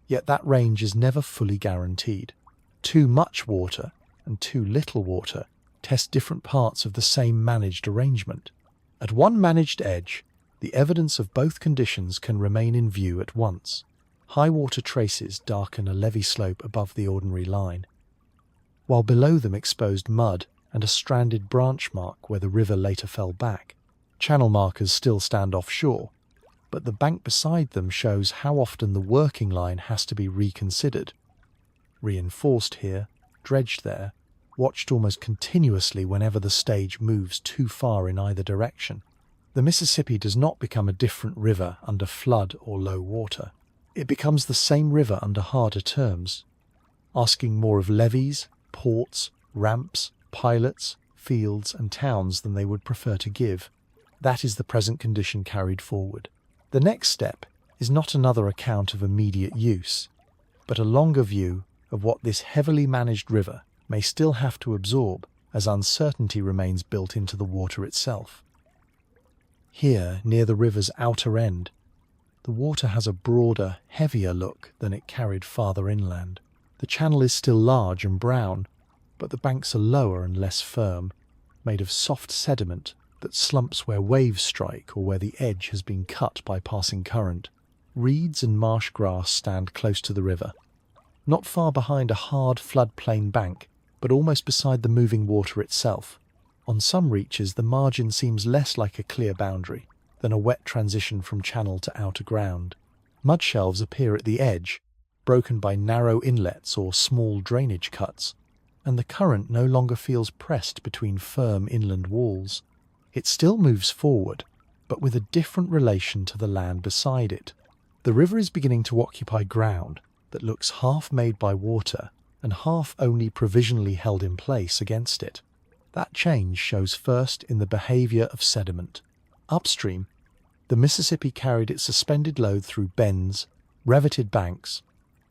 yet that range is never fully guaranteed. Too much water and too little water test different parts of the same managed arrangement. At one managed edge, the evidence of both conditions can remain in view at once. High water traces darken a levee slope above the ordinary line, while below them exposed mud and a stranded branch mark where the river later fell back. Channel markers still stand offshore, but the bank beside them shows how often the working line has to be reconsidered. Reinforced here, dredged there, watched almost continuously whenever the stage moves too far in either direction. The Mississippi does not become a different river under flood or low water. It becomes the same river under harder terms, asking more of levees, ports, ramps, pilots, fields and towns than they would prefer to give. That is the present condition carried forward. The next step is not another account of immediate use, but a longer view of what this heavily managed river may still have to absorb as uncertainty remains built into the water itself. Here, near the river's outer end, the water has a broader, heavier look than it carried farther inland. The channel is still large and brown, but the banks are lower and less firm, made of soft sediment that slumps where waves strike or where the edge has been cut by passing current. Reeds and marsh grass stand close to the river, not far behind a hard floodplain bank, but almost beside the moving water itself. On some reaches, the margin seems less like a clear boundary than a wet transition from channel to outer ground. Mud shelves appear at the edge, broken by narrow inlets or small drainage cuts, and the current no longer feels pressed between firm inland walls. It still moves forward, but with a different relation to the land beside it. The river is beginning to occupy ground that looks half made by water and half only provisionally held in place against it. That change shows first in the behavior of sediment. Upstream, the Mississippi carried its suspended load through bends, revetted banks,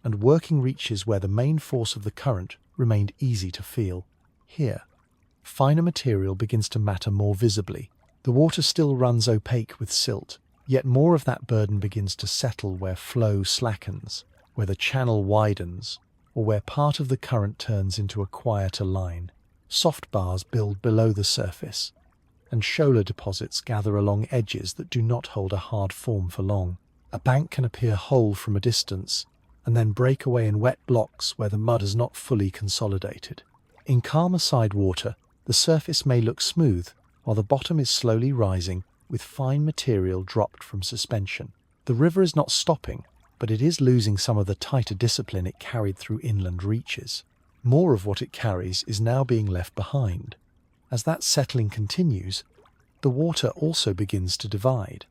and working reaches where the main force of the current remained easy to feel. Here, finer material begins to matter more visibly. The water still runs opaque with silt, yet more of that burden begins to settle where flow slackens, where the channel widens, or where part of the current turns into a quieter line. Soft bars build below the surface, and shoaler deposits gather along edges that do not hold a hard form for long. A bank can appear whole from a distance, and then break away in wet blocks where the mud has not fully consolidated. In calmer side water, the surface may look smooth, while the bottom is slowly rising with fine material dropped from suspension. The river is not stopping, but it is losing some of the tighter discipline it carried through inland reaches. More of what it carries is now being left behind. As that settling continues, the water also begins to divide.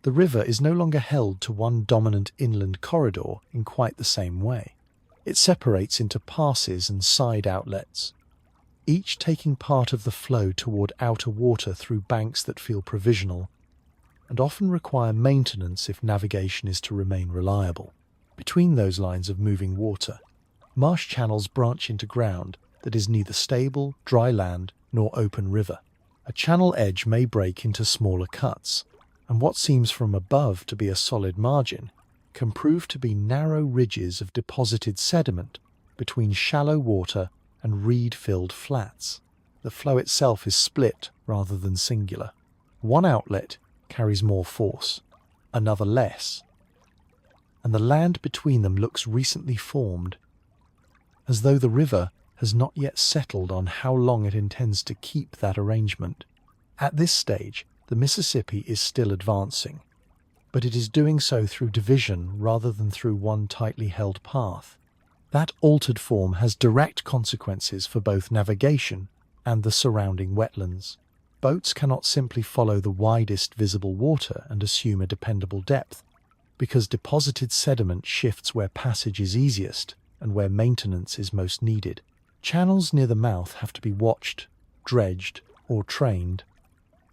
The river is no longer held to one dominant inland corridor in quite the same way. It separates into passes and side outlets, each taking part of the flow toward outer water through banks that feel provisional and often require maintenance if navigation is to remain reliable. Between those lines of moving water, marsh channels branch into ground that is neither stable, dry land, nor open river. A channel edge may break into smaller cuts, and what seems from above to be a solid margin can prove to be narrow ridges of deposited sediment between shallow water and reed-filled flats. The flow itself is split rather than singular. One outlet carries more force, another less, and the land between them looks recently formed, as though the river has not yet settled on how long it intends to keep that arrangement. At this stage, the Mississippi is still advancing, but it is doing so through division rather than through one tightly held path. That altered form has direct consequences for both navigation and the surrounding wetlands. Boats cannot simply follow the widest visible water and assume a dependable depth, because deposited sediment shifts where passage is easiest and where maintenance is most needed. Channels near the mouth have to be watched, dredged, or trained,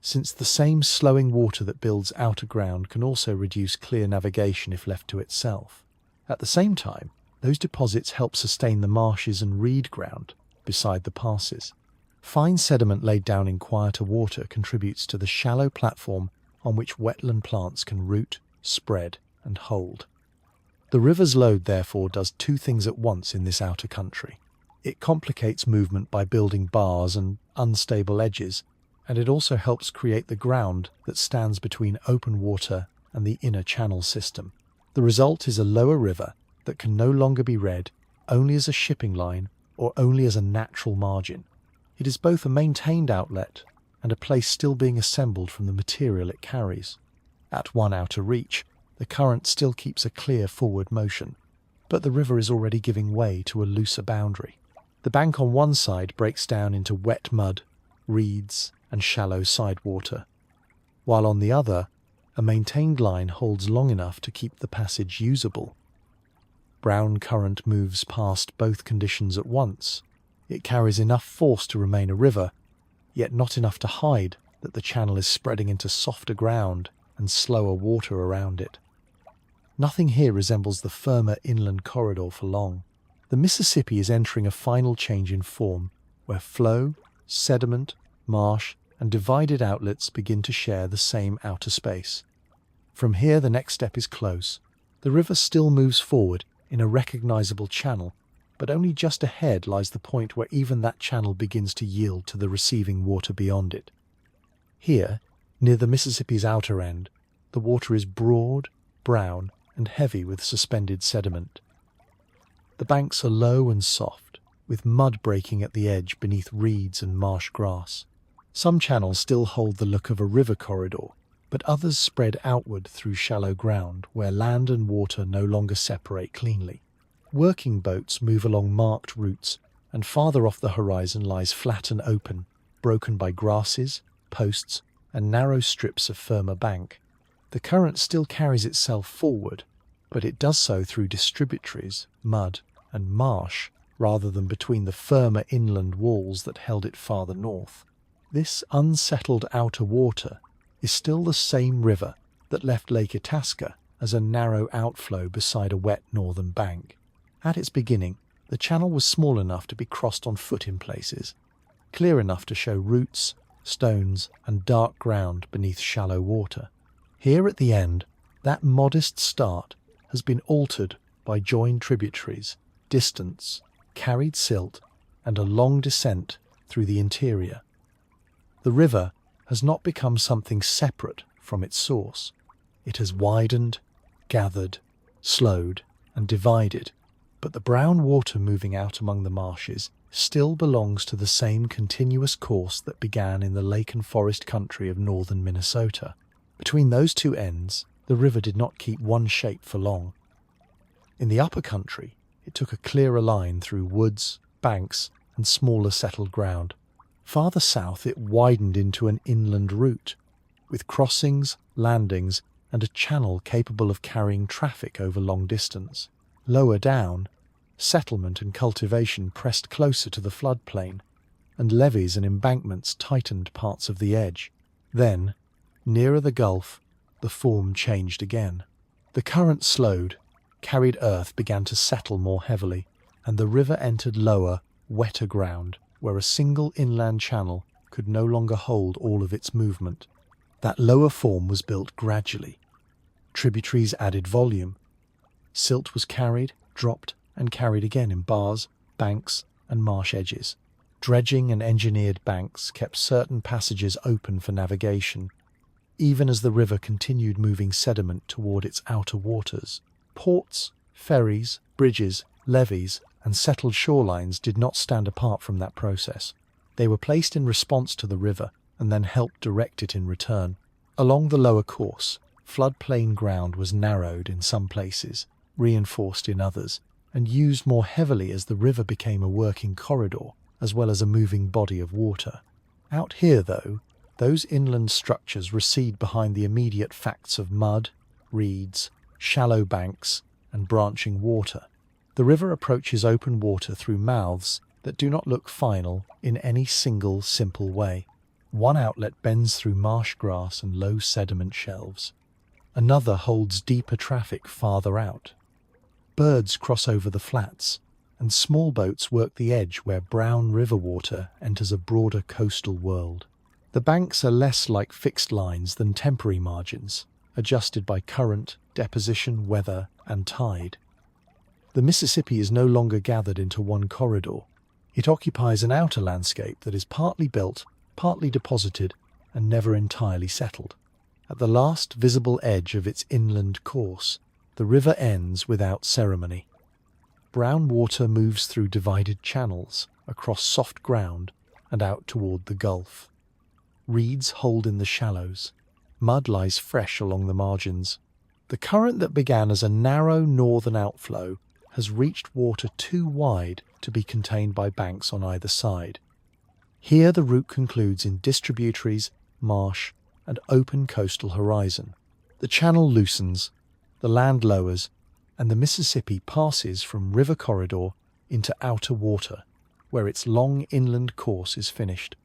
since the same slowing water that builds outer ground can also reduce clear navigation if left to itself. At the same time, those deposits help sustain the marshes and reed ground beside the passes. Fine sediment laid down in quieter water contributes to the shallow platform on which wetland plants can root, spread, and hold. The river's load, therefore, does two things at once in this outer country. It complicates movement by building bars and unstable edges, and it also helps create the ground that stands between open water and the inner channel system. The result is a lower river that can no longer be read only as a shipping line or only as a natural margin. It is both a maintained outlet and a place still being assembled from the material it carries. At one outer reach, the current still keeps a clear forward motion, but the river is already giving way to a looser boundary. The bank on one side breaks down into wet mud, reeds, and shallow sidewater, while on the other, a maintained line holds long enough to keep the passage usable. Brown current moves past both conditions at once. It carries enough force to remain a river, yet not enough to hide that the channel is spreading into softer ground and slower water around it. Nothing here resembles the firmer inland corridor for long. The Mississippi is entering a final change in form, where flow, sediment, marsh, and divided outlets begin to share the same outer space. From here, the next step is close. The river still moves forward in a recognizable channel, but only just ahead lies the point where even that channel begins to yield to the receiving water beyond it. Here, near the Mississippi's outer end, the water is broad, brown, and heavy with suspended sediment. The banks are low and soft, with mud breaking at the edge beneath reeds and marsh grass. Some channels still hold the look of a river corridor, but others spread outward through shallow ground where land and water no longer separate cleanly. Working boats move along marked routes, and farther off the horizon lies flat and open, broken by grasses, posts, and narrow strips of firmer bank. The current still carries itself forward, but it does so through distributaries, mud, and marsh, rather than between the firmer inland walls that held it farther north. This unsettled outer water is still the same river that left Lake Itasca as a narrow outflow beside a wet northern bank. At its beginning, the channel was small enough to be crossed on foot in places, clear enough to show roots, stones, and dark ground beneath shallow water. Here at the end, that modest start has been altered by joined tributaries, distance, carried silt, and a long descent through the interior. The river has not become something separate from its source. It has widened, gathered, slowed, and divided, but the brown water moving out among the marshes still belongs to the same continuous course that began in the lake and forest country of northern Minnesota. Between those two ends, the river did not keep one shape for long. In the upper country, it took a clearer line through woods, banks, and smaller settled ground. Farther south, it widened into an inland route, with crossings, landings, and a channel capable of carrying traffic over long distance. Lower down, settlement and cultivation pressed closer to the floodplain, and levees and embankments tightened parts of the edge. Then, nearer the Gulf, the form changed again. The current slowed, carried earth began to settle more heavily, and the river entered lower, wetter ground, where a single inland channel could no longer hold all of its movement. That lower form was built gradually. Tributaries added volume. Silt was carried, dropped, and carried again in bars, banks, and marsh edges. Dredging and engineered banks kept certain passages open for navigation, even as the river continued moving sediment toward its outer waters. Ports, ferries, bridges, levees, and settled shorelines did not stand apart from that process. They were placed in response to the river and then helped direct it in return. Along the lower course, floodplain ground was narrowed in some places, reinforced in others, and used more heavily as the river became a working corridor as well as a moving body of water. Out here, though, those inland structures recede behind the immediate facts of mud, reeds, shallow banks, and branching water. The river approaches open water through mouths that do not look final in any single simple way. One outlet bends through marsh grass and low sediment shelves. Another holds deeper traffic farther out. Birds cross over the flats, and small boats work the edge where brown river water enters a broader coastal world. The banks are less like fixed lines than temporary margins, adjusted by current, deposition, weather, and tide. The Mississippi is no longer gathered into one corridor. It occupies an outer landscape that is partly built, partly deposited, and never entirely settled. At the last visible edge of its inland course, the river ends without ceremony. Brown water moves through divided channels, across soft ground, and out toward the Gulf. Reeds hold in the shallows. Mud lies fresh along the margins. The current that began as a narrow northern outflow has reached water too wide to be contained by banks on either side. Here the route concludes in Distributaries, Marsh, and open coastal horizon. The channel loosens, the land lowers, and the Mississippi passes from river corridor into outer water, where its long inland course is finished.